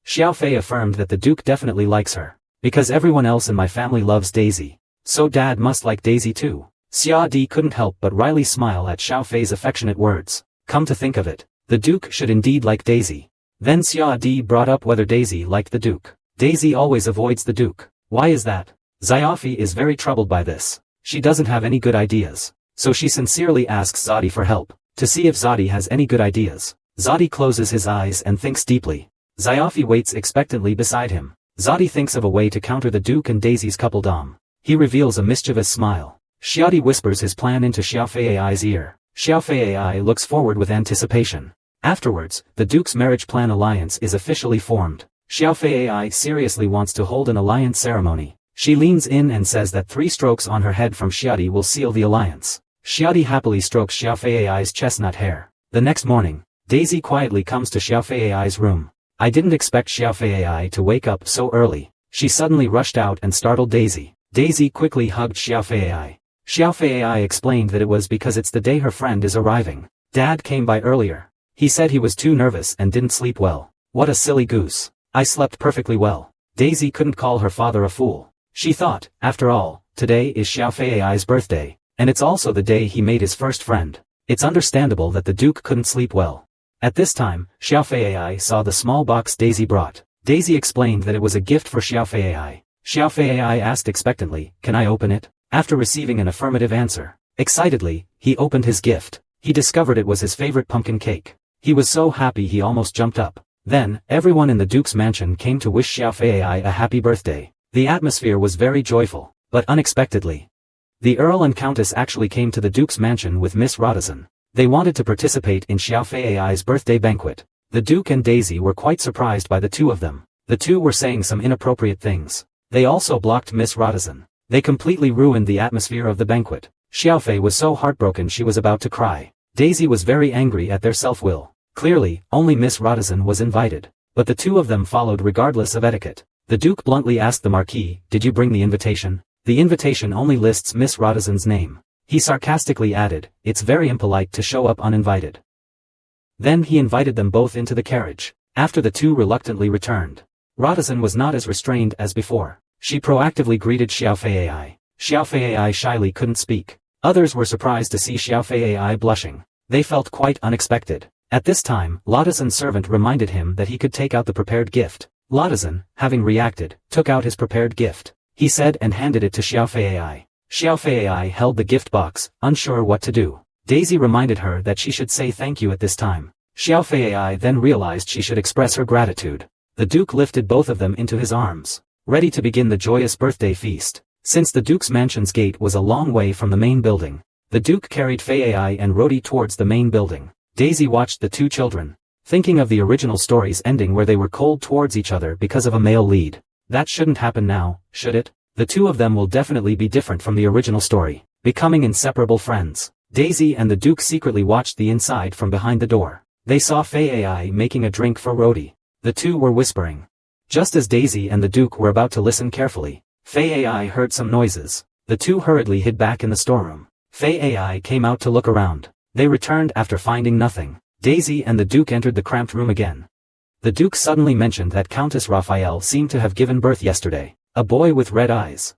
Xiaofei affirmed that the Duke definitely likes her. Because everyone else in my family loves Daisy. So Dad must like Daisy too. Xia Di couldn't help but wryly smile at Xiaofei's affectionate words. Come to think of it, the Duke should indeed like Daisy. Then Xia Di brought up whether Daisy liked the Duke. Daisy always avoids the Duke. Why is that? Xiaofi is very troubled by this. She doesn't have any good ideas. So she sincerely asks Zadi for help, to see if Zadi has any good ideas. Zadi closes his eyes and thinks deeply. Xiaofi waits expectantly beside him. Zadi thinks of a way to counter the Duke and Daisy's coupledom. He reveals a mischievous smile. Xiadi whispers his plan into Xiaofei AI's ear. Xiaofei AI looks forward with anticipation. Afterwards, the Duke's marriage plan alliance is officially formed. Xiaofei AI seriously wants to hold an alliance ceremony. She leans in and says that 3 strokes on her head from Xiadi will seal the alliance. Xiadi happily strokes Xiaofei AI's chestnut hair. The next morning, Daisy quietly comes to Xiaofei AI's room. I didn't expect Xiaofei AI to wake up so early. She suddenly rushed out and startled Daisy. Daisy quickly hugged Xiaofei AI. Xiaofei AI explained that it was because it's the day her friend is arriving. Dad came by earlier. He said he was too nervous and didn't sleep well. What a silly goose. I slept perfectly well. Daisy couldn't call her father a fool. She thought, after all, today is Xiaofei AI's birthday, and it's also the day he made his first friend. It's understandable that the Duke couldn't sleep well. At this time, Xiaofei AI saw the small box Daisy brought. Daisy explained that it was a gift for Xiaofei AI. Xiaofei AI asked expectantly, can I open it? After receiving an affirmative answer, excitedly, he opened his gift. He discovered it was his favorite pumpkin cake. He was so happy he almost jumped up. Then, everyone in the Duke's mansion came to wish Xiaofei AI a happy birthday. The atmosphere was very joyful, but unexpectedly. The Earl and Countess actually came to the Duke's mansion with Miss Rodizon. They wanted to participate in Xiaofei AI's birthday banquet. The Duke and Daisy were quite surprised by the two of them. The two were saying some inappropriate things. They also blocked Miss Rodizon. They completely ruined the atmosphere of the banquet. Xiaofei was so heartbroken she was about to cry. Daisy was very angry at their self-will. Clearly, only Miss Rodizon was invited. But the two of them followed regardless of etiquette. The Duke bluntly asked the Marquis, did you bring the invitation? The invitation only lists Miss Rodizon's name. He sarcastically added, it's very impolite to show up uninvited. Then he invited them both into the carriage. After the two reluctantly returned. Rodizon was not as restrained as before. She proactively greeted Xiaofei AI. Xiaofei AI shyly couldn't speak. Others were surprised to see Xiaofei AI blushing. They felt quite unexpected. At this time, Rodizon's servant reminded him that he could take out the prepared gift. Rodizon, having reacted, took out his prepared gift. He said and handed it to Xiaofei AI. Xiaofei AI held the gift box, unsure what to do. Daisy reminded her that she should say thank you at this time. Xiaofei AI then realized she should express her gratitude. The Duke lifted both of them into his arms, ready to begin the joyous birthday feast. Since the Duke's mansion's gate was a long way from the main building, the Duke carried Fei AI and Rodi towards the main building. Daisy watched the two children, thinking of the original story's ending where they were cold towards each other because of a male lead. That shouldn't happen now, should it? The two of them will definitely be different from the original story, becoming inseparable friends. Daisy and the Duke secretly watched the inside from behind the door. They saw Fei AI making a drink for Rodi. The two were whispering. Just as Daisy and the Duke were about to listen carefully, Fei AI heard some noises. The two hurriedly hid back in the storeroom. Fei AI came out to look around. They returned after finding nothing. Daisy and the Duke entered the cramped room again. The Duke suddenly mentioned that Countess Raphael seemed to have given birth yesterday, a boy with red eyes.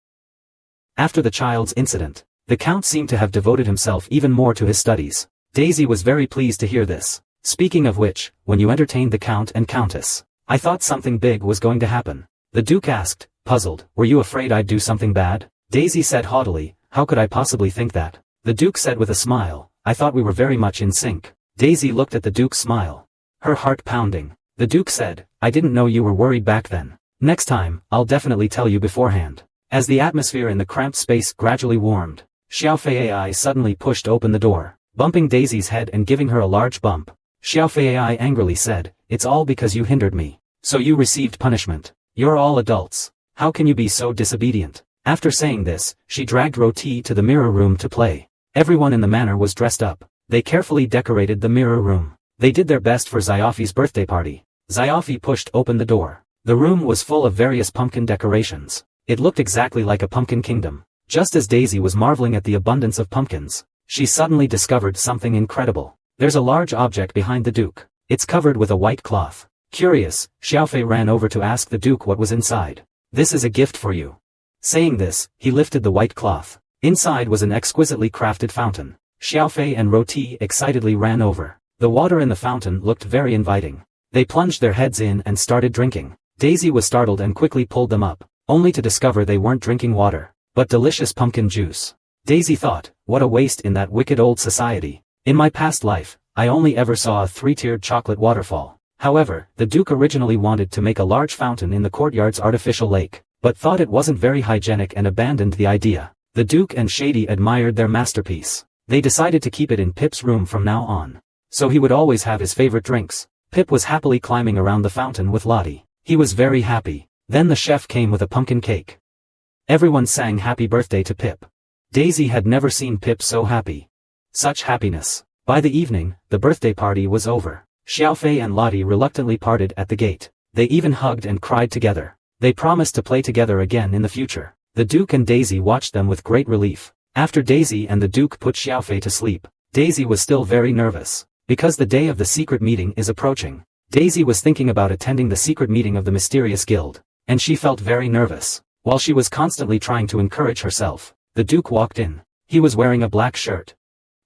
After the child's incident, the Count seemed to have devoted himself even more to his studies. Daisy was very pleased to hear this. Speaking of which, when you entertained the Count and Countess, I thought something big was going to happen. The Duke asked, puzzled, were you afraid I'd do something bad? Daisy said haughtily, how could I possibly think that? The Duke said with a smile, I thought we were very much in sync. Daisy looked at the Duke's smile, her heart pounding. The Duke said, I didn't know you were worried back then. Next time, I'll definitely tell you beforehand. As the atmosphere in the cramped space gradually warmed, Xiaofei AI suddenly pushed open the door. bumping Daisy's head and giving her a large bump. Xiaofei Ai angrily said, "It's all because you hindered me. So you received punishment. You're all adults. How can you be so disobedient?" After saying this, she dragged Roti to the mirror room to play. Everyone in the manor was dressed up. They carefully decorated the mirror room. They did their best for Xiaofei's birthday party. Xiaofei pushed open the door. The room was full of various pumpkin decorations. It looked exactly like a pumpkin kingdom. Just as Daisy was marveling at the abundance of pumpkins, she suddenly discovered something incredible. There's a large object behind the Duke. It's covered with a white cloth. Curious, Xiaofei ran over to ask the Duke what was inside. "This is a gift for you." Saying this, he lifted the white cloth. Inside was an exquisitely crafted fountain. Xiaofei and Roti excitedly ran over. The water in the fountain looked very inviting. They plunged their heads in and started drinking. Daisy was startled and quickly pulled them up, only to discover they weren't drinking water, but delicious pumpkin juice. Daisy thought, what a waste in that wicked old society. In my past life, I only ever saw a three-tiered chocolate waterfall. However, the Duke originally wanted to make a large fountain in the courtyard's artificial lake, but thought it wasn't very hygienic and abandoned the idea. The Duke and Shady admired their masterpiece. They decided to keep it in Pip's room from now on, so he would always have his favorite drinks. Pip was happily climbing around the fountain with Lottie. He was very happy. Then the chef came with a pumpkin cake. Everyone sang happy birthday to Pip. Daisy had never seen Pip so happy. Such happiness. By the evening, the birthday party was over. Xiaofei and Lottie reluctantly parted at the gate. They even hugged and cried together. They promised to play together again in the future. The Duke and Daisy watched them with great relief. After Daisy and the Duke put Xiaofei to sleep, Daisy was still very nervous, because the day of the secret meeting is approaching. Daisy was thinking about attending the secret meeting of the mysterious guild, and she felt very nervous. While she was constantly trying to encourage herself, the Duke walked in. He was wearing a black shirt,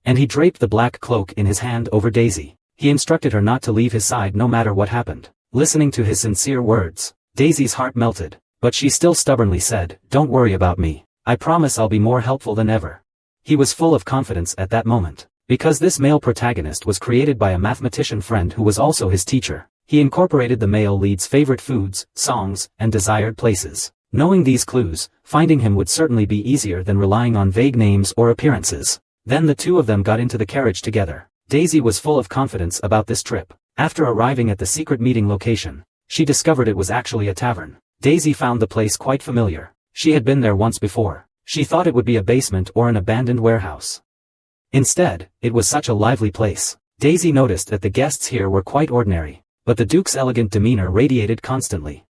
and he draped the black cloak in his hand over Daisy. He instructed her not to leave his side no matter what happened. Listening to his sincere words, Daisy's heart melted, but she still stubbornly said, "Don't worry about me. I promise I'll be more helpful than ever." He was full of confidence at that moment, because this male protagonist was created by a mathematician friend who was also his teacher. He incorporated the male lead's favorite foods, songs, and desired places. Knowing these clues, finding him would certainly be easier than relying on vague names or appearances. Then the two of them got into the carriage together. Daisy was full of confidence about this trip. After arriving at the secret meeting location, she discovered it was actually a tavern. Daisy found the place quite familiar. She had been there once before. She thought it would be a basement or an abandoned warehouse. Instead, it was such a lively place. Daisy noticed that the guests here were quite ordinary, but the Duke's elegant demeanor radiated constantly.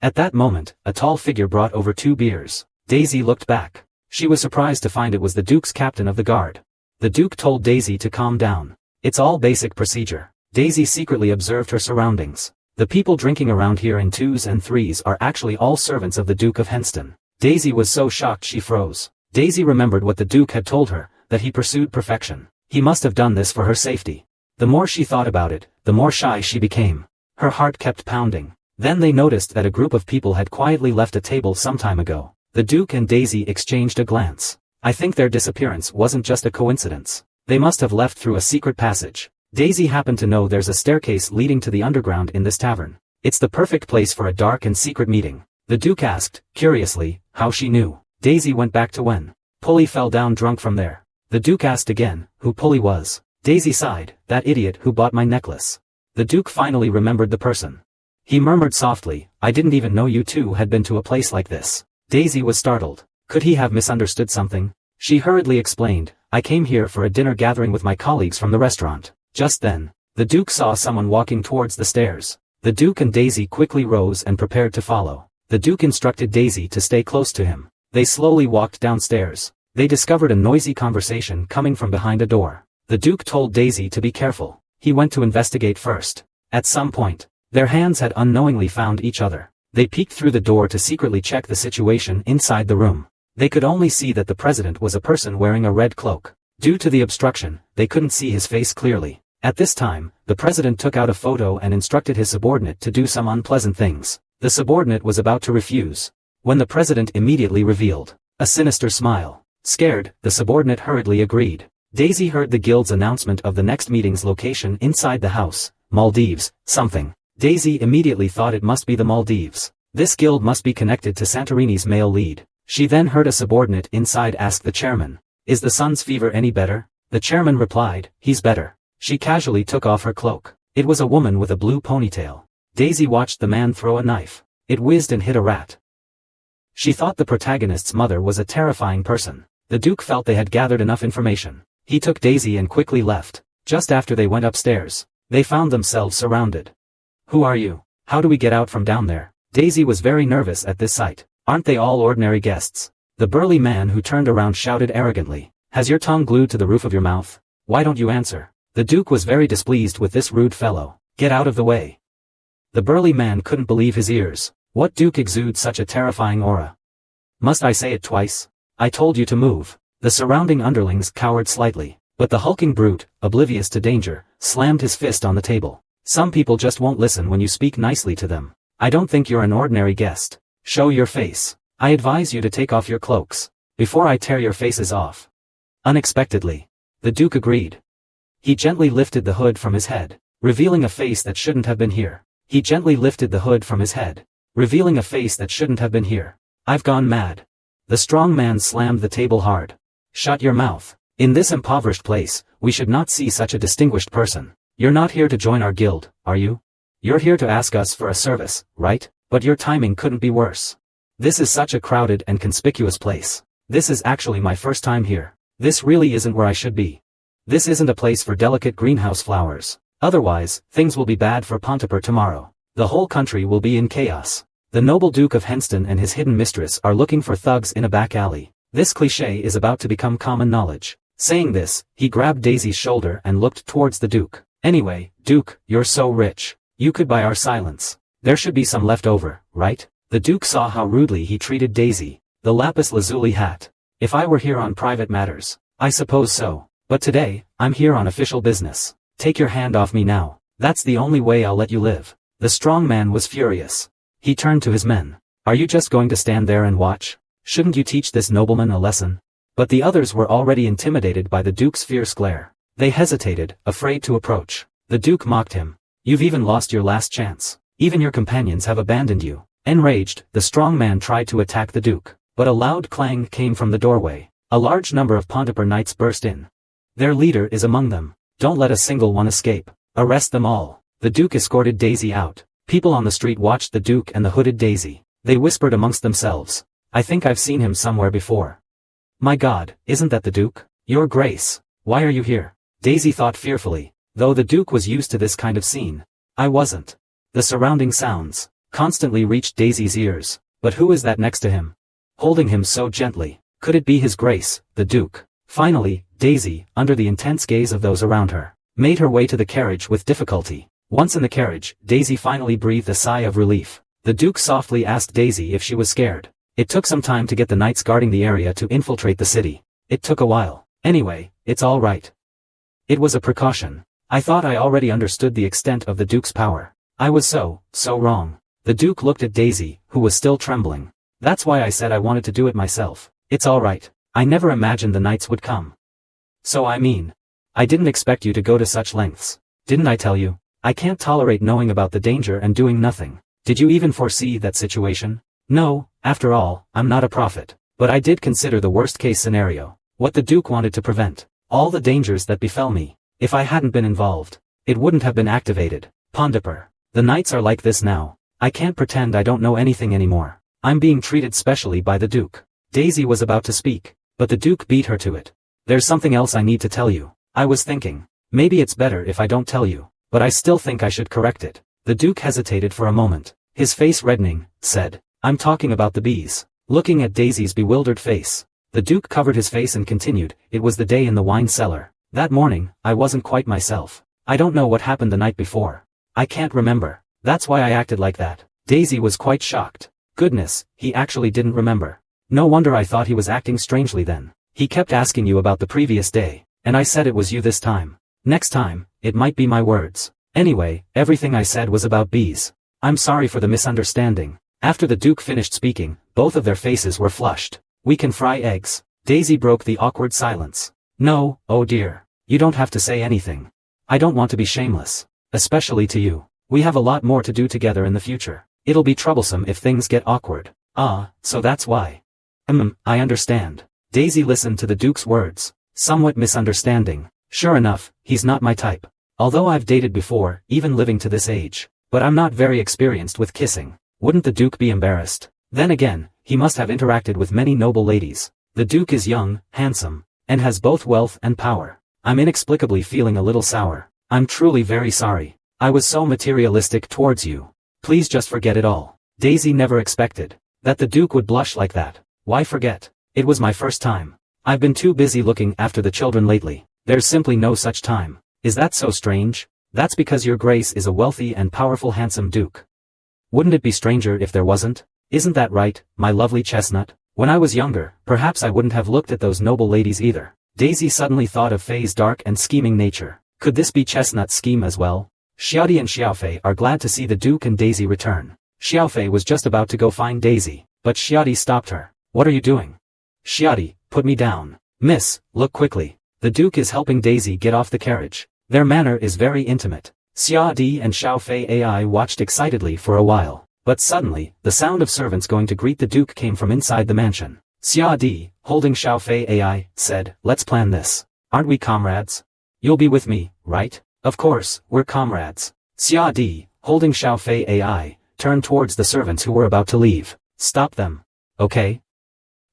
At that moment, a tall figure brought over 2 beers. Daisy looked back. She was surprised to find it was the Duke's captain of the guard. The Duke told Daisy to calm down. "It's all basic procedure." Daisy secretly observed her surroundings. The people drinking around here in 2s and 3s are actually all servants of the Duke of Henston. Daisy was so shocked she froze. Daisy remembered what the Duke had told her, that he pursued perfection. He must have done this for her safety. The more she thought about it, the more shy she became. Her heart kept pounding. Then they noticed that a group of people had quietly left a table some time ago. The Duke and Daisy exchanged a glance. I think their disappearance wasn't just a coincidence. They must have left through a secret passage. Daisy happened to know there's a staircase leading to the underground in this tavern. It's the perfect place for a dark and secret meeting. The Duke asked, curiously, how she knew. Daisy went back to when Pulley fell down drunk from there. The Duke asked again, who Pulley was. Daisy sighed, "That idiot who bought my necklace." The Duke finally remembered the person. He murmured softly, "I didn't even know you two had been to a place like this." Daisy was startled. Could he have misunderstood something? She hurriedly explained, "I came here for a dinner gathering with my colleagues from the restaurant." Just then, the Duke saw someone walking towards the stairs. The Duke and Daisy quickly rose and prepared to follow. The Duke instructed Daisy to stay close to him. They slowly walked downstairs. They discovered a noisy conversation coming from behind a door. The Duke told Daisy to be careful. He went to investigate first. At some point, their hands had unknowingly found each other. They peeked through the door to secretly check the situation inside the room. They could only see that the president was a person wearing a red cloak. Due to the obstruction, they couldn't see his face clearly. At this time, the president took out a photo and instructed his subordinate to do some unpleasant things. The subordinate was about to refuse, when the president immediately revealed a sinister smile. Scared, the subordinate hurriedly agreed. Daisy heard the guild's announcement of the next meeting's location inside the house, Maldives, something. Daisy immediately thought it must be the Maldives. This guild must be connected to Santorini's male lead. She then heard a subordinate inside ask the chairman, "Is the sun's fever any better?" The chairman replied, he's better. She casually took off her cloak. It was a woman with a blue ponytail. Daisy watched the man throw a knife. It whizzed and hit a rat. She thought the protagonist's mother was a terrifying person. The Duke felt they had gathered enough information. He took Daisy and quickly left. Just after they went upstairs, they found themselves surrounded. Who are you? How do we get out from down there? Daisy was very nervous at this sight. Aren't they all ordinary guests? The burly man who turned around shouted arrogantly. Has your tongue glued to the roof of your mouth? Why don't you answer? The Duke was very displeased with this rude fellow. Get out of the way. The burly man couldn't believe his ears. What Duke exudes such a terrifying aura? Must I say it twice? I told you to move. The surrounding underlings cowered slightly, but the hulking brute, oblivious to danger, slammed his fist on the table. Some people just won't listen when you speak nicely to them. I don't think you're an ordinary guest. Show your face. I advise you to take off your cloaks, before I tear your faces off. Unexpectedly, the Duke agreed. He gently lifted the hood from his head, revealing a face that shouldn't have been here. He gently lifted the hood from his head, revealing a face that shouldn't have been here. I've gone mad. The strong man slammed the table hard. Shut your mouth. In this impoverished place, we should not see such a distinguished person. You're not here to join our guild, are you? You're here to ask us for a service, right? But your timing couldn't be worse. This is such a crowded and conspicuous place. This is actually my first time here. This really isn't where I should be. This isn't a place for delicate greenhouse flowers. Otherwise, things will be bad for Pontypridd tomorrow. The whole country will be in chaos. The noble Duke of Henston and his hidden mistress are looking for thugs in a back alley. This cliché is about to become common knowledge. Saying this, he grabbed Daisy's shoulder and looked towards the Duke. Anyway, Duke, you're so rich. You could buy our silence. There should be some left over, right? The Duke saw how rudely he treated Daisy. The lapis lazuli hat. If I were here on private matters, I suppose so. But today, I'm here on official business. Take your hand off me now. That's the only way I'll let you live. The strong man was furious. He turned to his men. Are you just going to stand there and watch? Shouldn't you teach this nobleman a lesson? But the others were already intimidated by the Duke's fierce glare. They hesitated, afraid to approach. The Duke mocked him. You've even lost your last chance. Even your companions have abandoned you. Enraged, the strong man tried to attack the Duke. But a loud clang came from the doorway. A large number of Pontypridd knights burst in. Their leader is among them. Don't let a single one escape. Arrest them all. The Duke escorted Daisy out. People on the street watched the Duke and the hooded Daisy. They whispered amongst themselves. I think I've seen him somewhere before. My God, isn't that the Duke? Your Grace, why are you here? Daisy thought fearfully, though the Duke was used to this kind of scene. I wasn't. The surrounding sounds constantly reached Daisy's ears. But who is that next to him? Holding him so gently. Could it be His Grace, the Duke? Finally, Daisy, under the intense gaze of those around her, made her way to the carriage with difficulty. Once in the carriage, Daisy finally breathed a sigh of relief. The Duke softly asked Daisy if she was scared. It took some time to get the knights guarding the area to infiltrate the city. It took a while. Anyway, it's all right. It was a precaution. I thought I already understood the extent of the Duke's power. I was so wrong. The Duke looked at Daisy, who was still trembling. That's why I said I wanted to do it myself. It's all right. I never imagined the knights would come. So I mean, I didn't expect you to go to such lengths. Didn't I tell you? I can't tolerate knowing about the danger and doing nothing. Did you even foresee that situation? No, after all, I'm not a prophet. But I did consider the worst-case scenario. What the Duke wanted to prevent. All the dangers that befell me. If I hadn't been involved, it wouldn't have been activated. Pontypridd. The knights are like this now. I can't pretend I don't know anything anymore. I'm being treated specially by the Duke. Daisy was about to speak, but the Duke beat her to it. There's something else I need to tell you. I was thinking, maybe it's better if I don't tell you, but I still think I should correct it. The Duke hesitated for a moment. His face reddening, said, I'm talking about the bees. Looking at Daisy's bewildered face, the Duke covered his face and continued, it was the day in the wine cellar. That morning, I wasn't quite myself. I don't know what happened the night before. I can't remember. That's why I acted like that. Daisy was quite shocked. Goodness, he actually didn't remember. No wonder I thought he was acting strangely then. He kept asking you about the previous day, and I said it was you this time. Next time, it might be my words. Anyway, everything I said was about bees. I'm sorry for the misunderstanding. After the Duke finished speaking, both of their faces were flushed. We can fry eggs. Daisy broke the awkward silence. No, oh dear. You don't have to say anything. I don't want to be shameless. Especially to you. We have a lot more to do together in the future. It'll be troublesome if things get awkward. Ah, so that's why. I understand. Daisy listened to the Duke's words. Somewhat misunderstanding. Sure enough, he's not my type. Although I've dated before, even living to this age. But I'm not very experienced with kissing. Wouldn't the Duke be embarrassed? Then again, he must have interacted with many noble ladies. The Duke is young, handsome, and has both wealth and power. I'm inexplicably feeling a little sour. I'm truly very sorry. I was so materialistic towards you. Please just forget it all. Daisy never expected that the Duke would blush like that. Why forget? It was my first time. I've been too busy looking after the children lately. There's simply no such time. Is that so strange? That's because your Grace is a wealthy and powerful handsome Duke. Wouldn't it be stranger if there wasn't? Isn't that right, my lovely chestnut? When I was younger, perhaps I wouldn't have looked at those noble ladies either. Daisy suddenly thought of Fei's dark and scheming nature. Could this be Chestnut's scheme as well? Xiaodi and Xiaofei are glad to see the Duke and Daisy return. Xiaofei was just about to go find Daisy, but Xiaodi stopped her. What are you doing? Xiaodi, put me down. Miss, look quickly. The Duke is helping Daisy get off the carriage. Their manner is very intimate. Xiaodi and Xiaofei AI watched excitedly for a while, but suddenly, the sound of servants going to greet the Duke came from inside the mansion. Xiaodi, holding Xiaofei AI, said, let's plan this. Aren't we comrades? You'll be with me, right? Of course, we're comrades. Xiaodi, holding Xiaofei AI, turned towards the servants who were about to leave. Stop them. Okay?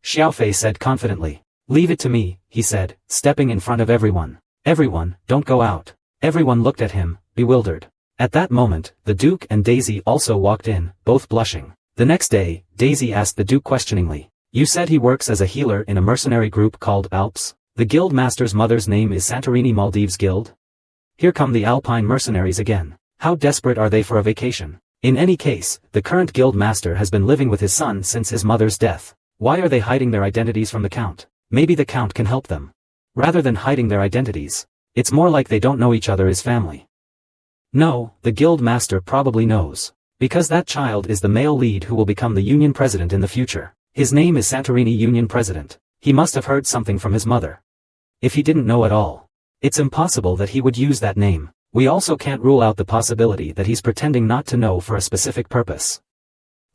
Xiaofei said confidently. Leave it to me, he said, stepping in front of everyone. Everyone, don't go out. Everyone looked at him, bewildered. At that moment, the Duke and Daisy also walked in, both blushing. The next day, Daisy asked the Duke questioningly. You said he works as a healer in a mercenary group called Alps? The guild master's mother's name is Santorini Maldives Guild? Here come the Alpine mercenaries again. How desperate are they for a vacation? In any case, the current guild master has been living with his son since his mother's death. Why are they hiding their identities from the Count? Maybe the Count can help them. Rather than hiding their identities, it's more like they don't know each other as family. No, the guild master probably knows. Because that child is the male lead who will become the union president in the future. His name is Santorini Union President. He must have heard something from his mother. If he didn't know at all, it's impossible that he would use that name. We also can't rule out the possibility that he's pretending not to know for a specific purpose.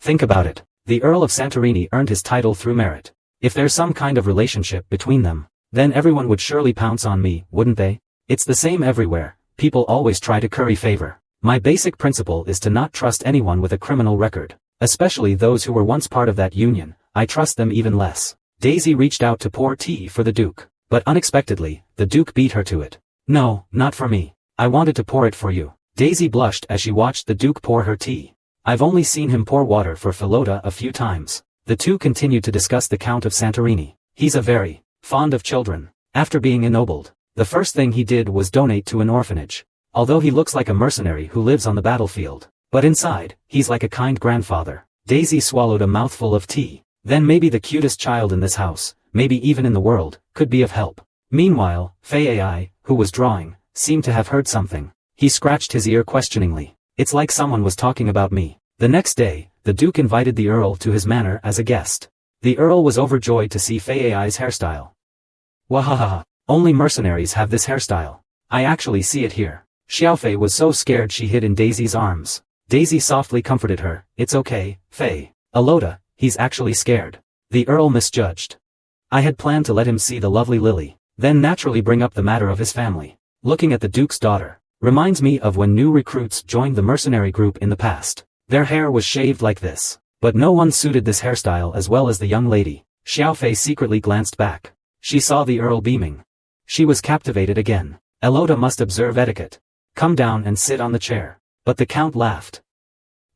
Think about it. The Earl of Santorini earned his title through merit. If there's some kind of relationship between them, then everyone would surely pounce on me, wouldn't they? It's the same everywhere. People always try to curry favor. My basic principle is to not trust anyone with a criminal record. Especially those who were once part of that union. I trust them even less. Daisy reached out to pour tea for the Duke. But unexpectedly, the Duke beat her to it. No, not for me. I wanted to pour it for you. Daisy blushed as she watched the Duke pour her tea. I've only seen him pour water for Philota a few times. The two continued to discuss the Count of Santorini. He's a very fond of children. After being ennobled, the first thing he did was donate to an orphanage. Although he looks like a mercenary who lives on the battlefield. But inside, he's like a kind grandfather. Daisy swallowed a mouthful of tea. Then maybe the cutest child in this house, maybe even in the world, could be of help. Meanwhile, Fei AI, who was drawing, seemed to have heard something. He scratched his ear questioningly. It's like someone was talking about me. The next day, the Duke invited the Earl to his manor as a guest. The Earl was overjoyed to see Fei AI's hairstyle. Wahahaha, only mercenaries have this hairstyle. I actually see it here. Xiaofei was so scared she hid in Daisy's arms. Daisy softly comforted her. It's okay, Fei. Alota, he's actually scared. The Earl misjudged. I had planned to let him see the lovely Lily, then naturally bring up the matter of his family. Looking at the Duke's daughter, reminds me of when new recruits joined the mercenary group in the past. Their hair was shaved like this, but no one suited this hairstyle as well as the young lady. Xiaofei secretly glanced back. She saw the Earl beaming. She was captivated again. Elota must observe etiquette. Come down and sit on the chair. But the Count laughed.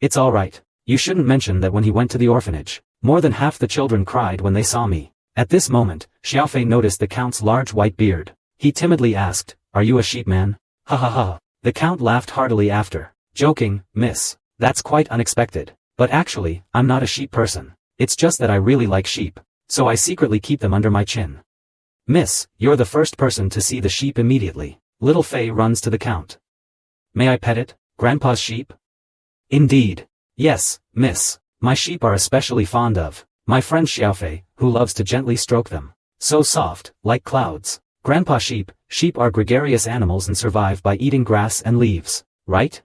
It's all right. You shouldn't mention that when he went to the orphanage. More than half the children cried when they saw me. At this moment, Xiaofei noticed the Count's large white beard. He timidly asked, are you a sheepman? Ha ha ha. The Count laughed heartily after. Joking, miss. That's quite unexpected. But actually, I'm not a sheep person. It's just that I really like sheep. So I secretly keep them under my chin. Miss, you're the first person to see the sheep immediately. Little Fei runs to the Count. May I pet it, Grandpa's sheep? Indeed. Yes, miss. My sheep are especially fond of my friend Xiaofei, who loves to gently stroke them. So soft, like clouds. Grandpa sheep are gregarious animals and survive by eating grass and leaves, right?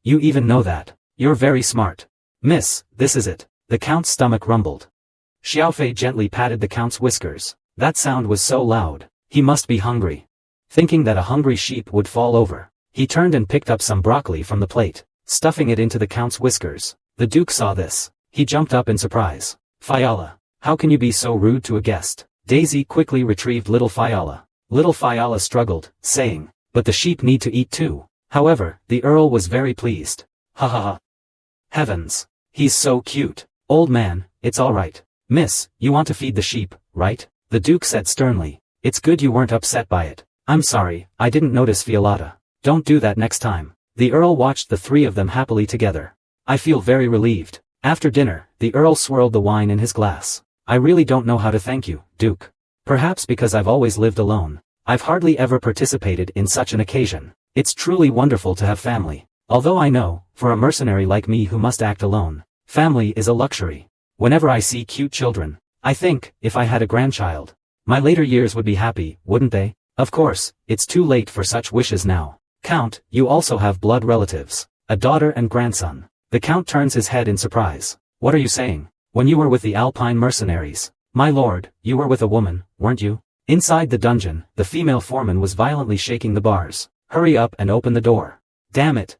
You even know that. You're very smart. Miss, this is it. The Count's stomach rumbled. Xiaofei gently patted the Count's whiskers. That sound was so loud. He must be hungry. Thinking that a hungry sheep would fall over, he turned and picked up some broccoli from the plate, stuffing it into the Count's whiskers. The Duke saw this. He jumped up in surprise. Fiala, how can you be so rude to a guest? Daisy quickly retrieved little Fiala. Little Fiala struggled, saying, but the sheep need to eat too. However, the Earl was very pleased. Ha ha ha. Heavens. He's so cute. Old man, it's all right. Miss, you want to feed the sheep, right? The Duke said sternly. It's good you weren't upset by it. I'm sorry, I didn't notice Violetta. Don't do that next time. The Earl watched the three of them happily together. I feel very relieved. After dinner, the Earl swirled the wine in his glass. I really don't know how to thank you, Duke. Perhaps because I've always lived alone. I've hardly ever participated in such an occasion. It's truly wonderful to have family. Although I know, for a mercenary like me who must act alone, family is a luxury. Whenever I see cute children, I think, if I had a grandchild, my later years would be happy, wouldn't they? Of course, it's too late for such wishes now. Count, you also have blood relatives, a daughter and grandson. The Count turns his head in surprise. What are you saying? When you were with the Alpine mercenaries, my lord, you were with a woman, weren't you? Inside the dungeon, the female foreman was violently shaking the bars. Hurry up and open the door. Damn it.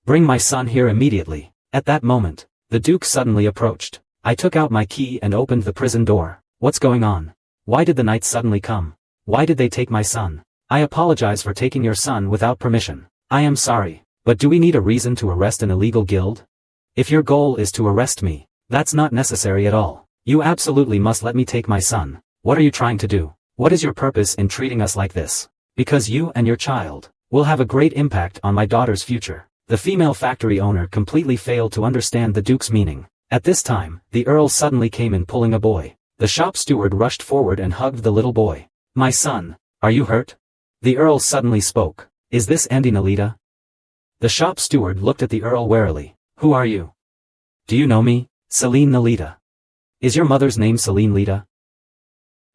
Bring my son here immediately. At that moment, the Duke suddenly approached. I took out my key and opened the prison door. What's going on? Why did the knights suddenly come? Why did they take my son? I apologize for taking your son without permission. I am sorry, but do we need a reason to arrest an illegal guild? If your goal is to arrest me, that's not necessary at all. You absolutely must let me take my son. What are you trying to do? What is your purpose in treating us like this? Because you and your child will have a great impact on my daughter's future. The female factory owner completely failed to understand the Duke's meaning. At this time, the Earl suddenly came in pulling a boy. The shop steward rushed forward and hugged the little boy. My son, are you hurt? The Earl suddenly spoke. Is this Andy Nalita? The shop steward looked at the Earl warily. Who are you? Do you know me? Celine Nalita. Is your mother's name Celine Lita?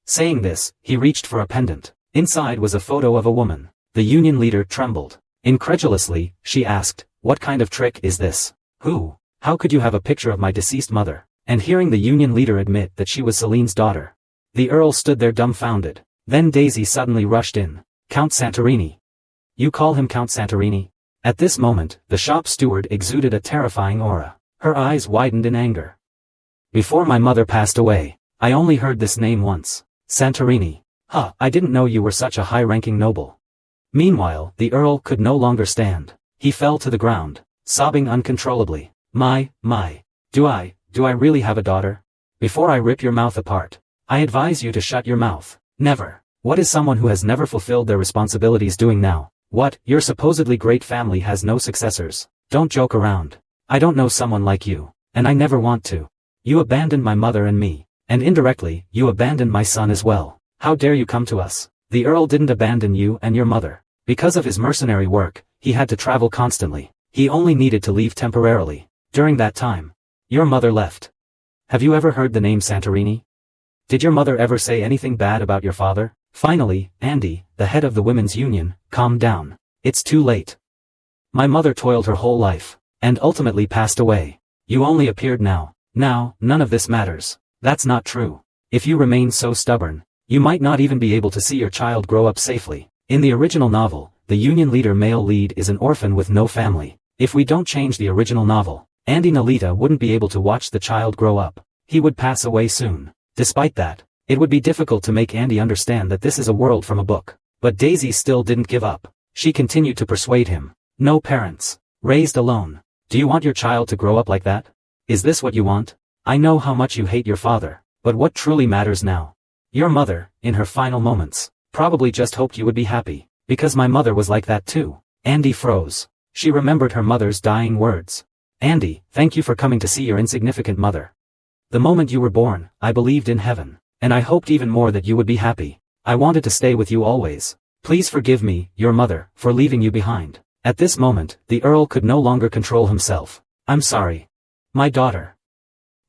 Saying this, he reached for a pendant. Inside was a photo of a woman. The union leader trembled. Incredulously, she asked, what kind of trick is this? Who? How could you have a picture of my deceased mother? And hearing the union leader admit that she was Celine's daughter, the Earl stood there dumbfounded. Then Daisy suddenly rushed in. Count Santorini. You call him Count Santorini? At this moment, the shop steward exuded a terrifying aura. Her eyes widened in anger. Before my mother passed away, I only heard this name once. Santorini. Huh, I didn't know you were such a high-ranking noble. Meanwhile, the Earl could no longer stand. He fell to the ground, sobbing uncontrollably. My, do I really have a daughter? Before I rip your mouth apart, I advise you to shut your mouth. Never. What is someone who has never fulfilled their responsibilities doing now? What, your supposedly great family has no successors? Don't joke around. I don't know someone like you, and I never want to. You abandoned my mother and me, and indirectly, you abandoned my son as well. How dare you come to us? The Earl didn't abandon you and your mother. Because of his mercenary work, he had to travel constantly. He only needed to leave temporarily. During that time, your mother left. Have you ever heard the name Santorini? Did your mother ever say anything bad about your father? Finally, Andy, the head of the women's union, calmed down. It's too late. My mother toiled her whole life, and ultimately passed away. You only appeared now. Now, none of this matters. That's not true. If you remain so stubborn, you might not even be able to see your child grow up safely. In the original novel, the union leader male lead is an orphan with no family. If we don't change the original novel, Andy Nalita wouldn't be able to watch the child grow up. He would pass away soon. Despite that, it would be difficult to make Andy understand that this is a world from a book. But Daisy still didn't give up. She continued to persuade him. No parents. Raised alone. Do you want your child to grow up like that? Is this what you want? I know how much you hate your father, but what truly matters now? Your mother, in her final moments, probably just hoped you would be happy, because my mother was like that too. Andy froze. She remembered her mother's dying words. Andy, thank you for coming to see your insignificant mother. The moment you were born, I believed in heaven, and I hoped even more that you would be happy. I wanted to stay with you always. Please forgive me, your mother, for leaving you behind. At this moment, the Earl could no longer control himself. I'm sorry. My daughter.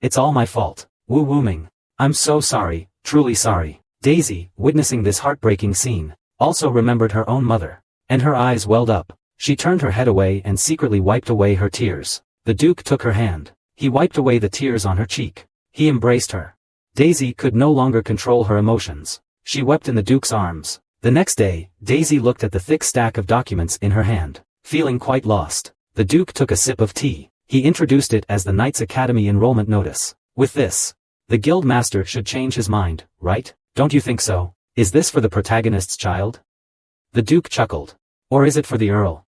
It's all my fault. Woo-wooming. I'm so sorry, truly sorry. Daisy, witnessing this heartbreaking scene, also remembered her own mother, and her eyes welled up. She turned her head away and secretly wiped away her tears. The Duke took her hand. He wiped away the tears on her cheek. He embraced her. Daisy could no longer control her emotions. She wept in the Duke's arms. The next day, Daisy looked at the thick stack of documents in her hand, feeling quite lost. The Duke took a sip of tea. He introduced it as the Knights Academy enrollment notice. With this, the guild master should change his mind, right? Don't you think so? Is this for the protagonist's child? The Duke chuckled. Or is it for the Earl?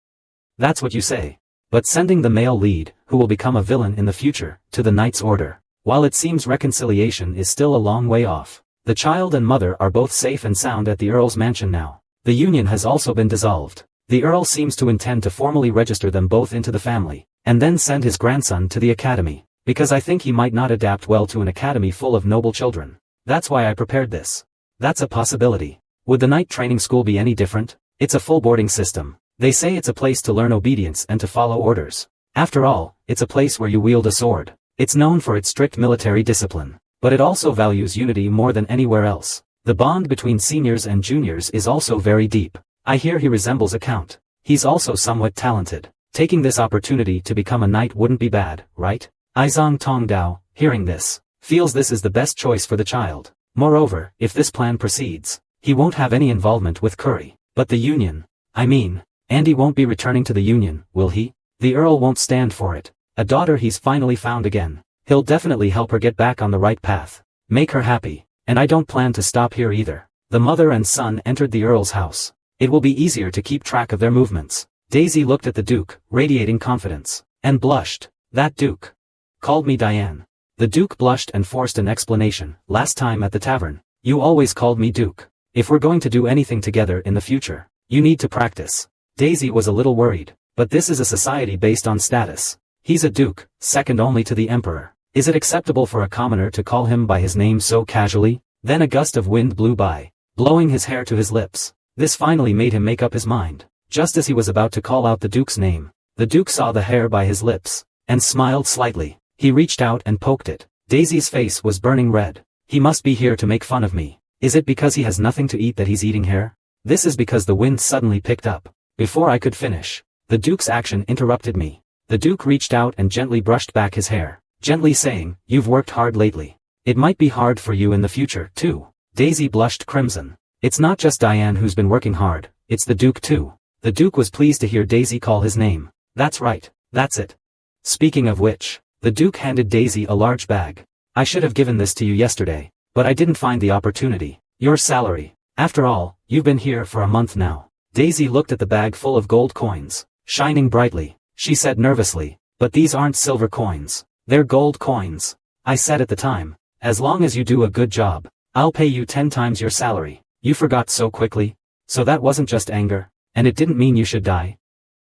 That's what you say. But sending the male lead, who will become a villain in the future, to the Knight's Order, while it seems reconciliation is still a long way off. The child and mother are both safe and sound at the Earl's mansion now. The union has also been dissolved. The Earl seems to intend to formally register them both into the family, and then send his grandson to the academy, because I think he might not adapt well to an academy full of noble children. That's why I prepared this. That's a possibility. Would the Knight training school be any different? It's a full boarding system. They say it's a place to learn obedience and to follow orders. After all, it's a place where you wield a sword. It's known for its strict military discipline, but it also values unity more than anywhere else. The bond between seniors and juniors is also very deep. I hear he resembles a count. He's also somewhat talented. Taking this opportunity to become a knight wouldn't be bad, right? Aizong Tongdao, hearing this, feels this is the best choice for the child. Moreover, if this plan proceeds, he won't have any involvement with Curry. But the union, Andy won't be returning to the union, will he? The Earl won't stand for it. A daughter he's finally found again. He'll definitely help her get back on the right path. Make her happy. And I don't plan to stop here either. The mother and son entered the Earl's house. It will be easier to keep track of their movements. Daisy looked at the Duke, radiating confidence, and blushed. That Duke called me Diane. The Duke blushed and forced an explanation. Last time at the tavern, you always called me Duke. If we're going to do anything together in the future, you need to practice. Daisy was a little worried, but this is a society based on status. He's a Duke, second only to the Emperor. Is it acceptable for a commoner to call him by his name so casually? Then a gust of wind blew by, blowing his hair to his lips. This finally made him make up his mind. Just as he was about to call out the Duke's name, the Duke saw the hair by his lips, and smiled slightly. He reached out and poked it. Daisy's face was burning red. He must be here to make fun of me. Is it because he has nothing to eat that he's eating hair? This is because the wind suddenly picked up. Before I could finish, the Duke's action interrupted me. The Duke reached out and gently brushed back his hair, gently saying, "You've worked hard lately. It might be hard for you in the future, too." Daisy blushed crimson. It's not just Diane who's been working hard, it's the Duke too. The Duke was pleased to hear Daisy call his name. That's right, that's it. Speaking of which, the Duke handed Daisy a large bag. I should have given this to you yesterday, but I didn't find the opportunity. Your salary. After all, you've been here for a month now. Daisy looked at the bag full of gold coins, shining brightly. She said nervously, "But these aren't silver coins. They're gold coins." I said at the time, "As long as you do a good job, I'll pay you 10 times your salary." You forgot so quickly? So that wasn't just anger, and it didn't mean you should die?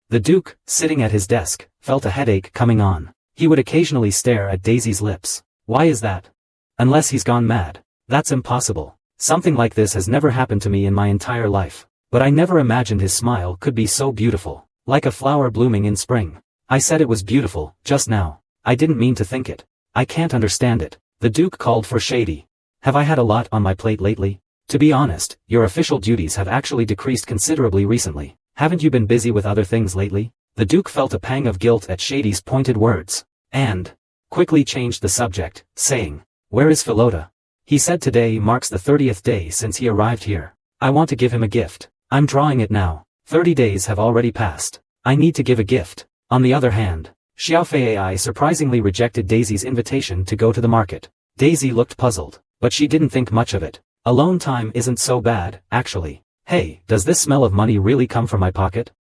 The Duke, sitting at his desk, felt a headache coming on. He would occasionally stare at Daisy's lips. Why is that? Unless he's gone mad. That's impossible. Something like this has never happened to me in my entire life. But I never imagined his smile could be so beautiful, like a flower blooming in spring. I said it was beautiful, just now. I didn't mean to think it. I can't understand it. The Duke called for Shady. Have I had a lot on my plate lately? To be honest, your official duties have actually decreased considerably recently. Haven't you been busy with other things lately? The Duke felt a pang of guilt at Shady's pointed words, and quickly changed the subject, saying, "Where is Philota?" He said today marks the 30th day since he arrived here. I want to give him a gift. I'm drawing it now. 30 days have already passed. I need to give a gift. On the other hand, Xiaofei surprisingly rejected Daisy's invitation to go to the market. Daisy looked puzzled, but she didn't think much of it. Alone time isn't so bad, actually. Hey, does this smell of money really come from my pocket?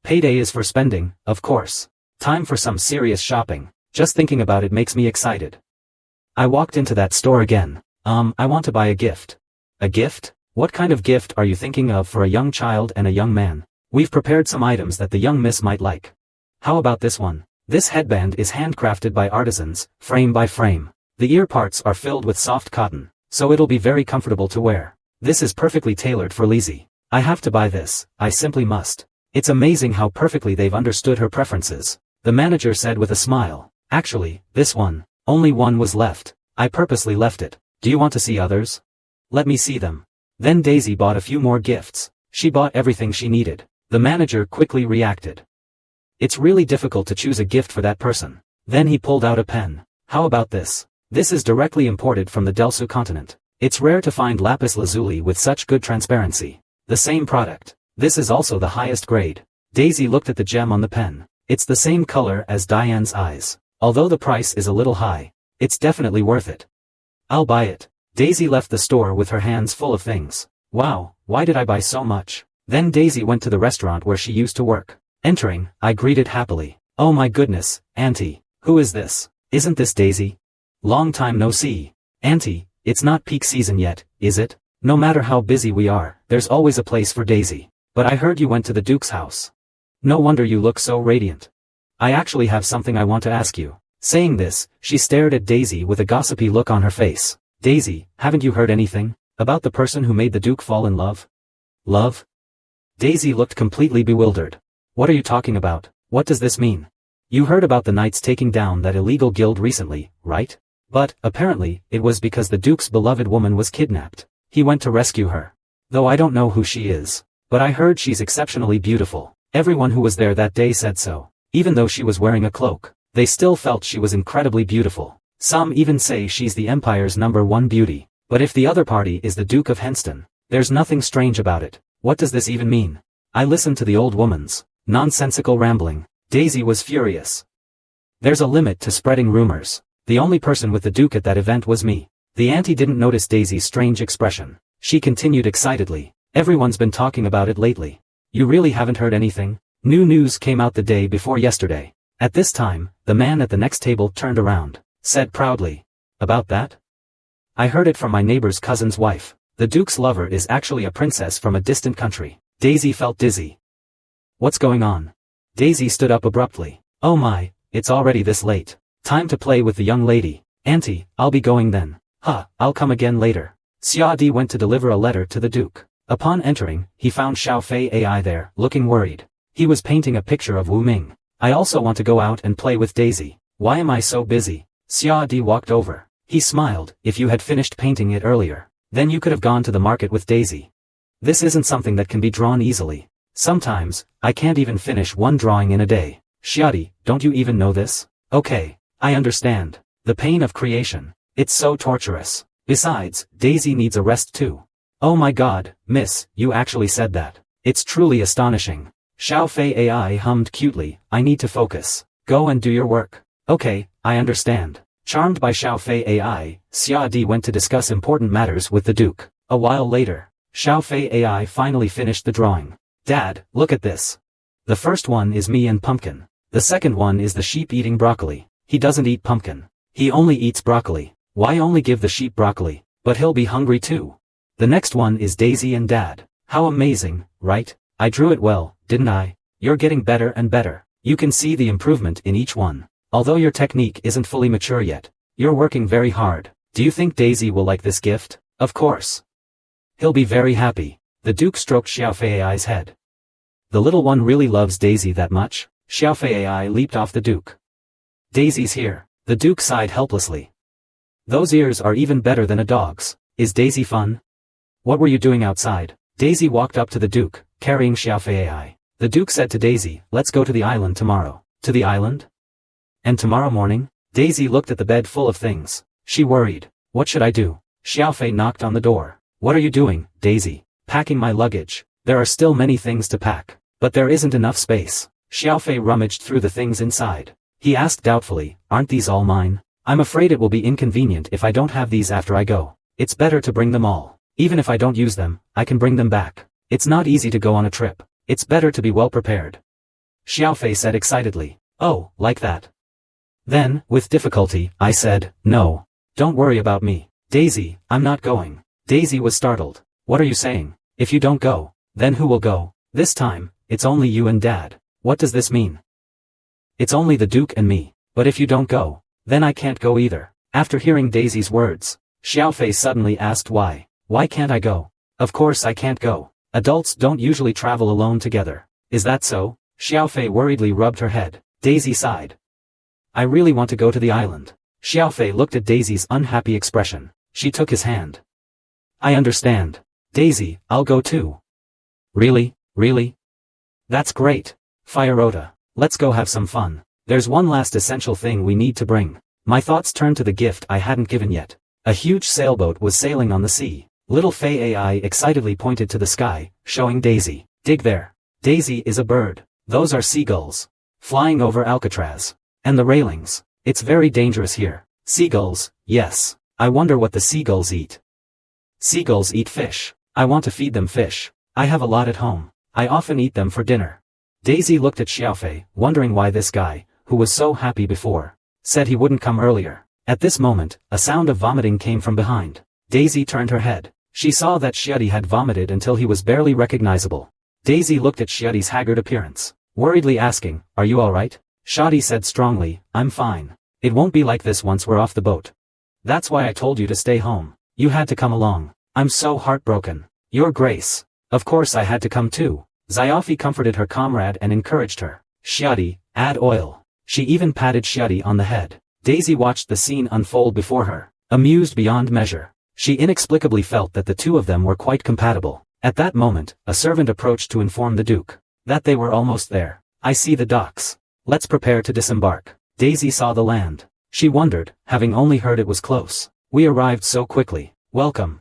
Payday is for spending, of course. Time for some serious shopping. Just thinking about it makes me excited. I walked into that store again. I want to buy a gift. A gift? What kind of gift are you thinking of for a young child and a young man? We've prepared some items that the young miss might like. How about this one? This headband is handcrafted by artisans, frame by frame. The ear parts are filled with soft cotton, so it'll be very comfortable to wear. This is perfectly tailored for Lizzie. I have to buy this, I simply must. It's amazing how perfectly they've understood her preferences. The manager said with a smile. Actually, this one, only one was left. I purposely left it. Do you want to see others? Let me see them. Then Daisy bought a few more gifts. She bought everything she needed. The manager quickly reacted. It's really difficult to choose a gift for that person. Then he pulled out a pen. How about this? This is directly imported from the Delsu continent. It's rare to find lapis lazuli with such good transparency. The same product. This is also the highest grade. Daisy looked at the gem on the pen. It's the same color as Diane's eyes. Although the price is a little high, it's definitely worth it. I'll buy it. Daisy left the store with her hands full of things. Wow, why did I buy so much? Then Daisy went to the restaurant where she used to work. Entering, I greeted happily. Oh my goodness, Auntie. Who is this? Isn't this Daisy? Long time no see. Auntie, it's not peak season yet, is it? No matter how busy we are, there's always a place for Daisy. But I heard you went to the Duke's house. No wonder you look so radiant. I actually have something I want to ask you. Saying this, she stared at Daisy with a gossipy look on her face. Daisy, haven't you heard anything? About the person who made the Duke fall in love? Love? Daisy looked completely bewildered. What are you talking about? What does this mean? You heard about the knights taking down that illegal guild recently, right? But, apparently, it was because the Duke's beloved woman was kidnapped. He went to rescue her. Though I don't know who she is. But I heard she's exceptionally beautiful. Everyone who was there that day said so. Even though she was wearing a cloak, they still felt she was incredibly beautiful. Some even say she's the Empire's #1 beauty. But if the other party is the Duke of Henston, there's nothing strange about it. What does this even mean? I listened to the old woman's nonsensical rambling. Daisy was furious. There's a limit to spreading rumors. The only person with the Duke at that event was me. The auntie didn't notice Daisy's strange expression. She continued excitedly. Everyone's been talking about it lately. You really haven't heard anything? New news came out the day before yesterday. At this time, the man at the next table turned around, said proudly. About that? I heard it from my neighbor's cousin's wife. The Duke's lover is actually a princess from a distant country. Daisy felt dizzy. What's going on? Daisy stood up abruptly. Oh my, it's already this late. Time to play with the young lady. Auntie, I'll be going then. I'll come again later. Xiaodi went to deliver a letter to the Duke. Upon entering, he found Xiao Fei AI there, looking worried. He was painting a picture of Wu Ming. I also want to go out and play with Daisy. Why am I so busy? Xiaodi walked over. He smiled. If you had finished painting it earlier, then you could have gone to the market with Daisy. This isn't something that can be drawn easily. Sometimes, I can't even finish one drawing in a day. Xiaodi, don't you even know this? Okay, I understand. The pain of creation. It's so torturous. Besides, Daisy needs a rest too. Oh my god, miss, you actually said that. It's truly astonishing. Xiao Fei AI hummed cutely. I need to focus. Go and do your work. Okay, I understand. Charmed by Xiao Fei AI, Xiaodi went to discuss important matters with the Duke. A while later, Xiao Fei AI finally finished the drawing. Dad, look at this. The first one is me and pumpkin. The second one is the sheep eating broccoli. He doesn't eat pumpkin. He only eats broccoli. Why only give the sheep broccoli? But he'll be hungry too. The next one is Daisy and Dad. How amazing, right? I drew it well, didn't I? You're getting better and better. You can see the improvement in each one. Although your technique isn't fully mature yet, you're working very hard. Do you think Daisy will like this gift? Of course. He'll be very happy. The Duke stroked Xiao Fei AI's head. The little one really loves Daisy that much? Xiao Fei AI leaped off the Duke. Daisy's here. The Duke sighed helplessly. Those ears are even better than a dog's. Is Daisy fun? What were you doing outside? Daisy walked up to the Duke, carrying Xiao Fei AI. The Duke said to Daisy, let's go to the island tomorrow. To the island? And tomorrow morning? Daisy looked at the bed full of things. She worried. What should I do? Xiao Fei knocked on the door. What are you doing, Daisy? Packing my luggage. There are still many things to pack. But there isn't enough space. Xiao Fei rummaged through the things inside. He asked doubtfully, aren't these all mine? I'm afraid it will be inconvenient if I don't have these after I go. It's better to bring them all. Even if I don't use them, I can bring them back. It's not easy to go on a trip. It's better to be well prepared. Xiao Fei said excitedly. Oh, like that. Then, with difficulty, I said, no. Don't worry about me. Daisy, I'm not going. Daisy was startled. What are you saying? If you don't go, then who will go? This time, it's only you and Dad. What does this mean? It's only the Duke and me. But if you don't go, then I can't go either. After hearing Daisy's words, Xiao Fei suddenly asked why. Why can't I go? Of course I can't go. Adults don't usually travel alone together. Is that so? Xiao Fei worriedly rubbed her head. Daisy sighed. I really want to go to the island. Xiao Fei looked at Daisy's unhappy expression. She took his hand. I understand. Daisy, I'll go too. Really? Really? That's great. Fire-ota. Let's go have some fun. There's one last essential thing we need to bring. My thoughts turned to the gift I hadn't given yet. A huge sailboat was sailing on the sea. Little Fei AI excitedly pointed to the sky, showing Daisy. Dig there. Daisy is a bird. Those are seagulls. Flying over Alcatraz. And the railings. It's very dangerous here. Seagulls, yes. I wonder what the seagulls eat. Seagulls eat fish. I want to feed them fish. I have a lot at home. I often eat them for dinner. Daisy looked at Xiaofei, wondering why this guy, who was so happy before, said he wouldn't come earlier. At this moment, a sound of vomiting came from behind. Daisy turned her head. She saw that Xiadi had vomited until he was barely recognizable. Daisy looked at Xiadi's haggard appearance, worriedly asking, "Are you alright?" Xiadi said strongly, "I'm fine. It won't be like this once we're off the boat. That's why I told you to stay home. You had to come along. I'm so heartbroken. Your Grace. Of course I had to come too." Xiaofi comforted her comrade and encouraged her. "Xiadi, add oil." She even patted Xiadi on the head. Daisy watched the scene unfold before her, amused beyond measure. She inexplicably felt that the two of them were quite compatible. At that moment, a servant approached to inform the Duke that they were almost there. "I see the docks. Let's prepare to disembark." Daisy saw the land. She wondered, having only heard it was close. "We arrived so quickly. Welcome.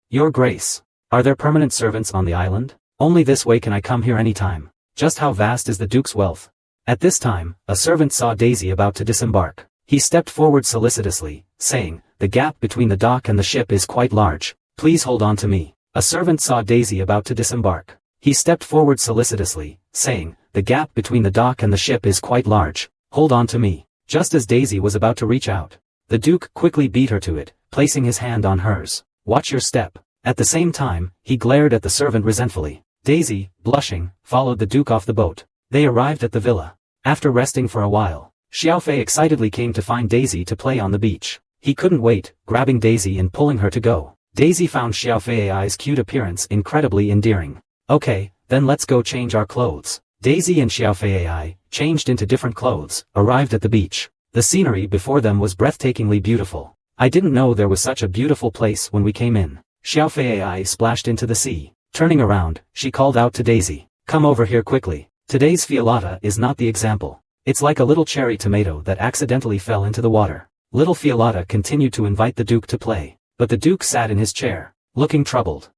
Your Grace. Are there permanent servants on the island? Only this way can I come here anytime. Just how vast is the Duke's wealth?" At this time, a servant saw Daisy about to disembark. He stepped forward solicitously, saying, "The gap between the dock and the ship is quite large. Please hold on to me." A servant saw Daisy about to disembark. He stepped forward solicitously, saying, "The gap between the dock and the ship is quite large. Hold on to me." Just as Daisy was about to reach out, the Duke quickly beat her to it, placing his hand on hers. "Watch your step." At the same time, he glared at the servant resentfully. Daisy, blushing, followed the Duke off the boat. They arrived at the villa. After resting for a while, Xiaofei excitedly came to find Daisy to play on the beach. He couldn't wait, grabbing Daisy and pulling her to go. Daisy found Xiaofei AI's cute appearance incredibly endearing. "Okay, then let's go change our clothes." Daisy and Xiaofei AI, changed into different clothes, arrived at the beach. The scenery before them was breathtakingly beautiful. "I didn't know there was such a beautiful place when we came in." Xiaofei AI splashed into the sea. Turning around, she called out to Daisy, "Come over here quickly. Today's Fiolata is not the example. It's like a little cherry tomato that accidentally fell into the water." Little Fiolata continued to invite the Duke to play, but the Duke sat in his chair, looking troubled.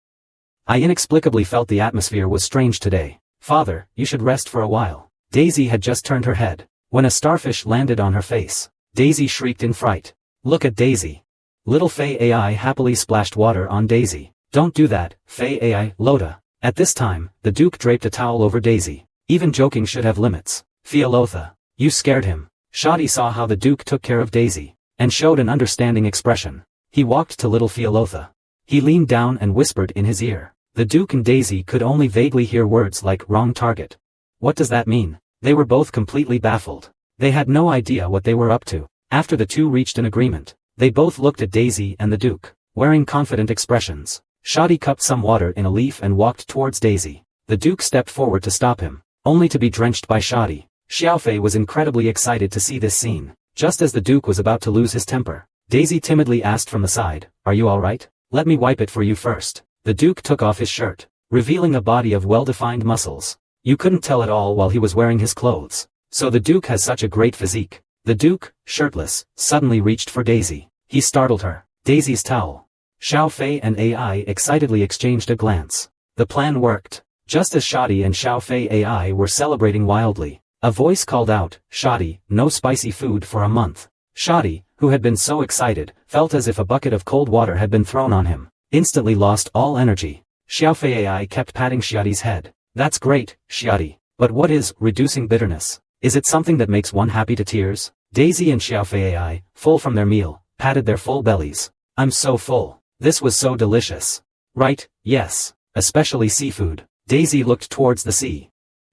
"I inexplicably felt the atmosphere was strange today. Father, you should rest for a while." Daisy had just turned her head, when a starfish landed on her face. Daisy shrieked in fright. "Look at Daisy." Little Fei AI happily splashed water on Daisy. "Don't do that, Fei AI, Loda." At this time, the Duke draped a towel over Daisy. Even joking should have limits. "Fiolotha, you scared him." Shadi saw how the Duke took care of Daisy, and showed an understanding expression. He walked to little Fiolotha. He leaned down and whispered in his ear. The Duke and Daisy could only vaguely hear words like "wrong target." What does that mean? They were both completely baffled. They had no idea what they were up to. After the two reached an agreement, they both looked at Daisy and the Duke, wearing confident expressions. Shadi cupped some water in a leaf and walked towards Daisy. The Duke stepped forward to stop him, only to be drenched by Shadi. Xiaofei was incredibly excited to see this scene. Just as the Duke was about to lose his temper, Daisy timidly asked from the side, "Are you alright? Let me wipe it for you first." The Duke took off his shirt, revealing a body of well-defined muscles. You couldn't tell at all while he was wearing his clothes. So the Duke has such a great physique. The Duke, shirtless, suddenly reached for Daisy. He startled her. Daisy's towel. Xiaofei and AI excitedly exchanged a glance. The plan worked. Just as Shadi and Xiaofei AI were celebrating wildly, a voice called out, "Shadi, no spicy food for a month." Shadi, who had been so excited, felt as if a bucket of cold water had been thrown on him. Instantly lost all energy. Xiaofei AI kept patting Xiadi's head. "That's great, Xiadi. But what is reducing bitterness? Is it something that makes one happy to tears?" Daisy and Xiaofei AI, full from their meal, patted their full bellies. "I'm so full. This was so delicious." "Right, yes. Especially seafood." Daisy looked towards the sea.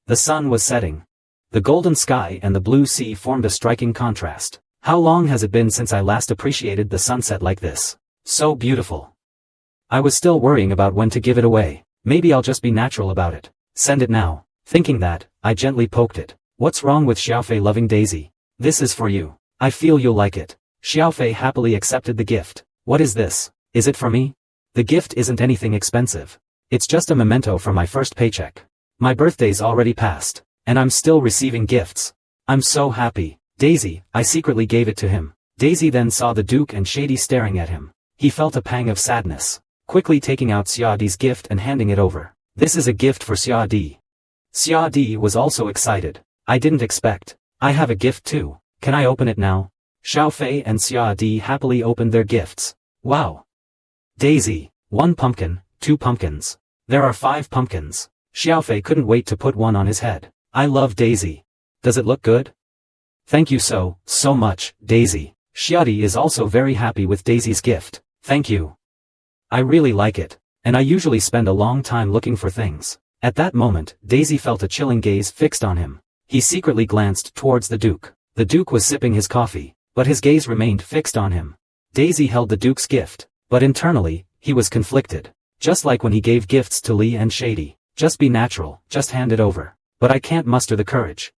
The sun was setting. The golden sky and the blue sea formed a striking contrast. "How long has it been since I last appreciated the sunset like this? So beautiful. I was still worrying about when to give it away. Maybe I'll just be natural about it. Send it now." Thinking that, I gently poked it. "What's wrong with Xiaofei loving Daisy? This is for you. I feel you'll like it." Xiaofei happily accepted the gift. "What is this? Is it for me?" "The gift isn't anything expensive. It's just a memento from my first paycheck. My birthday's already passed, and I'm still receiving gifts. I'm so happy." "Daisy, I secretly gave it to him." Daisy then saw the Duke and Shady staring at him. He felt a pang of sadness. quickly taking out Xiaodi's gift and handing it over. This is a gift for Xiaodi. Xiaodi was also excited. I didn't expect. I have a gift too. Can I open it now? Xiaofei and Xiaodi happily opened their gifts. Wow. Daisy. 1 pumpkin, 2 pumpkins. There are 5 pumpkins. Xiaofei couldn't wait to put one on his head. I love Daisy. Does it look good? Thank you so much, Daisy. Xiaodi is also very happy with Daisy's gift. Thank you. I really like it. And I usually spend a long time looking for things. At that moment, Daisy felt a chilling gaze fixed on him. He secretly glanced towards the Duke. The Duke was sipping his coffee, but his gaze remained fixed on him. Daisy held the Duke's gift, but internally, he was conflicted. Just like when he gave gifts to Lee and Shady. Just be natural, just hand it over. But I can't muster the courage.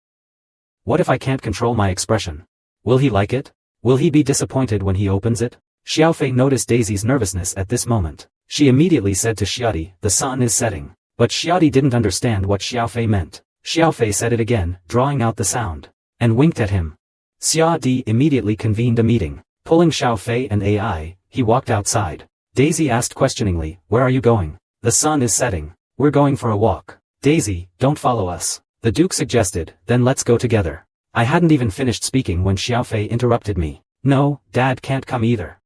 What if I can't control my expression? Will he like it? Will he be disappointed when he opens it? Xiaofei noticed Daisy's nervousness at this moment. She immediately said to Xiaodi, the sun is setting. But Xiaodi didn't understand what Xiaofei meant. Xiaofei said it again, drawing out the sound, and winked at him. Xiaodi immediately convened a meeting. Pulling Xiaofei and AI, he walked outside. Daisy asked questioningly, where are you going? The sun is setting. We're going for a walk. Daisy, don't follow us. The Duke suggested, then let's go together. I hadn't even finished speaking when Xiaofei interrupted me. No, Dad can't come either.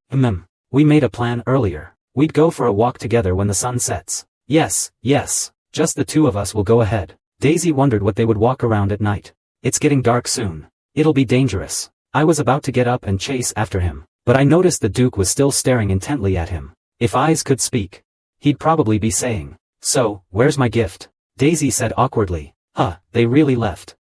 We made a plan earlier. We'd go for a walk together when the sun sets. Yes, just the 2 of us will go ahead. Daisy wondered what they would walk around at night. It's getting dark soon. It'll be dangerous. I was about to get up and chase after him, but I noticed the Duke was still staring intently at him. If eyes could speak, he'd probably be saying, so, where's my gift? Daisy said awkwardly, they really left.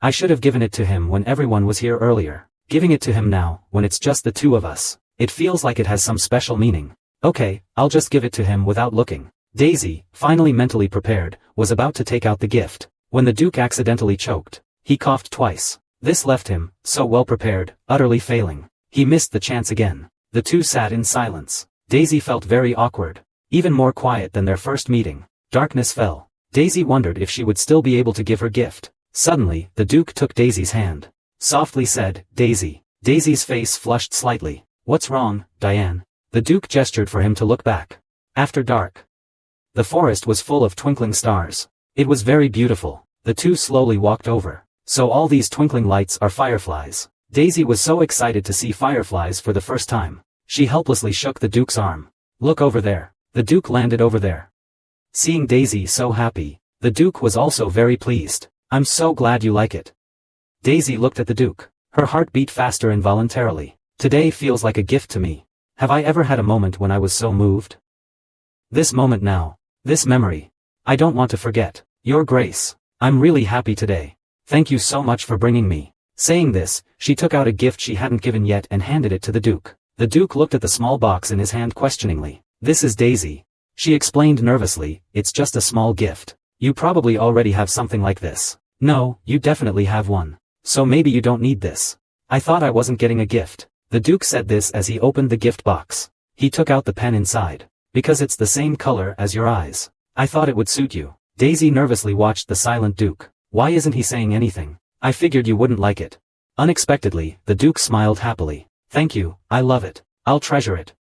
I should have given it to him when everyone was here earlier. Giving it to him now, when it's just the 2 of us. It feels like it has some special meaning. Okay, I'll just give it to him without looking. Daisy, finally mentally prepared, was about to take out the gift, when the Duke accidentally choked. He coughed twice. This left him, so well prepared, utterly failing. He missed the chance again. The 2 sat in silence. Daisy felt very awkward. Even more quiet than their first meeting. Darkness fell. Daisy wondered if she would still be able to give her gift. Suddenly, the Duke took Daisy's hand. Softly said, Daisy. Daisy's face flushed slightly. What's wrong, Diane? The Duke gestured for him to look back. After dark. The forest was full of twinkling stars. It was very beautiful. The 2 slowly walked over. So all these twinkling lights are fireflies. Daisy was so excited to see fireflies for the first time. She helplessly shook the Duke's arm. Look over there. The Duke landed over there. Seeing Daisy so happy, the Duke was also very pleased. I'm so glad you like it. Daisy looked at the Duke. Her heart beat faster involuntarily. Today feels like a gift to me. Have I ever had a moment when I was so moved? This moment now. This memory. I don't want to forget. Your Grace. I'm really happy today. Thank you so much for bringing me. Saying this, she took out a gift she hadn't given yet and handed it to the Duke. The Duke looked at the small box in his hand questioningly. This is Daisy. She explained nervously, it's just a small gift. You probably already have something like this. No, you definitely have one. So maybe you don't need this. I thought I wasn't getting a gift. The Duke said this as he opened the gift box. He took out the pen inside. Because it's the same color as your eyes. I thought it would suit you. Daisy nervously watched the silent Duke. Why isn't he saying anything? I figured you wouldn't like it. Unexpectedly, the Duke smiled happily. Thank you, I love it. I'll treasure it.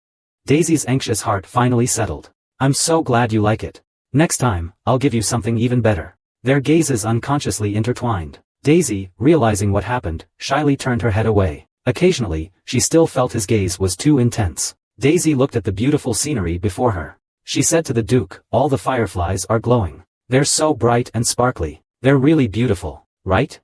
Daisy's anxious heart finally settled. I'm so glad you like it. Next time, I'll give you something even better. Their gazes unconsciously intertwined. Daisy, realizing what happened, shyly turned her head away. Occasionally, she still felt his gaze was too intense. Daisy looked at the beautiful scenery before her. She said to the Duke, all the fireflies are glowing. They're so bright and sparkly. They're really beautiful, right?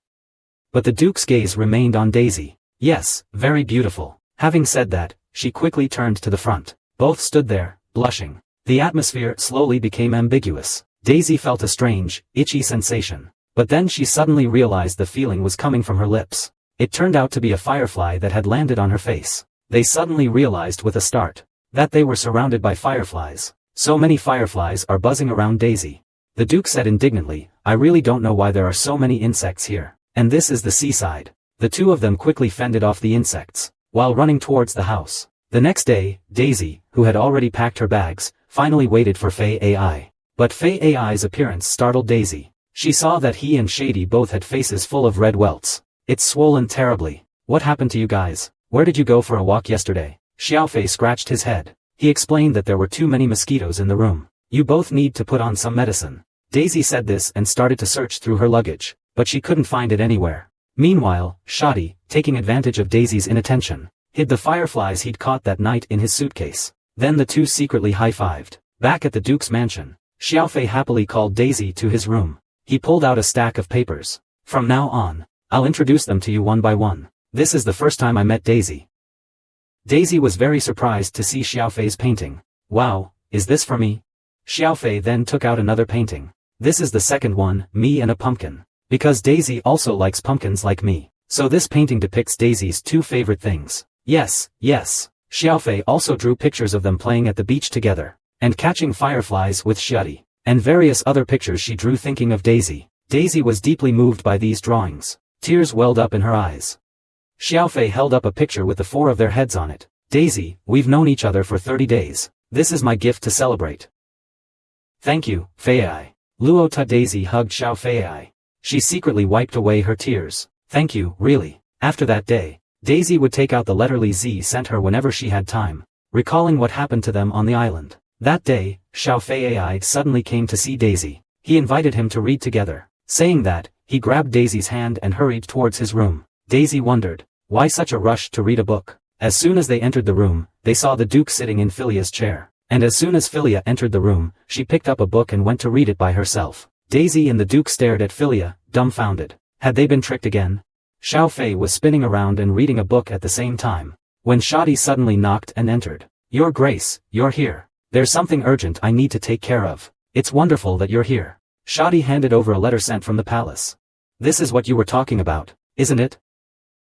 But the Duke's gaze remained on Daisy. Yes, very beautiful. Having said that, she quickly turned to the front. Both stood there, blushing. The atmosphere slowly became ambiguous. Daisy felt a strange, itchy sensation. But then she suddenly realized the feeling was coming from her lips. It turned out to be a firefly that had landed on her face. They suddenly realized with a start that they were surrounded by fireflies. So many fireflies are buzzing around Daisy. The Duke said indignantly, I really don't know why there are so many insects here. And this is the seaside. The 2 of them quickly fended off the insects, while running towards the house. The next day, Daisy, who had already packed her bags, finally waited for Fei AI. But Fei AI's appearance startled Daisy. She saw that he and Shady both had faces full of red welts. It's swollen terribly. What happened to you guys? Where did you go for a walk yesterday? Xiaofei scratched his head. He explained that there were too many mosquitoes in the room. You both need to put on some medicine. Daisy said this and started to search through her luggage, but she couldn't find it anywhere. Meanwhile, Shoddy, taking advantage of Daisy's inattention, hid the fireflies he'd caught that night in his suitcase. Then the two secretly high-fived. Back at the Duke's mansion, Xiaofei happily called Daisy to his room. He pulled out a stack of papers. From now on, I'll introduce them to you one by one. This is the first time I met Daisy. Daisy was very surprised to see Xiaofei's painting. Wow, is this for me? Xiaofei then took out another painting. This is the second one, me and a pumpkin. Because Daisy also likes pumpkins like me. So this painting depicts Daisy's two favorite things. Yes, yes. Xiaofei also drew pictures of them playing at the beach together, and catching fireflies with Shoddy, and various other pictures she drew thinking of Daisy. Daisy was deeply moved by these drawings. Tears welled up in her eyes. Xiaofei held up a picture with the four of their heads on it. Daisy, we've known each other for 30 days. This is my gift to celebrate. Thank you, Fei. Luota. Daisy hugged Xiaofei. She secretly wiped away her tears. Thank you, really. After that day, Daisy would take out the letter Li Zi sent her whenever she had time, recalling what happened to them on the island. That day, Xiaofei suddenly came to see Daisy. He invited him to read together. Saying that, he grabbed Daisy's hand and hurried towards his room. Daisy wondered, why such a rush to read a book? As soon as they entered the room, they saw the Duke sitting in Philia's chair. And as soon as Philia entered the room, she picked up a book and went to read it by herself. Daisy and the Duke stared at Philia, dumbfounded. Had they been tricked again? Xiaofei was spinning around and reading a book at the same time, when Shoddy suddenly knocked and entered. Your Grace, you're here. There's something urgent I need to take care of. It's wonderful that you're here. Shoddy handed over a letter sent from the palace. This is what you were talking about, isn't it?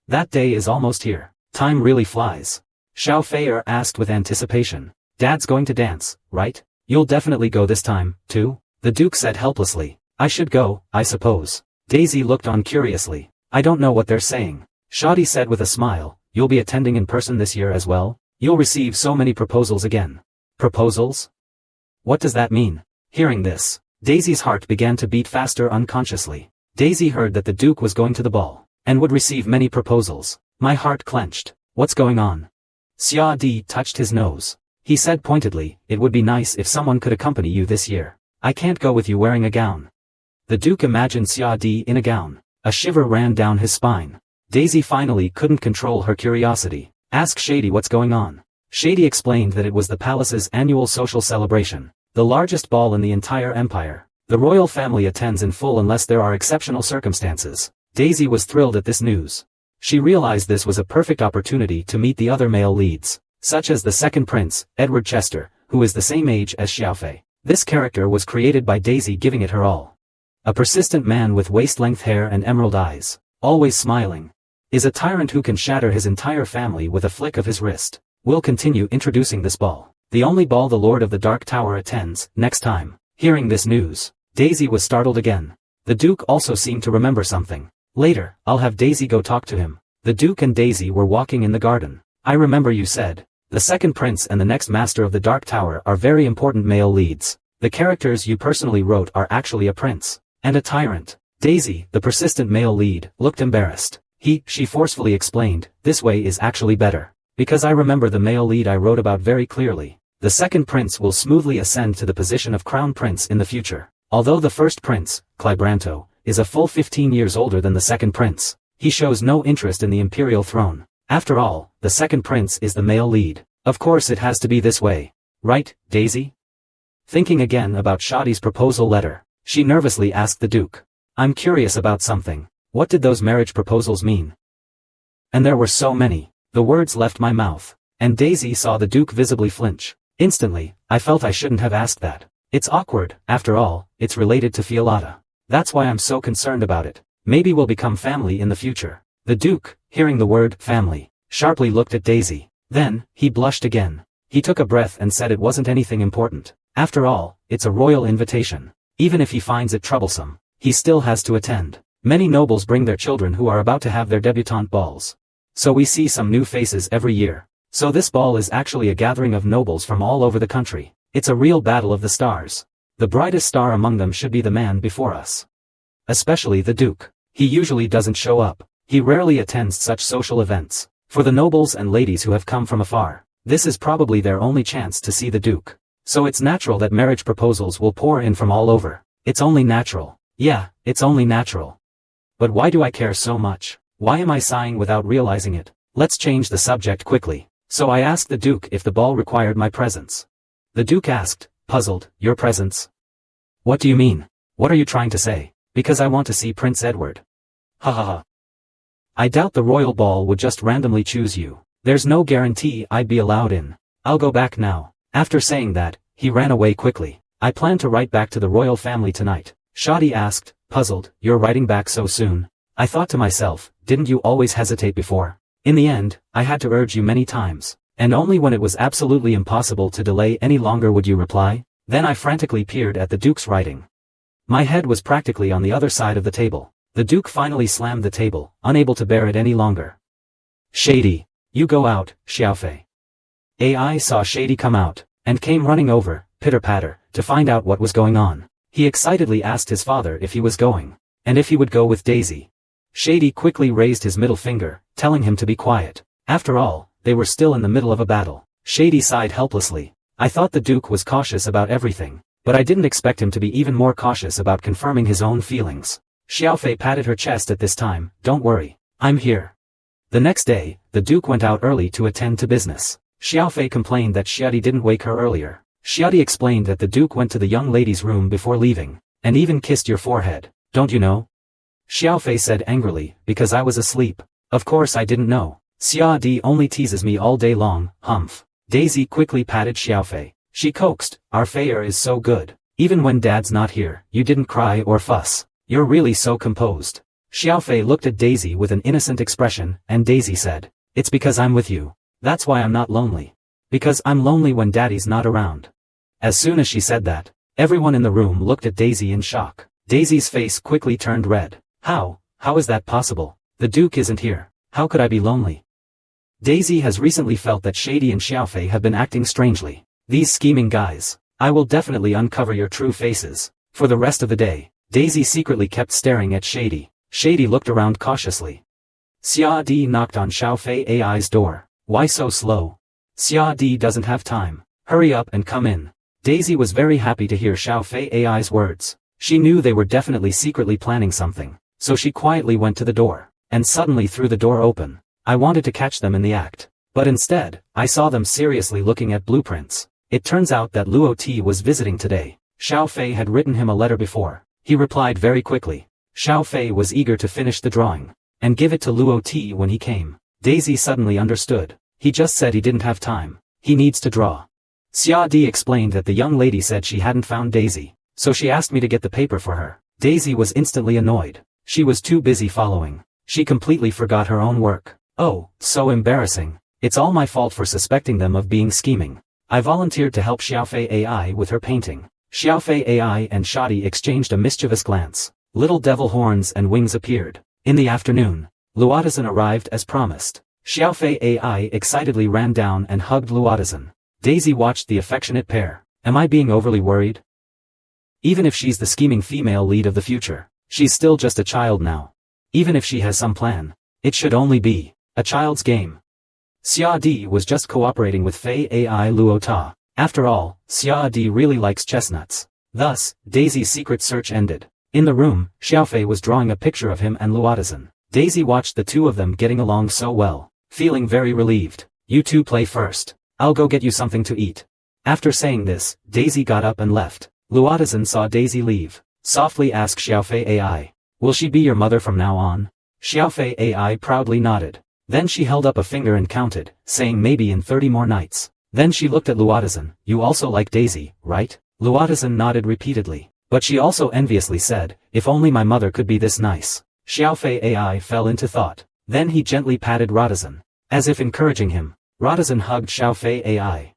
That day is almost here. Time really flies. Xiaofei asked with anticipation. Dad's going to dance, right? You'll definitely go this time, too? The Duke said helplessly. I should go, I suppose. Daisy looked on curiously. I don't know what they're saying. Shoddy said with a smile. You'll be attending in person this year as well? You'll receive so many proposals again. Proposals? What does that mean? Hearing this, Daisy's heart began to beat faster unconsciously. Daisy heard that the Duke was going to the ball, and would receive many proposals. My heart clenched. What's going on? Xia Di touched his nose. He said pointedly, it would be nice if someone could accompany you this year. I can't go with you wearing a gown. The Duke imagined Xia Di in a gown. A shiver ran down his spine. Daisy finally couldn't control her curiosity. Ask Shady what's going on. Shady explained that it was the palace's annual social celebration, the largest ball in the entire empire. The royal family attends in full unless there are exceptional circumstances. Daisy was thrilled at this news. She realized this was a perfect opportunity to meet the other male leads, such as the second prince, Edward Chester, who is the same age as Xiaofei. This character was created by Daisy giving it her all. A persistent man with waist-length hair and emerald eyes, always smiling, is a tyrant who can shatter his entire family with a flick of his wrist. We'll continue introducing this ball, the only ball the Lord of the Dark Tower attends, next time. Hearing this news, Daisy was startled again. The Duke also seemed to remember something. Later, I'll have Daisy go talk to him. The Duke and Daisy were walking in the garden. I remember you said, the second prince and the next master of the Dark Tower are very important male leads. The characters you personally wrote are actually a prince, and a tyrant. Daisy, the persistent male lead, looked embarrassed. She forcefully explained, this way is actually better. Because I remember the male lead I wrote about very clearly. The second prince will smoothly ascend to the position of crown prince in the future. Although the first prince, Clibranto, is a full 15 years older than the second prince, he shows no interest in the imperial throne. After all, the second prince is the male lead. Of course it has to be this way. Right, Daisy? Thinking again about Shoddy's proposal letter, she nervously asked the Duke. I'm curious about something. What did those marriage proposals mean? And there were so many. The words left my mouth, and Daisy saw the Duke visibly flinch. Instantly, I felt I shouldn't have asked that. It's awkward, after all, it's related to Fiolata. That's why I'm so concerned about it. Maybe we'll become family in the future. The Duke, hearing the word family, sharply looked at Daisy. Then, he blushed again. He took a breath and said it wasn't anything important. After all, it's a royal invitation. Even if he finds it troublesome, he still has to attend. Many nobles bring their children who are about to have their debutante balls. So we see some new faces every year. So this ball is actually a gathering of nobles from all over the country. It's a real battle of the stars. The brightest star among them should be the man before us. Especially the Duke. He usually doesn't show up. He rarely attends such social events. For the nobles and ladies who have come from afar, This is probably their only chance to see the Duke. So it's natural that marriage proposals will pour in from all over. It's only natural. Yeah, it's only natural. But why do I care so much? Why am I sighing without realizing it? Let's change the subject quickly. So I asked the Duke if the ball required my presence. The Duke asked, puzzled, your presence? What do you mean? What are you trying to say? Because I want to see Prince Edward. Ha ha ha. I doubt the royal ball would just randomly choose you. There's no guarantee I'd be allowed in. I'll go back now. After saying that, he ran away quickly. I plan to write back to the royal family tonight. Shadi asked, puzzled, you're writing back so soon? I thought to myself, didn't you always hesitate before? In the end, I had to urge you many times, and only when it was absolutely impossible to delay any longer would you reply. Then I frantically peered at the Duke's writing. My head was practically on the other side of the table. The Duke finally slammed the table, unable to bear it any longer. Shady. You go out, Xiaofei. AI saw Shady come out, and came running over, pitter-patter, to find out what was going on. He excitedly asked his father if he was going, and if he would go with Daisy. Shady quickly raised his middle finger, telling him to be quiet. After all, they were still in the middle of a battle. Shady sighed helplessly. I thought the Duke was cautious about everything, but I didn't expect him to be even more cautious about confirming his own feelings. Xiaofei patted her chest at this time, don't worry, I'm here. The next day, the Duke went out early to attend to business. Xiaofei complained that Xiadi didn't wake her earlier. Xiadi explained that the Duke went to the young lady's room before leaving, and even kissed your forehead, don't you know? Xiaofei said angrily, because I was asleep. Of course I didn't know. Xiadi only teases me all day long, humph. Daisy quickly patted Xiaofei. She coaxed, our Feier is so good. Even when Dad's not here, you didn't cry or fuss. You're really so composed. Xiaofei looked at Daisy with an innocent expression, and Daisy said, it's because I'm with you. That's why I'm not lonely. Because I'm lonely when Daddy's not around. As soon as she said that, everyone in the room looked at Daisy in shock. Daisy's face quickly turned red. How is that possible? The Duke isn't here. How could I be lonely? Daisy has recently felt that Shady and Xiaofei have been acting strangely. These scheming guys. I will definitely uncover your true faces. For the rest of the day, Daisy secretly kept staring at Shady. Shady looked around cautiously. Xia Di knocked on Xiaofei AI's door. Why so slow? Xia Di doesn't have time. Hurry up and come in. Daisy was very happy to hear Xiaofei AI's words. She knew they were definitely secretly planning something, so she quietly went to the door, and suddenly threw the door open. I wanted to catch them in the act, but instead, I saw them seriously looking at blueprints. It turns out that Luo Ti was visiting today. Xiaofei had written him a letter before. He replied very quickly. Xiaofei was eager to finish the drawing, and give it to Luo Ti when he came. Daisy suddenly understood. He just said he didn't have time. He needs to draw. Xia Di explained that the young lady said she hadn't found Daisy, so she asked me to get the paper for her. Daisy was instantly annoyed. She was too busy following. She completely forgot her own work. Oh, so embarrassing. It's all my fault for suspecting them of being scheming. I volunteered to help Xiaofei AI with her painting. Xiaofei AI and Shadi exchanged a mischievous glance. Little devil horns and wings appeared. In the afternoon, Luotazan arrived as promised. Xiaofei AI excitedly ran down and hugged Luotazan. Daisy watched the affectionate pair. Am I being overly worried? Even if she's the scheming female lead of the future, she's still just a child now. Even if she has some plan, it should only be a child's game. Xia Di was just cooperating with Fei AI Luo Ta. After all, Xia Di really likes chestnuts. Thus, Daisy's secret search ended. In the room, Xiaofei was drawing a picture of him and Luotazan. Daisy watched the two of them getting along so well, feeling very relieved. You two play first. I'll go get you something to eat. After saying this, Daisy got up and left. Luotazan saw Daisy leave. Softly asked Xiaofei AI. Will she be your mother from now on? Xiaofei AI proudly nodded. Then she held up a finger and counted, saying maybe in 30 more nights. Then she looked at Luotazan. You also like Daisy, right? Luotazan nodded repeatedly. But she also enviously said, if only my mother could be this nice. Xiaofei AI fell into thought. Then he gently patted Rotazan, as if encouraging him. Rotazan hugged Xiaofei AI.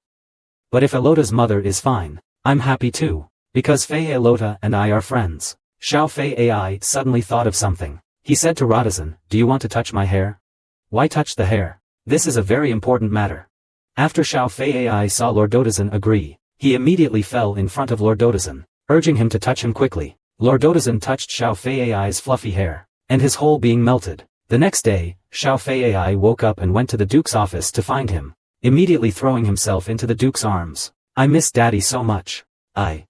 But if Elota's mother is fine, I'm happy too, because Fei Elota and I are friends. Xiaofei AI suddenly thought of something. He said to Rotazan, do you want to touch my hair? Why touch the hair? This is a very important matter. After Xiaofei AI saw Lord Dotazan agree, he immediately fell in front of Lord Dotazan, urging him to touch him quickly. Lord Dotazan touched Xiaofei AI's fluffy hair, and his whole being melted. The next day, Xiaofei AI woke up and went to the Duke's office to find him. immediately throwing himself into the Duke's arms. I miss Daddy so much. I'm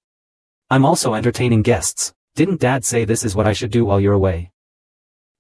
also entertaining guests. Didn't Dad say this is what I should do while you're away?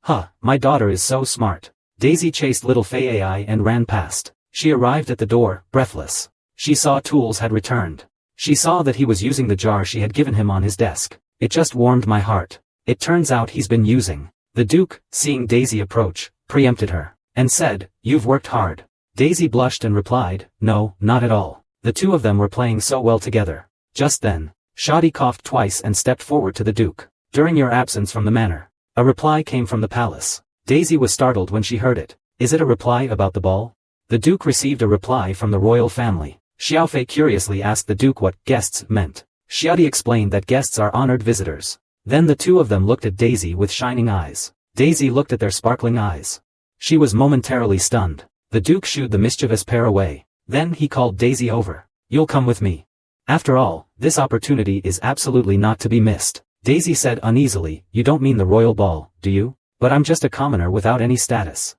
Huh, my daughter is so smart. Daisy chased little Fei Ai and ran past. She arrived at the door, breathless. She saw Tools had returned. She saw that he was using the jar she had given him on his desk. It just warmed my heart. It turns out he's been using. The Duke, seeing Daisy approach, preempted her, and said, "You've worked hard." Daisy blushed and replied, "No, not at all." The two of them were playing so well together. Just then, Shadi coughed twice and stepped forward to the Duke. "During your absence from the manor." A reply came from the palace. Daisy was startled when she heard it. "Is it a reply about the ball?" The Duke received a reply from the royal family. Xiaofei curiously asked the Duke what guests meant. Xiadi explained that guests are honored visitors. Then the two of them looked at Daisy with shining eyes. Daisy looked at their sparkling eyes. She was momentarily stunned. The Duke shooed the mischievous pair away. Then he called Daisy over. "You'll come with me. After all, this opportunity is absolutely not to be missed." Daisy said uneasily, "You don't mean the royal ball, do you? But I'm just a commoner without any status."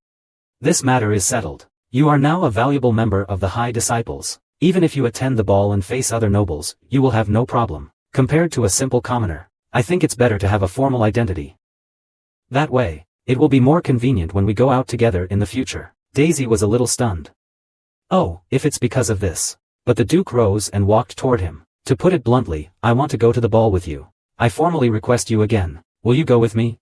"This matter is settled. You are now a valuable member of the High Disciples. Even if you attend the ball and face other nobles, you will have no problem. Compared to a simple commoner, I think it's better to have a formal identity. That way, it will be more convenient when we go out together in the future." Daisy was a little stunned. "Oh, if it's because of this." But the Duke rose and walked toward him. "To put it bluntly, I want to go to the ball with you. I formally request you again. Will you go with me?"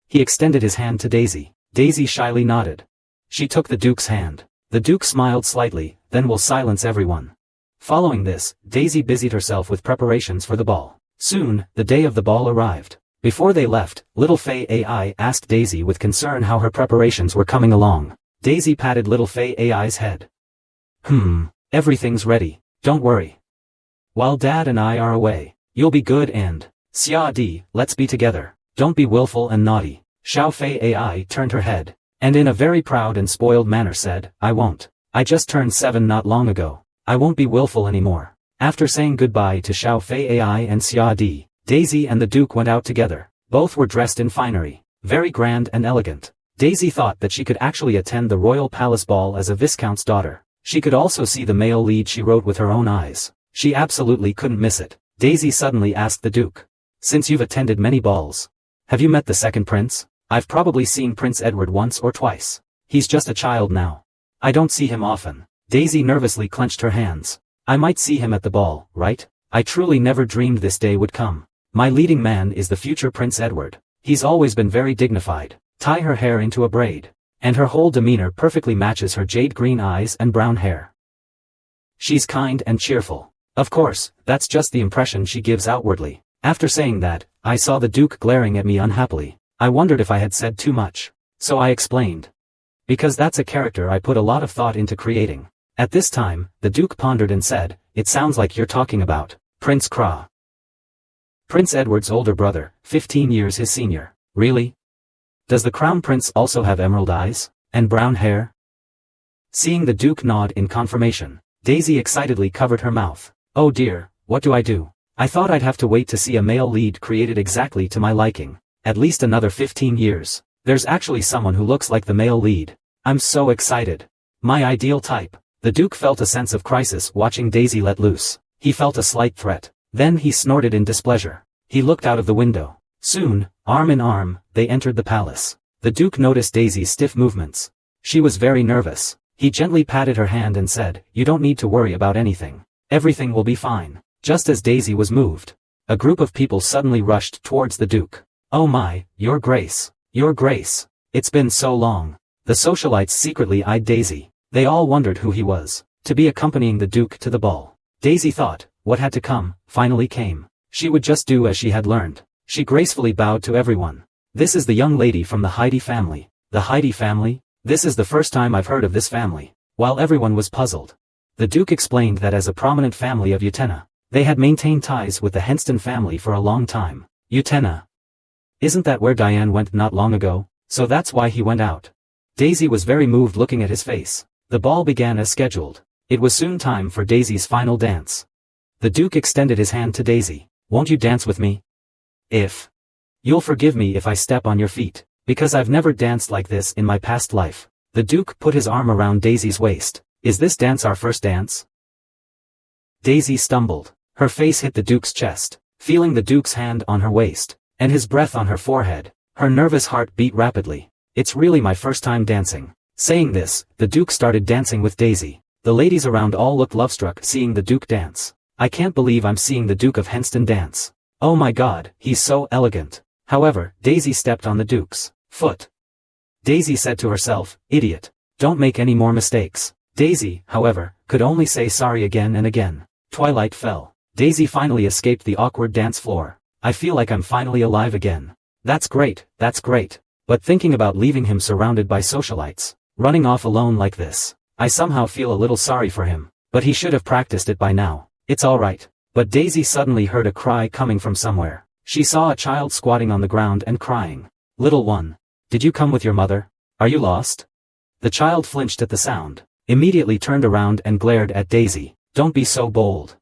He extended his hand to Daisy. Daisy shyly nodded. She took the Duke's hand. The Duke smiled slightly, "Then we'll silence everyone." Following this, Daisy busied herself with preparations for the ball. Soon, the day of the ball arrived. Before they left, little Fei Ai asked Daisy with concern how her preparations were coming along. Daisy patted little Fei Ai's head. Everything's ready, don't worry. While Dad and I are away, you'll be good and, Xia Di, let's be together. Don't be willful and naughty." Xiao Fei Ai turned her head, and in a very proud and spoiled manner said, "I won't. I just turned 7 not long ago. I won't be willful anymore." After saying goodbye to Xiao Fei Ai and Xia Di, Daisy and the Duke went out together. Both were dressed in finery, very grand and elegant. Daisy thought that she could actually attend the royal palace ball as a viscount's daughter. She could also see the male lead she wrote with her own eyes. She absolutely couldn't miss it. Daisy suddenly asked the Duke, "Since you've attended many balls, have you met the second prince?" "I've probably seen Prince Edward once or twice. He's just a child now. I don't see him often." Daisy nervously clenched her hands. "I might see him at the ball, right? I truly never dreamed this day would come. My leading man is the future Prince Edward. He's always been very dignified, tie her hair into a braid, and her whole demeanor perfectly matches her jade green eyes and brown hair. She's kind and cheerful. Of course, that's just the impression she gives outwardly." After saying that, I saw the Duke glaring at me unhappily. I wondered if I had said too much. So I explained. "Because that's a character I put a lot of thought into creating." At this time, the Duke pondered and said, "It sounds like you're talking about Prince Kra. Prince Edward's older brother, 15 years his senior." "Really? Does the Crown Prince also have emerald eyes? And brown hair?" Seeing the Duke nod in confirmation, Daisy excitedly covered her mouth. "Oh dear, what do I do? I thought I'd have to wait to see a male lead created exactly to my liking. At least another 15 years. There's actually someone who looks like the male lead. I'm so excited. My ideal type." The Duke felt a sense of crisis watching Daisy let loose. He felt a slight threat. Then he snorted in displeasure. He looked out of the window. Soon, arm in arm, they entered the palace. The Duke noticed Daisy's stiff movements. She was very nervous. He gently patted her hand and said, "You don't need to worry about anything. Everything will be fine." Just as Daisy was moved, a group of people suddenly rushed towards the Duke. "Oh my, Your Grace, Your Grace, it's been so long." The socialites secretly eyed Daisy. They all wondered who he was, to be accompanying the Duke to the ball. Daisy thought, what had to come, finally came. She would just do as she had learned. She gracefully bowed to everyone. "This is the young lady from the Heidi family." "The Heidi family? This is the first time I've heard of this family." While everyone was puzzled, the Duke explained that as a prominent family of Utena, they had maintained ties with the Henston family for a long time. "Utena? Isn't that where Diane went not long ago? So that's why he went out." Daisy was very moved looking at his face. The ball began as scheduled. It was soon time for Daisy's final dance. The Duke extended his hand to Daisy. "Won't you dance with me? If you'll forgive me if I step on your feet, because I've never danced like this in my past life." The Duke put his arm around Daisy's waist. Is this dance our first dance? Daisy stumbled. Her face hit the Duke's chest, feeling the Duke's hand on her waist, and his breath on her forehead. Her nervous heart beat rapidly. It's really my first time dancing. Saying this, the Duke started dancing with Daisy. The ladies around all looked lovestruck seeing the Duke dance. I can't believe I'm seeing the Duke of Henston dance. Oh my god, he's so elegant. However, Daisy stepped on the Duke's foot. Daisy said to herself, idiot. Don't make any more mistakes. Daisy, however, could only say sorry again and again. Twilight fell. Daisy finally escaped the awkward dance floor. I feel like I'm finally alive again. That's great, that's great. But thinking about leaving him surrounded by socialites, running off alone like this, I somehow feel a little sorry for him, but he should have practiced it by now. It's alright. But Daisy suddenly heard a cry coming from somewhere. She saw a child squatting on the ground and crying. Little one. Did you come with your mother? Are you lost? The child flinched at the sound, immediately turned around and glared at Daisy. Don't be so bold.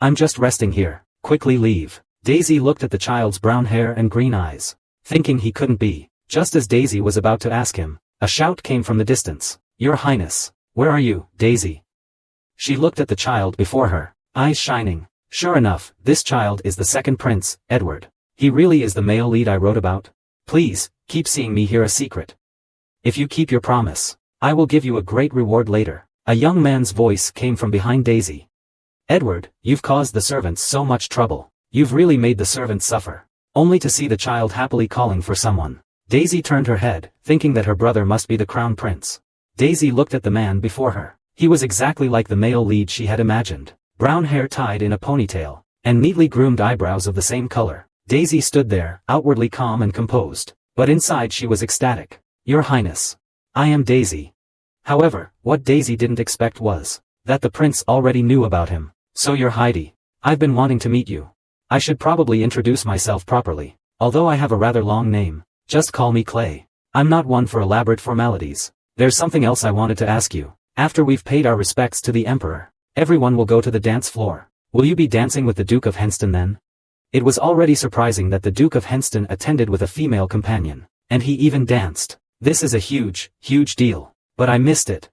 I'm just resting here. Quickly leave. Daisy looked at the child's brown hair and green eyes, thinking he couldn't be. Just as Daisy was about to ask him, a shout came from the distance. Your Highness. Where are you, Daisy? She looked at the child before her, eyes shining. Sure enough, this child is the second prince, Edward. He really is the male lead I wrote about. Please, keep seeing me here a secret. If you keep your promise, I will give you a great reward later. A young man's voice came from behind Daisy. Edward, you've caused the servants so much trouble. You've really made the servants suffer. Only to see the child happily calling for someone. Daisy turned her head, thinking that her brother must be the crown prince. Daisy looked at the man before her. He was exactly like the male lead she had imagined. Brown hair tied in a ponytail, and neatly groomed eyebrows of the same color. Daisy stood there, outwardly calm and composed, but inside she was ecstatic. Your Highness. I am Daisy. However, what Daisy didn't expect was that the prince already knew about him. So you're Heidi. I've been wanting to meet you. I should probably introduce myself properly. Although I have a rather long name, just call me Clay. I'm not one for elaborate formalities. There's something else I wanted to ask you. After we've paid our respects to the Emperor, everyone will go to the dance floor. Will you be dancing with the Duke of Henston then? It was already surprising that the Duke of Henston attended with a female companion, and he even danced. This is a huge, huge deal, but I missed it.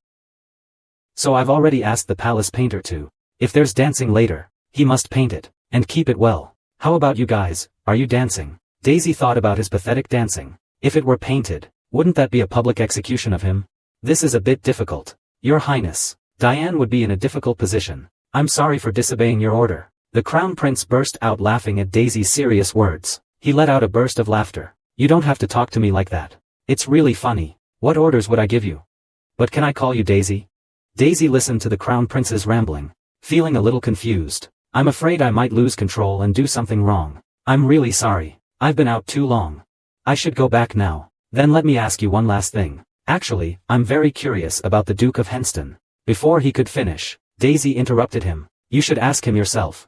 So I've already asked the palace painter to. If there's dancing later, he must paint it, and keep it well. How about you guys, are you dancing? Daisy thought about his pathetic dancing. If it were painted, wouldn't that be a public execution of him? This is a bit difficult. Your Highness, Diane would be in a difficult position. I'm sorry for disobeying your order. The Crown Prince burst out laughing at Daisy's serious words. He let out a burst of laughter. You don't have to talk to me like that. It's really funny. What orders would I give you? But can I call you Daisy? Daisy listened to the Crown Prince's rambling, feeling a little confused. I'm afraid I might lose control and do something wrong. I'm really sorry. I've been out too long. I should go back now. Then let me ask you one last thing. Actually, I'm very curious about the Duke of Henston. Before he could finish, Daisy interrupted him. You should ask him yourself.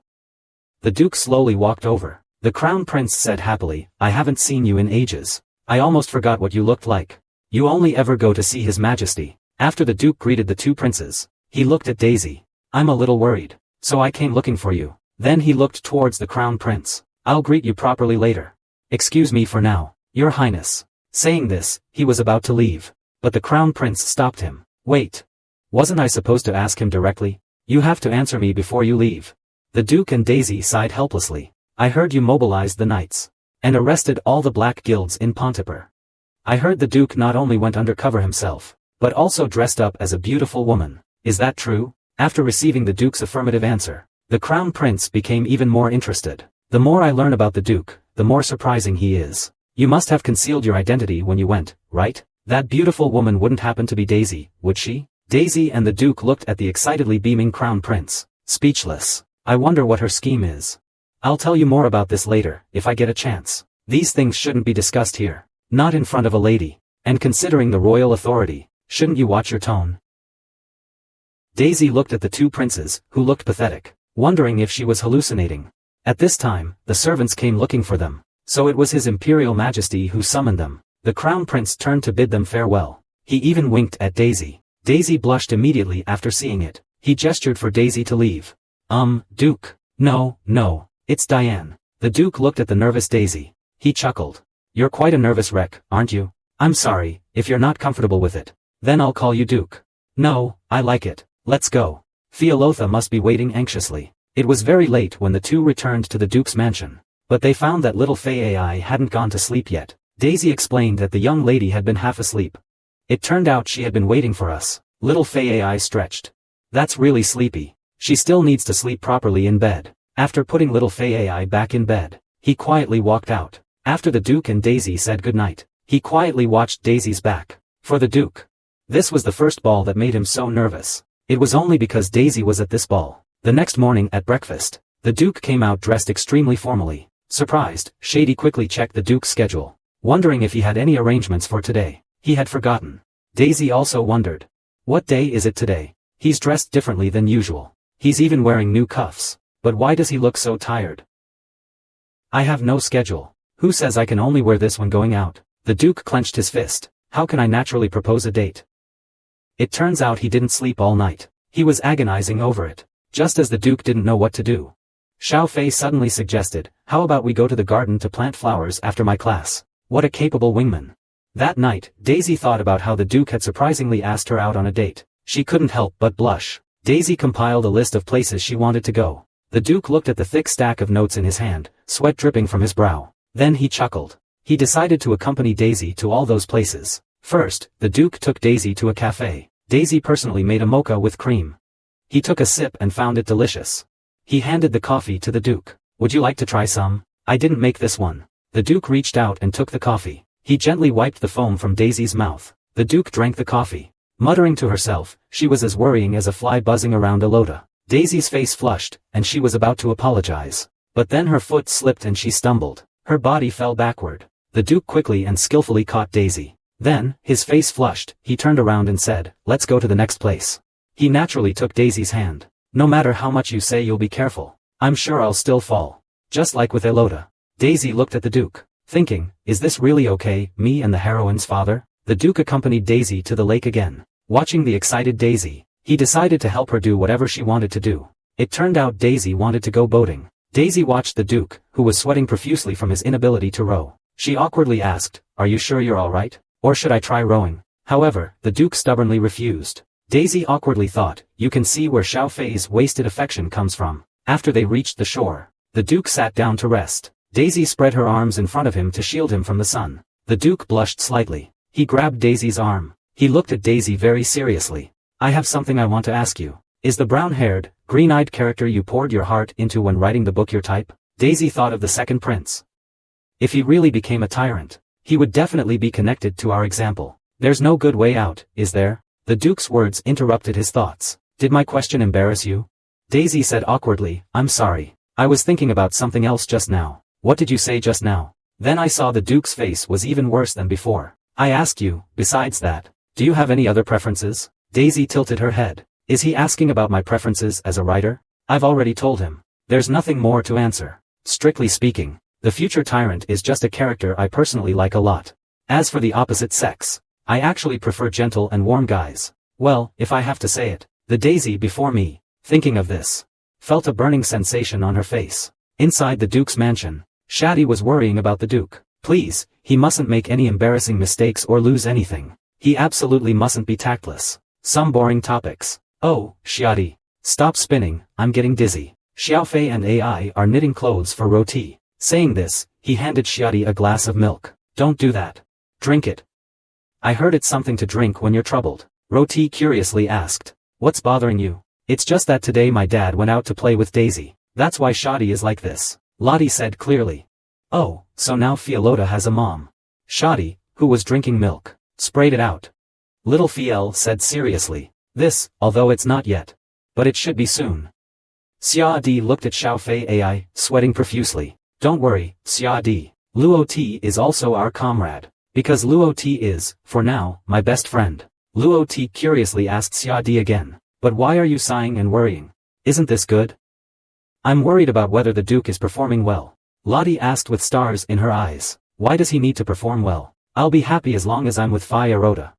The Duke slowly walked over. The Crown Prince said happily, I haven't seen you in ages. I almost forgot what you looked like. You only ever go to see His Majesty. After the Duke greeted the two princes, he looked at Daisy. I'm a little worried, so I came looking for you. Then he looked towards the Crown Prince. I'll greet you properly later. Excuse me for now, Your Highness. Saying this, he was about to leave, but the Crown Prince stopped him. Wait. Wasn't I supposed to ask him directly? You have to answer me before you leave. The Duke and Daisy sighed helplessly. I heard you mobilized the knights and arrested all the black guilds in Pontypridd. I heard the Duke not only went undercover himself, but also dressed up as a beautiful woman. Is that true? After receiving the Duke's affirmative answer, the Crown Prince became even more interested. The more I learn about the Duke, the more surprising he is. You must have concealed your identity when you went, right? That beautiful woman wouldn't happen to be Daisy, would she? Daisy and the Duke looked at the excitedly beaming Crown Prince, speechless. I wonder what her scheme is. I'll tell you more about this later, if I get a chance. These things shouldn't be discussed here. Not in front of a lady. And considering the royal authority, shouldn't you watch your tone? Daisy looked at the two princes, who looked pathetic, wondering if she was hallucinating. At this time, the servants came looking for them, so it was His Imperial Majesty who summoned them. The Crown Prince turned to bid them farewell. He even winked at Daisy. Daisy blushed immediately after seeing it. He gestured for Daisy to leave. Duke. No, it's Diane. The Duke looked at the nervous Daisy. He chuckled. You're quite a nervous wreck, aren't you? I'm sorry, if you're not comfortable with it. Then I'll call you Duke. No, I like it. Let's go. Fiolotha must be waiting anxiously. It was very late when the two returned to the Duke's mansion. But they found that little Fei Ai hadn't gone to sleep yet. Daisy explained that the young lady had been half asleep. It turned out she had been waiting for us. Little Fei Ai stretched. That's really sleepy. She still needs to sleep properly in bed. After putting little Fei Ai back in bed, he quietly walked out. After the Duke and Daisy said goodnight, he quietly watched Daisy's back. For the Duke. This was the first ball that made him so nervous. It was only because Daisy was at this ball. The next morning at breakfast, the Duke came out dressed extremely formally. Surprised, Shady quickly checked the Duke's schedule, wondering if he had any arrangements for today. He had forgotten. Daisy also wondered. What day is it today? He's dressed differently than usual. He's even wearing new cuffs. But why does he look so tired? I have no schedule. Who says I can only wear this when going out? The Duke clenched his fist. How can I naturally propose a date? It turns out he didn't sleep all night. He was agonizing over it. Just as the Duke didn't know what to do. Xiao Fei suddenly suggested, how about we go to the garden to plant flowers after my class? What a capable wingman. That night, Daisy thought about how the Duke had surprisingly asked her out on a date. She couldn't help but blush. Daisy compiled a list of places she wanted to go. The Duke looked at the thick stack of notes in his hand, sweat dripping from his brow. Then he chuckled. He decided to accompany Daisy to all those places. First, the Duke took Daisy to a cafe. Daisy personally made a mocha with cream. He took a sip and found it delicious. He handed the coffee to the Duke. Would you like to try some? I didn't make this one. The Duke reached out and took the coffee. He gently wiped the foam from Daisy's mouth. The Duke drank the coffee. Muttering to herself, she was as worrying as a fly buzzing around a lota. Daisy's face flushed, and she was about to apologize. But then her foot slipped and she stumbled. Her body fell backward. The Duke quickly and skillfully caught Daisy. Then, his face flushed, he turned around and said, let's go to the next place. He naturally took Daisy's hand. No matter how much you say you'll be careful, I'm sure I'll still fall. Just like with Elota. Daisy looked at the Duke, thinking, is this really okay, me and the heroine's father? The Duke accompanied Daisy to the lake again. Watching the excited Daisy, he decided to help her do whatever she wanted to do. It turned out Daisy wanted to go boating. Daisy watched the Duke, who was sweating profusely from his inability to row. She awkwardly asked, are you sure you're all right? Or should I try rowing? However, the Duke stubbornly refused. Daisy awkwardly thought, you can see where Xiao Fei's wasted affection comes from. After they reached the shore, the Duke sat down to rest. Daisy spread her arms in front of him to shield him from the sun. The Duke blushed slightly. He grabbed Daisy's arm. He looked at Daisy very seriously. I have something I want to ask you. Is the brown-haired, green-eyed character you poured your heart into when writing the book your type? Daisy thought of the second prince. If he really became a tyrant, he would definitely be connected to our example. There's no good way out, is there? The Duke's words interrupted his thoughts. Did my question embarrass you? Daisy said awkwardly, I'm sorry. I was thinking about something else just now. What did you say just now? Then I saw the Duke's face was even worse than before. I asked you, besides that, do you have any other preferences? Daisy tilted her head. Is he asking about my preferences as a writer? I've already told him. There's nothing more to answer. Strictly speaking, the future tyrant is just a character I personally like a lot. As for the opposite sex, I actually prefer gentle and warm guys. Well, if I have to say it, the Daisy before me, thinking of this, felt a burning sensation on her face. Inside the Duke's mansion, Shadi was worrying about the Duke. Please, he mustn't make any embarrassing mistakes or lose anything. He absolutely mustn't be tactless. Some boring topics. Oh, Shadi. Stop spinning, I'm getting dizzy. Xiaofei and AI are knitting clothes for Roti. Saying this, he handed Shadi a glass of milk. Don't do that. Drink it. I heard it's something to drink when you're troubled. Roti curiously asked. What's bothering you? It's just that today my dad went out to play with Daisy. That's why Shadi is like this. Lottie said clearly. Oh, so now Fiolota has a mom. Shadi, who was drinking milk, sprayed it out. Little Fiel said seriously. This, although it's not yet. But it should be soon. Xia Di looked at Xiao Fei AI, sweating profusely. Don't worry, Xia Di. Luo Ti is also our comrade. Because Luo Ti is, for now, my best friend. Luo Ti curiously asked Xia Di again. But why are you sighing and worrying? Isn't this good? I'm worried about whether the Duke is performing well. Lottie asked with stars in her eyes. Why does he need to perform well? I'll be happy as long as I'm with Fai Arota.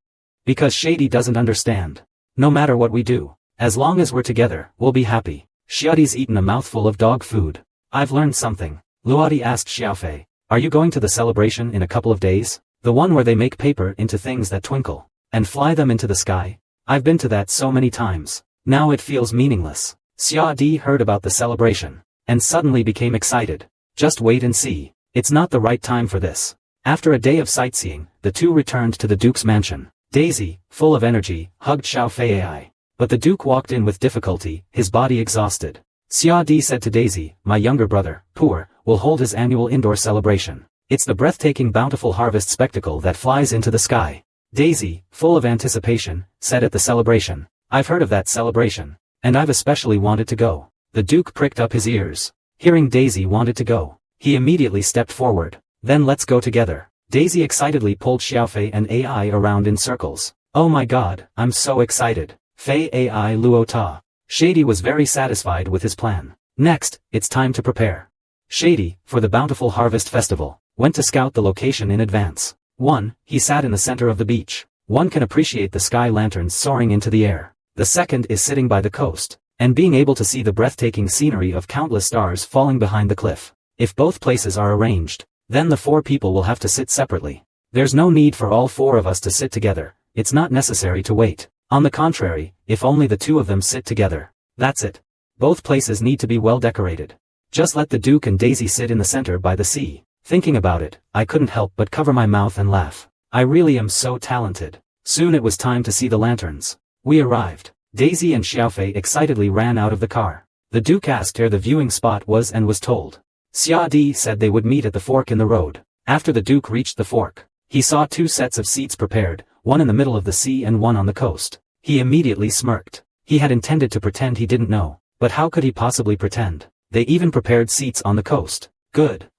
Because Shady doesn't understand. No matter what we do, as long as we're together, we'll be happy. Xiadi's eaten a mouthful of dog food. I've learned something. Luadi asked Xiaofei. Are you going to the celebration in a couple of days? The one where they make paper into things that twinkle, and fly them into the sky? I've been to that so many times. Now it feels meaningless. Xia Di heard about the celebration, and suddenly became excited. Just wait and see. It's not the right time for this. After a day of sightseeing, the two returned to the Duke's mansion. Daisy, full of energy, hugged Xiao Fei. But the Duke walked in with difficulty, his body exhausted. Xia Di said to Daisy, my younger brother, Poor, will hold his annual indoor celebration. It's the breathtaking bountiful harvest spectacle that flies into the sky. Daisy, full of anticipation, said at the celebration, I've heard of that celebration, and I've especially wanted to go. The Duke pricked up his ears. Hearing Daisy wanted to go, he immediately stepped forward. Then let's go together. Daisy excitedly pulled Xiaofei and AI around in circles. Oh my god, I'm so excited. Fei AI Luo Ta. Shady was very satisfied with his plan. Next, it's time to prepare. Shady, for the bountiful harvest festival, went to scout the location in advance. 1. He sat in the center of the beach. One can appreciate the sky lanterns soaring into the air. The second is sitting by the coast, and being able to see the breathtaking scenery of countless stars falling behind the cliff. If both places are arranged, then the 4 people will have to sit separately. There's no need for all 4 of us to sit together. It's not necessary to wait. On the contrary, if only the 2 of them sit together. That's it. Both places need to be well decorated. Just let the Duke and Daisy sit in the center by the sea. Thinking about it, I couldn't help but cover my mouth and laugh. I really am so talented. Soon it was time to see the lanterns. We arrived. Daisy and Xiaofei excitedly ran out of the car. The Duke asked where the viewing spot was and was told. Xia Di said they would meet at the fork in the road. After the Duke reached the fork, he saw 2 sets of seats prepared, one in the middle of the sea and one on the coast. He immediately smirked. He had intended to pretend he didn't know, but how could he possibly pretend? They even prepared seats on the coast. Good.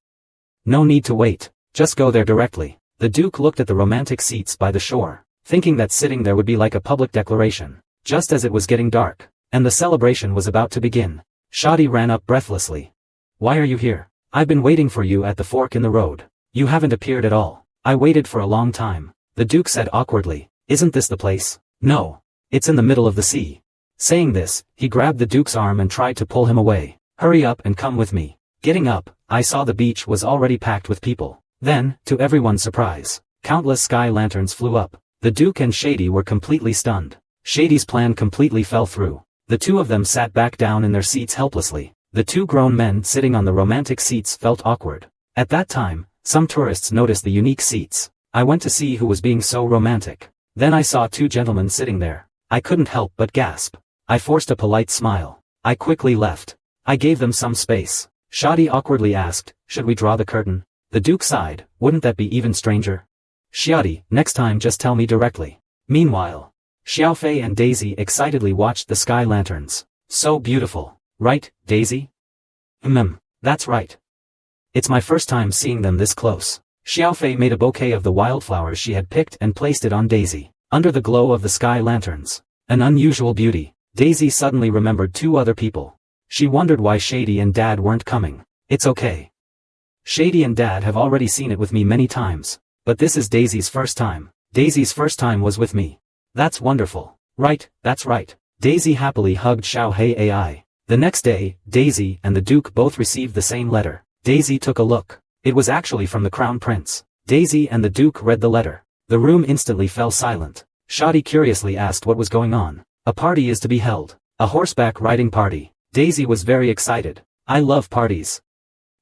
No need to wait, just go there directly. The Duke looked at the romantic seats by the shore, thinking that sitting there would be like a public declaration. Just as it was getting dark, and the celebration was about to begin, Shadi ran up breathlessly. Why are you here? I've been waiting for you at the fork in the road. You haven't appeared at all. I waited for a long time. The Duke said awkwardly. Isn't this the place? No. It's in the middle of the sea. Saying this, he grabbed the Duke's arm and tried to pull him away. Hurry up and come with me. Getting up, I saw the beach was already packed with people. Then, to everyone's surprise, countless sky lanterns flew up. The Duke and Shady were completely stunned. Shady's plan completely fell through. The 2 of them sat back down in their seats helplessly. The 2 grown men sitting on the romantic seats felt awkward. At that time, some tourists noticed the unique seats. I went to see who was being so romantic. Then I saw 2 gentlemen sitting there. I couldn't help but gasp. I forced a polite smile. I quickly left. I gave them some space. Shadi awkwardly asked, should we draw the curtain? The Duke sighed, wouldn't that be even stranger? Shadi, next time just tell me directly. Meanwhile, Xiaofei and Daisy excitedly watched the sky lanterns. So beautiful. Right, Daisy? That's right. It's my first time seeing them this close. Xiaofei made a bouquet of the wildflowers she had picked and placed it on Daisy, under the glow of the sky lanterns. An unusual beauty. Daisy suddenly remembered 2 other people. She wondered why Shady and Dad weren't coming. It's okay. Shady and Dad have already seen it with me many times, but this is Daisy's first time. Daisy's first time was with me. That's wonderful. Right, that's right. Daisy happily hugged Xiao Hei AI. The next day, Daisy and the Duke both received the same letter. Daisy took a look. It was actually from the Crown Prince. Daisy and the Duke read the letter. The room instantly fell silent. Shadi curiously asked what was going on. A party is to be held. A horseback riding party. Daisy was very excited. I love parties.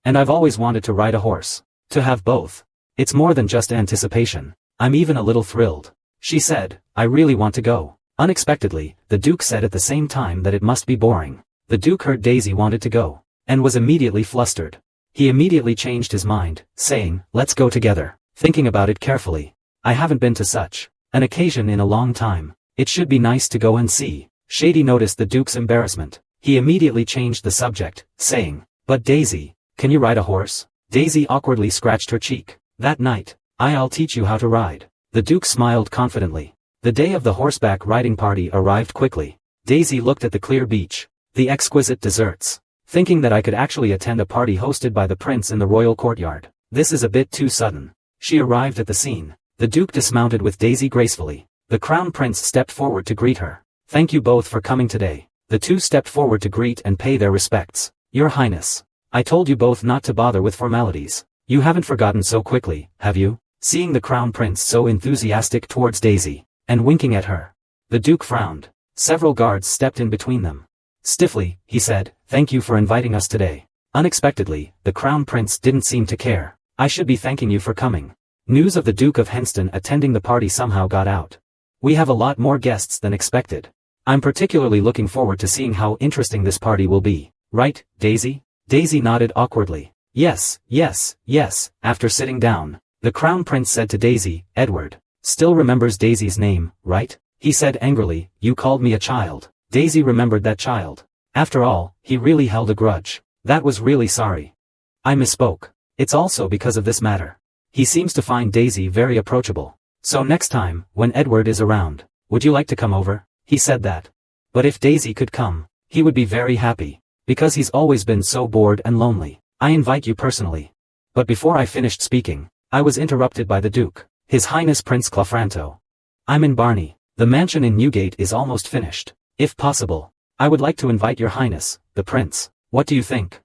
And I've always wanted to ride a horse. To have both. It's more than just anticipation. I'm even a little thrilled. She said, I really want to go. Unexpectedly, the Duke said at the same time that it must be boring. The Duke heard Daisy wanted to go, and was immediately flustered. He immediately changed his mind, saying, let's go together. Thinking about it carefully. I haven't been to such an occasion in a long time. It should be nice to go and see. Shady noticed the Duke's embarrassment. He immediately changed the subject, saying, but Daisy, can you ride a horse? Daisy awkwardly scratched her cheek. That night, I'll teach you how to ride. The Duke smiled confidently. The day of the horseback riding party arrived quickly. Daisy looked at the clear beach, the exquisite desserts, thinking that I could actually attend a party hosted by the prince in the royal courtyard. This is a bit too sudden. She arrived at the scene. The Duke dismounted with Daisy gracefully. The Crown Prince stepped forward to greet her. Thank you both for coming today. The 2 stepped forward to greet and pay their respects. Your Highness. I told you both not to bother with formalities. You haven't forgotten so quickly, have you? Seeing the Crown Prince so enthusiastic towards Daisy, and winking at her, The Duke frowned. Several guards stepped in between them. Stiffly, he said, "Thank you for inviting us today." Unexpectedly, the Crown Prince didn't seem to care. "I should be thanking you for coming." News of the Duke of Henston attending the party somehow got out. "We have a lot more guests than expected. I'm particularly looking forward to seeing how interesting this party will be. Right, Daisy?" Daisy nodded awkwardly. "Yes, yes, yes." After sitting down, the Crown Prince said to Daisy, "Edward still remembers Daisy's name, right?" He said angrily, "You called me a child." Daisy remembered that child. After all, he really held a grudge. "That was really sorry. I misspoke. It's also because of this matter." He seems to find Daisy very approachable. "So next time, when Edward is around, would you like to come over?" He said that. But if Daisy could come, he would be very happy. Because he's always been so bored and lonely. "I invite you personally." But before I finished speaking, I was interrupted by the Duke. "His Highness Prince Clofranto. I'm in Barney. The mansion in Newgate is almost finished. If possible, I would like to invite your Highness, the Prince. What do you think?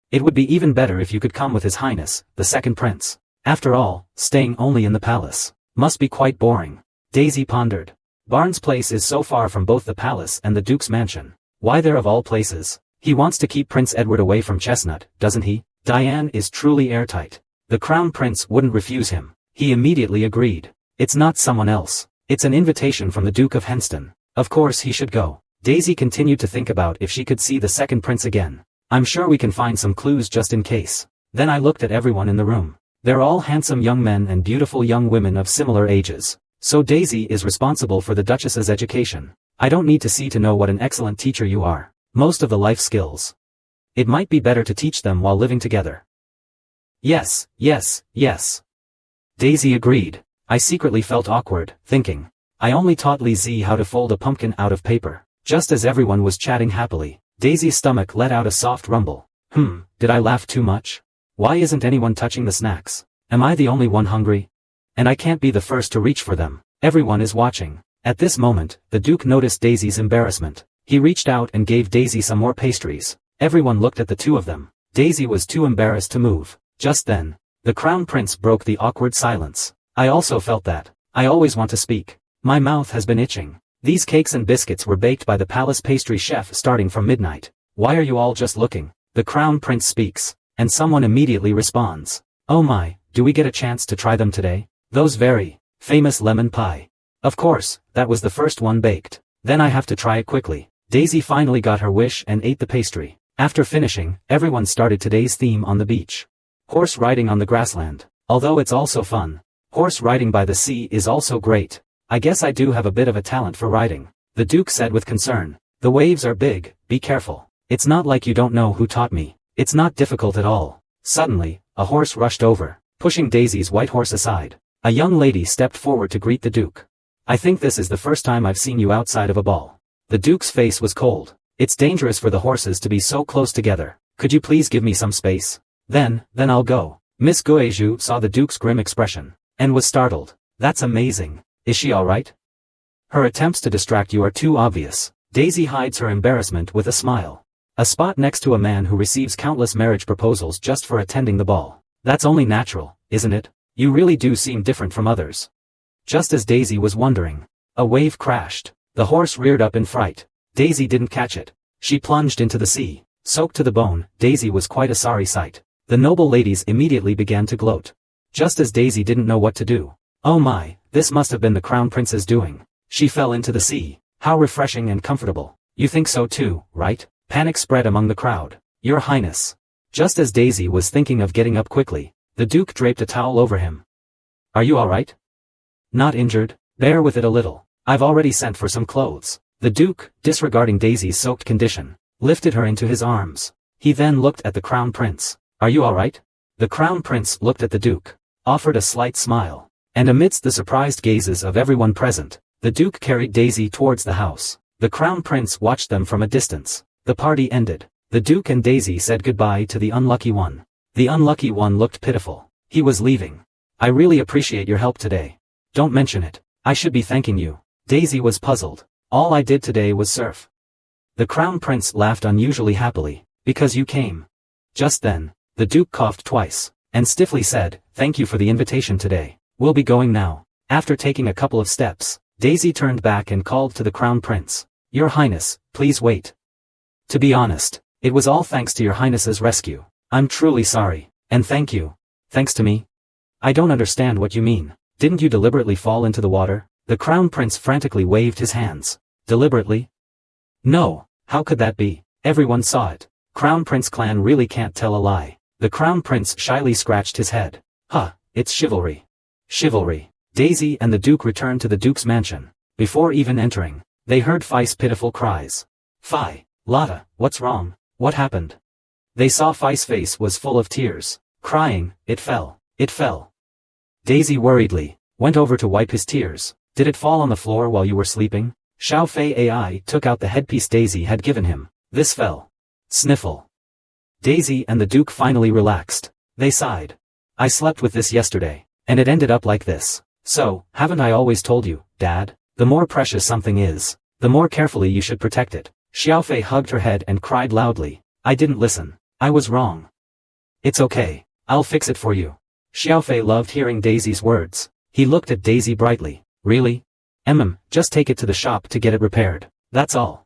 It would be even better if you could come with His Highness, the second Prince. After all, staying only in the palace must be quite boring." Daisy pondered. Barnes Place is so far from both the palace and the Duke's mansion. Why there of all places? He wants to keep Prince Edward away from Chestnut, doesn't he? Diane is truly airtight. The Crown Prince wouldn't refuse him. He immediately agreed. It's not someone else. It's an invitation from the Duke of Henston. Of course he should go. Daisy continued to think about if she could see the second prince again. "I'm sure we can find some clues just in case." Then I looked at everyone in the room. They're all handsome young men and beautiful young women of similar ages. So Daisy is responsible for the Duchess's education. I don't need to see to know what an excellent teacher you are. Most of the life skills. It might be better to teach them while living together. Yes, yes, yes. Daisy agreed. I secretly felt awkward, thinking. I only taught Li Zi how to fold a pumpkin out of paper. Just as everyone was chatting happily, Daisy's stomach let out a soft rumble. Did I laugh too much? Why isn't anyone touching the snacks? Am I the only one hungry? And I can't be the first to reach for them. Everyone is watching. At this moment, the Duke noticed Daisy's embarrassment. He reached out and gave Daisy some more pastries. Everyone looked at the two of them. Daisy was too embarrassed to move. Just then, the Crown Prince broke the awkward silence. I also felt that. I always want to speak. My mouth has been itching. These cakes and biscuits were baked by the palace pastry chef starting from midnight. Why are you all just looking? The Crown Prince speaks, and someone immediately responds. Oh my, do we get a chance to try them today? Those very famous lemon pie. Of course, that was the first one baked. Then I have to try it quickly. Daisy finally got her wish and ate the pastry. After finishing, everyone started today's theme on the beach. Horse riding on the grassland. Although it's also fun. Horse riding by the sea is also great. I guess I do have a bit of a talent for riding. The Duke said with concern. The waves are big, be careful. It's not like you don't know who taught me. It's not difficult at all. Suddenly, a horse rushed over, pushing Daisy's white horse aside. A young lady stepped forward to greet the Duke. I think this is the first time I've seen you outside of a ball. The Duke's face was cold. It's dangerous for the horses to be so close together. Could you please give me some space? Then I'll go. Miss Guizhou saw the Duke's grim expression, and was startled. That's amazing. Is she alright? Her attempts to distract you are too obvious. Daisy hides her embarrassment with a smile. A spot next to a man who receives countless marriage proposals just for attending the ball. That's only natural, isn't it? You really do seem different from others. Just as Daisy was wondering, a wave crashed. The horse reared up in fright. Daisy didn't catch it. She plunged into the sea. Soaked to the bone, Daisy was quite a sorry sight. The noble ladies immediately began to gloat. Just as Daisy didn't know what to do. Oh my, this must have been the Crown Prince's doing. She fell into the sea. How refreshing and comfortable. You think so too, right? Panic spread among the crowd. Your Highness. Just as Daisy was thinking of getting up quickly, the Duke draped a towel over him. Are you alright? Not injured? Bear with it a little. I've already sent for some clothes. The Duke, disregarding Daisy's soaked condition, lifted her into his arms. He then looked at the Crown Prince. Are you alright? The Crown Prince looked at the Duke, offered a slight smile, and amidst the surprised gazes of everyone present, the Duke carried Daisy towards the house. The Crown Prince watched them from a distance. The party ended. The Duke and Daisy said goodbye to the unlucky one. The unlucky one looked pitiful. He was leaving. I really appreciate your help today. Don't mention it. I should be thanking you. Daisy was puzzled. All I did today was surf. The Crown Prince laughed unusually happily. Because you came. Just then, the Duke coughed twice, and stiffly said, thank you for the invitation today. We'll be going now. After taking a couple of steps, Daisy turned back and called to the Crown Prince. Your Highness, please wait. To be honest, it was all thanks to your Highness's rescue. I'm truly sorry. And thank you. Thanks to me? I don't understand what you mean. Didn't you deliberately fall into the water? The Crown Prince frantically waved his hands. Deliberately? No, how could that be? Everyone saw it. Crown Prince clan really can't tell a lie. The Crown Prince shyly scratched his head. Huh, it's chivalry. Chivalry. Daisy and the Duke returned to the Duke's mansion. Before even entering, they heard Fi's pitiful cries. Fi, Lotta, what's wrong? What happened? They saw Fi's face was full of tears. Crying, it fell. Daisy worriedly went over to wipe his tears. Did it fall on the floor while you were sleeping? Xiao Fei AI took out the headpiece Daisy had given him. This fell. Sniffle. Daisy and the Duke finally relaxed. They sighed. I slept with this yesterday, and it ended up like this. So, haven't I always told you, Dad? The more precious something is, the more carefully you should protect it. Xiao Fei hugged her head and cried loudly. I didn't listen. I was wrong. It's okay. I'll fix it for you. Xiao Fei loved hearing Daisy's words. He looked at Daisy brightly. Really? Just take it to the shop to get it repaired. That's all.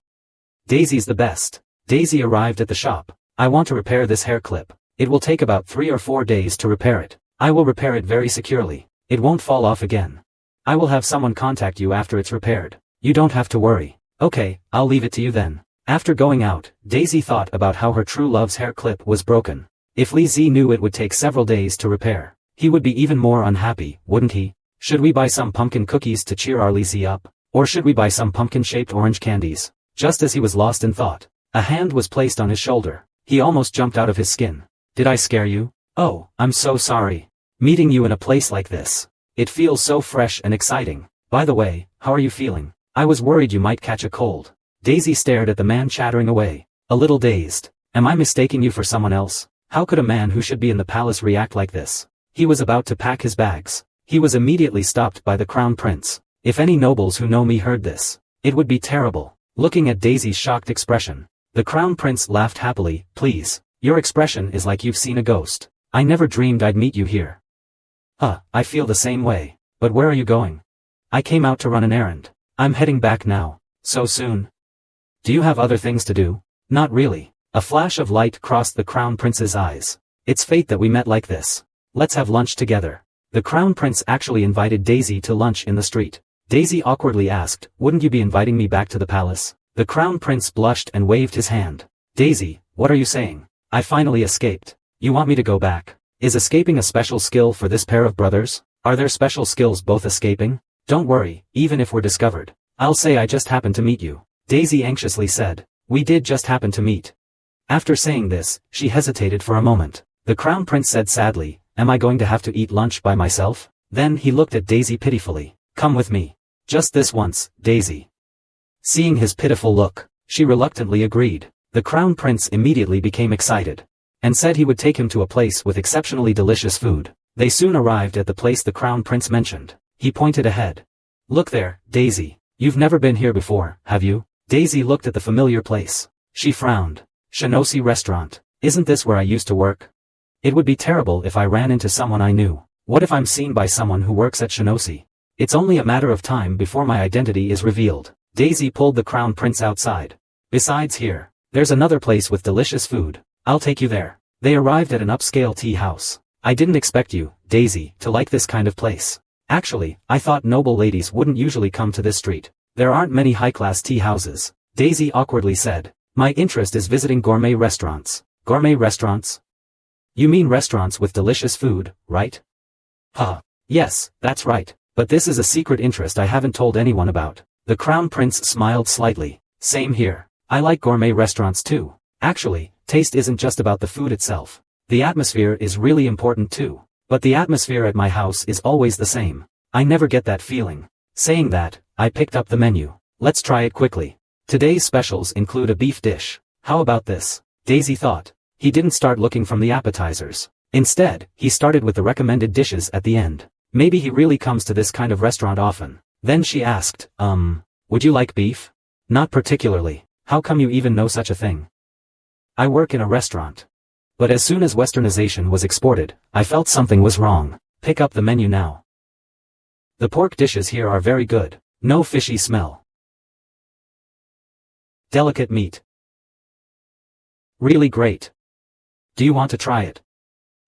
Daisy's the best. Daisy arrived at the shop. I want to repair this hair clip. It will take about 3 or 4 days to repair it. I will repair it very securely. It won't fall off again. I will have someone contact you after it's repaired. You don't have to worry. Okay, I'll leave it to you then. After going out, Daisy thought about how her true love's hair clip was broken. If Li Zi knew it would take several days to repair, he would be even more unhappy, wouldn't he? Should we buy some pumpkin cookies to cheer our Li Zi up? Or should we buy some pumpkin-shaped orange candies? Just as he was lost in thought, a hand was placed on his shoulder. He almost jumped out of his skin. Did I scare you? Oh, I'm so sorry. Meeting you in a place like this. It feels so fresh and exciting. By the way, how are you feeling? I was worried you might catch a cold. Daisy stared at the man chattering away, a little dazed. Am I mistaking you for someone else? How could a man who should be in the palace react like this? He was about to pack his bags. He was immediately stopped by the Crown Prince. If any nobles who know me heard this, it would be terrible. Looking at Daisy's shocked expression, the Crown Prince laughed happily. Please, your expression is like you've seen a ghost. I never dreamed I'd meet you here. I feel the same way. But where are you going? I came out to run an errand. I'm heading back now. So soon? Do you have other things to do? Not really. A flash of light crossed the Crown Prince's eyes. It's fate that we met like this. Let's have lunch together. The Crown Prince actually invited Daisy to lunch in the street. Daisy awkwardly asked, wouldn't you be inviting me back to the palace? The Crown Prince blushed and waved his hand. Daisy, what are you saying? I finally escaped. You want me to go back? Is escaping a special skill for this pair of brothers? Are there special skills both escaping? Don't worry, even if we're discovered. I'll say I just happened to meet you. Daisy anxiously said. We did just happen to meet. After saying this, she hesitated for a moment. The Crown Prince said sadly, am I going to have to eat lunch by myself? Then he looked at Daisy pitifully. Come with me. Just this once, Daisy. Seeing his pitiful look, she reluctantly agreed. The Crown Prince immediately became excited, and said he would take him to a place with exceptionally delicious food. They soon arrived at the place the Crown Prince mentioned. He pointed ahead. Look there, Daisy. You've never been here before, have you? Daisy looked at the familiar place. She frowned. Shinosi Restaurant. Isn't this where I used to work? It would be terrible if I ran into someone I knew. What if I'm seen by someone who works at Shinosi? It's only a matter of time before my identity is revealed. Daisy pulled the Crown Prince outside. Besides here, there's another place with delicious food. I'll take you there. They arrived at an upscale tea house. I didn't expect you, Daisy, to like this kind of place. Actually, I thought noble ladies wouldn't usually come to this street. There aren't many high-class tea houses. Daisy awkwardly said. My interest is visiting gourmet restaurants. Gourmet restaurants? You mean restaurants with delicious food, right? Yes, that's right. But this is a secret interest I haven't told anyone about. The Crown Prince smiled slightly. Same here. I like gourmet restaurants too. Actually, taste isn't just about the food itself. The atmosphere is really important too. But the atmosphere at my house is always the same. I never get that feeling. Saying that, I picked up the menu. Let's try it quickly. Today's specials include a beef dish. How about this? Daisy thought. He didn't start looking from the appetizers. Instead, he started with the recommended dishes at the end. Maybe he really comes to this kind of restaurant often. Then she asked, would you like beef? Not particularly. How come you even know such a thing? I work in a restaurant. But as soon as westernization was exported, I felt something was wrong. Pick up the menu now. The pork dishes here are very good. No fishy smell. Delicate meat. Really great. Do you want to try it?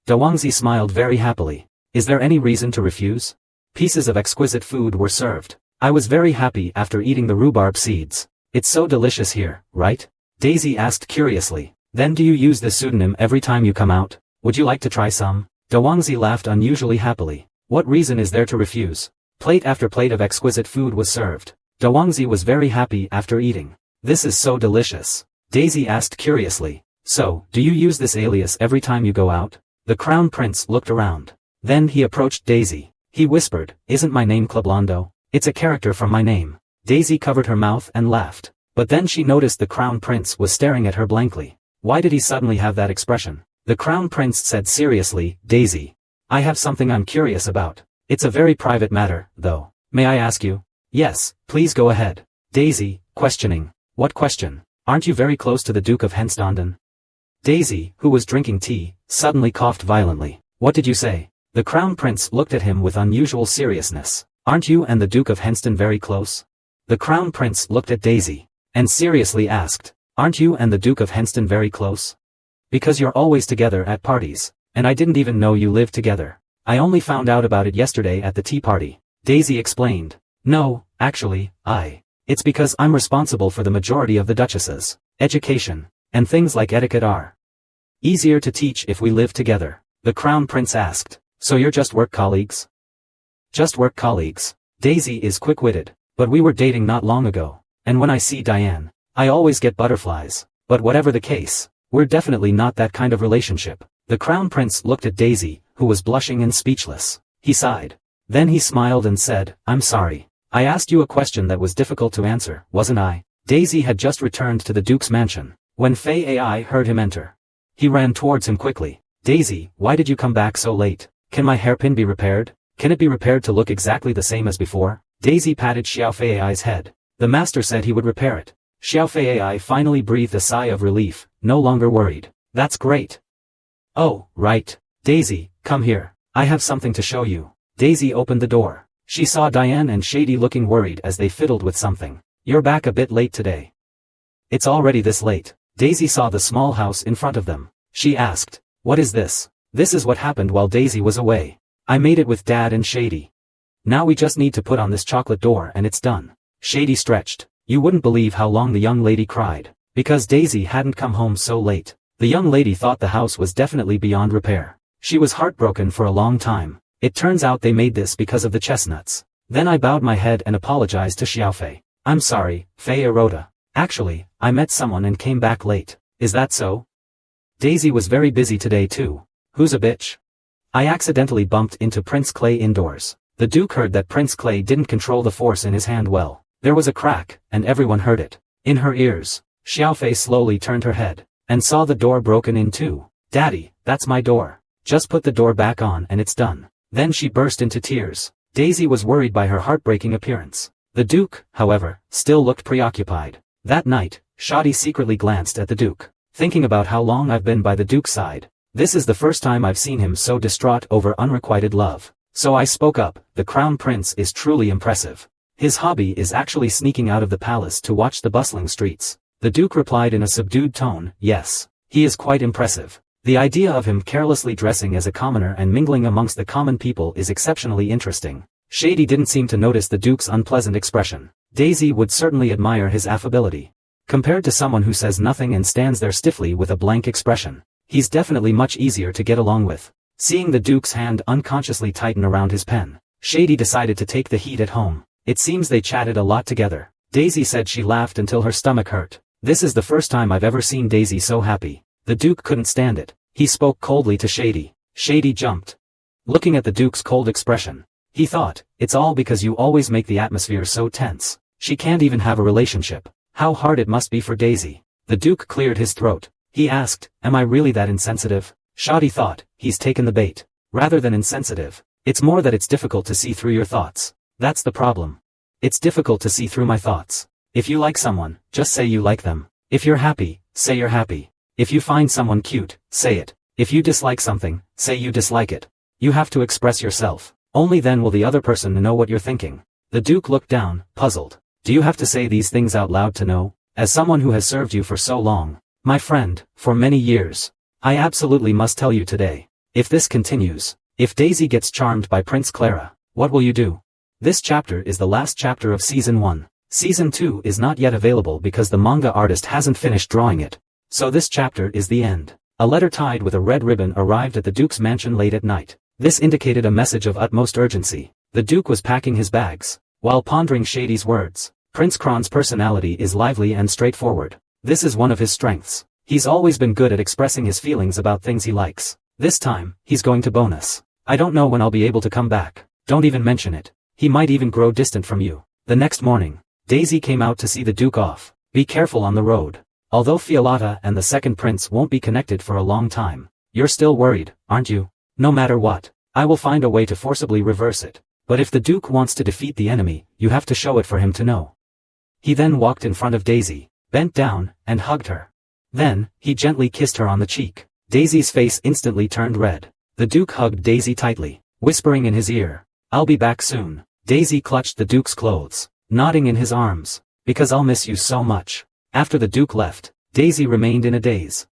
Dawangzi smiled very happily. Is there any reason to refuse? Pieces of exquisite food were served. I was very happy after eating the rhubarb seeds. It's so delicious here, right? Daisy asked curiously. Then do you use this pseudonym every time you come out? Would you like to try some? Dawangzi laughed unusually happily. What reason is there to refuse? Plate after plate of exquisite food was served. Dawangzi was very happy after eating. This is so delicious. Daisy asked curiously. So, do you use this alias every time you go out? The Crown Prince looked around. Then he approached Daisy. He whispered, isn't my name Clublando? It's a character from my name. Daisy covered her mouth and laughed. But then she noticed the Crown Prince was staring at her blankly. Why did he suddenly have that expression? The Crown Prince said seriously, Daisy. I have something I'm curious about. It's a very private matter, though. May I ask you? Yes, please go ahead. Daisy, questioning. What question? Aren't you very close to the Duke of Henstanden? Daisy, who was drinking tea, suddenly coughed violently. What did you say? The Crown Prince looked at him with unusual seriousness. Aren't you and the Duke of Henstanden very close? The Crown Prince looked at Daisy and seriously asked, aren't you and the Duke of Henstanden very close? Because you're always together at parties, and I didn't even know you lived together. I only found out about it yesterday at the tea party. Daisy explained. No, actually, It's because I'm responsible for the majority of the duchesses' education, and things like etiquette are easier to teach if we live together. The Crown Prince asked. So you're just work colleagues? Just work colleagues. Daisy is quick-witted, but we were dating not long ago, and when I see Diane, I always get butterflies. But whatever the case, we're definitely not that kind of relationship. The Crown Prince looked at Daisy, who was blushing and speechless. He sighed. Then he smiled and said, I'm sorry. I asked you a question that was difficult to answer, wasn't I? Daisy had just returned to the Duke's mansion, when Fei Ai heard him enter. He ran towards him quickly. Daisy, why did you come back so late? Can my hairpin be repaired? Can it be repaired to look exactly the same as before? Daisy patted Xiao Fei Ai's head. The master said he would repair it. Xiao Fei Ai finally breathed a sigh of relief, no longer worried. That's great. Oh, right. Daisy, come here. I have something to show you. Daisy opened the door. She saw Diane and Shady looking worried as they fiddled with something. You're back a bit late today. It's already this late. Daisy saw the small house in front of them. She asked, what is this? This is what happened while Daisy was away. I made it with Dad and Shady. Now we just need to put on this chocolate door and it's done. Shady stretched. You wouldn't believe how long the young lady cried, because Daisy hadn't come home so late. The young lady thought the house was definitely beyond repair. She was heartbroken for a long time. It turns out they made this because of the chestnuts. Then I bowed my head and apologized to Xiaofei. I'm sorry, Fei Erota. Actually, I met someone and came back late. Is that so? Daisy was very busy today too. Who's a bitch? I accidentally bumped into Prince Clay indoors. The Duke heard that Prince Clay didn't control the force in his hand well. There was a crack, and everyone heard it. In her ears, Xiaofei slowly turned her head, and saw the door broken in two. Daddy, that's my door. Just put the door back on and it's done. Then she burst into tears. Daisy was worried by her heartbreaking appearance. The Duke, however, still looked preoccupied. That night, Shadi secretly glanced at the Duke, thinking about how long I've been by the Duke's side. This is the first time I've seen him so distraught over unrequited love. So I spoke up, the Crown Prince is truly impressive. His hobby is actually sneaking out of the palace to watch the bustling streets. The Duke replied in a subdued tone, yes, he is quite impressive. The idea of him carelessly dressing as a commoner and mingling amongst the common people is exceptionally interesting. Shady didn't seem to notice the Duke's unpleasant expression. Daisy would certainly admire his affability. Compared to someone who says nothing and stands there stiffly with a blank expression, he's definitely much easier to get along with. Seeing the Duke's hand unconsciously tighten around his pen, Shady decided to take the heat at home. It seems they chatted a lot together. Daisy said she laughed until her stomach hurt. This is the first time I've ever seen Daisy so happy. The Duke couldn't stand it. He spoke coldly to Shady. Shady jumped. Looking at the Duke's cold expression, he thought, it's all because you always make the atmosphere so tense. She can't even have a relationship. How hard it must be for Daisy. The Duke cleared his throat. He asked, am I really that insensitive? Shadi thought, he's taken the bait. Rather than insensitive, it's more that it's difficult to see through your thoughts. That's the problem. It's difficult to see through my thoughts. If you like someone, just say you like them. If you're happy, say you're happy. If you find someone cute, say it. If you dislike something, say you dislike it. You have to express yourself. Only then will the other person know what you're thinking. The Duke looked down, puzzled. Do you have to say these things out loud to know? As someone who has served you for so long, my friend, for many years, I absolutely must tell you today. If this continues, if Daisy gets charmed by Prince Clara, what will you do? This chapter is the last chapter of Season 1. Season 2 is not yet available because the manga artist hasn't finished drawing it. So this chapter is the end. A letter tied with a red ribbon arrived at the Duke's mansion late at night. This indicated a message of utmost urgency. The Duke was packing his bags. While pondering Shady's words, Prince Kron's personality is lively and straightforward. This is one of his strengths. He's always been good at expressing his feelings about things he likes. This time, he's going to bonus. I don't know when I'll be able to come back. Don't even mention it. He might even grow distant from you. The next morning, Daisy came out to see the Duke off. Be careful on the road. Although Fiolata and the second prince won't be connected for a long time, you're still worried, aren't you? No matter what, I will find a way to forcibly reverse it. But if the Duke wants to defeat the enemy, you have to show it for him to know. He then walked in front of Daisy, bent down, and hugged her. Then, he gently kissed her on the cheek. Daisy's face instantly turned red. The Duke hugged Daisy tightly, whispering in his ear, I'll be back soon. Daisy clutched the Duke's clothes, nodding in his arms, because I'll miss you so much. After the Duke left, Daisy remained in a daze.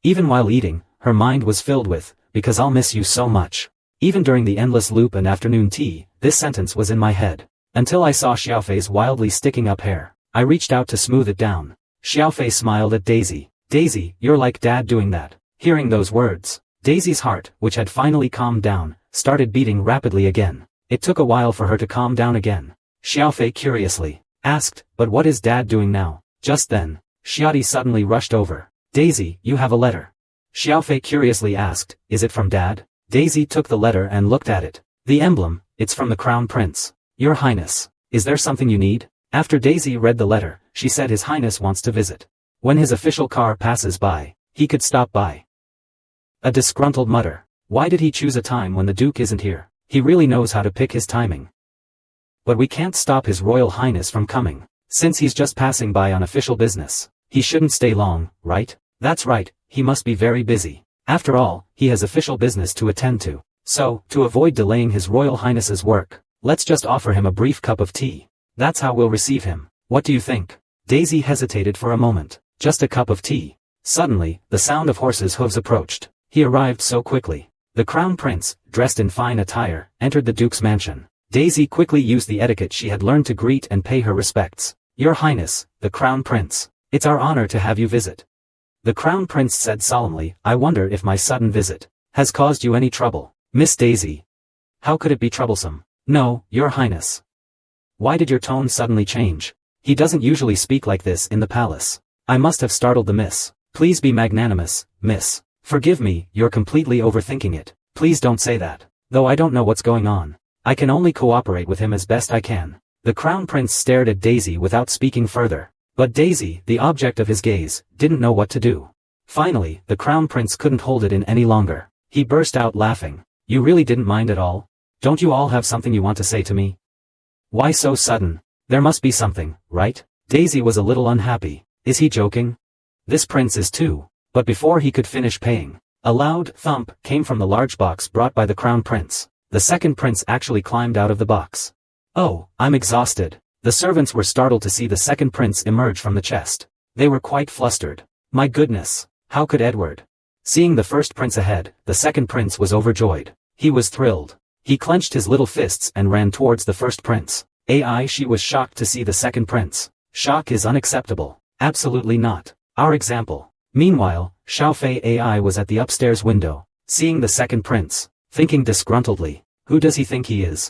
Even while eating, her mind was filled with, because I'll miss you so much. Even during the endless loop and afternoon tea, this sentence was in my head. Until I saw Xiaofei's wildly sticking up hair, I reached out to smooth it down. Xiaofei smiled at Daisy. Daisy, you're like Dad doing that. Hearing those words, Daisy's heart, which had finally calmed down, started beating rapidly again. It took a while for her to calm down again. Xiaofei curiously asked, but what is Dad doing now? Just then, Xiadi suddenly rushed over. Daisy, you have a letter. Xiaofei curiously asked, is it from Dad? Daisy took the letter and looked at it. The emblem, it's from the Crown Prince. Your Highness, is there something you need? After Daisy read the letter, she said His Highness wants to visit. When his official car passes by, he could stop by. A disgruntled mutter. Why did he choose a time when the Duke isn't here? He really knows how to pick his timing. But we can't stop His Royal Highness from coming. Since he's just passing by on official business, he shouldn't stay long, right? That's right, he must be very busy. After all, he has official business to attend to. So, to avoid delaying His Royal Highness's work, let's just offer him a brief cup of tea. That's how we'll receive him. What do you think? Daisy hesitated for a moment. Just a cup of tea. Suddenly, the sound of horses' hooves approached. He arrived so quickly. The Crown Prince, dressed in fine attire, entered the Duke's mansion. Daisy quickly used the etiquette she had learned to greet and pay her respects. Your Highness, the Crown Prince. It's our honor to have you visit. The Crown Prince said solemnly, I wonder if my sudden visit has caused you any trouble. Miss Daisy. How could it be troublesome? No, Your Highness. Why did your tone suddenly change? He doesn't usually speak like this in the palace. I must have startled the miss. Please be magnanimous, miss. Forgive me, you're completely overthinking it. Please don't say that. Though I don't know what's going on. I can only cooperate with him as best I can. The Crown Prince stared at Daisy without speaking further. But Daisy, the object of his gaze, didn't know what to do. Finally, the Crown Prince couldn't hold it in any longer. He burst out laughing. You really didn't mind at all? Don't you all have something you want to say to me? Why so sudden? There must be something, right? Daisy was a little unhappy. Is he joking? This prince is too. But before he could finish paying, a loud thump came from the large box brought by the Crown Prince. The second prince actually climbed out of the box. Oh, I'm exhausted. The servants were startled to see the second prince emerge from the chest. They were quite flustered. My goodness, how could Edward? Seeing the first prince ahead, the second prince was overjoyed. He was thrilled. He clenched his little fists and ran towards the first prince. She was shocked to see the second prince. Shock is unacceptable. Absolutely not. Our example. Meanwhile, Xiaofei was at the upstairs window, seeing the second prince, thinking disgruntledly, who does he think he is?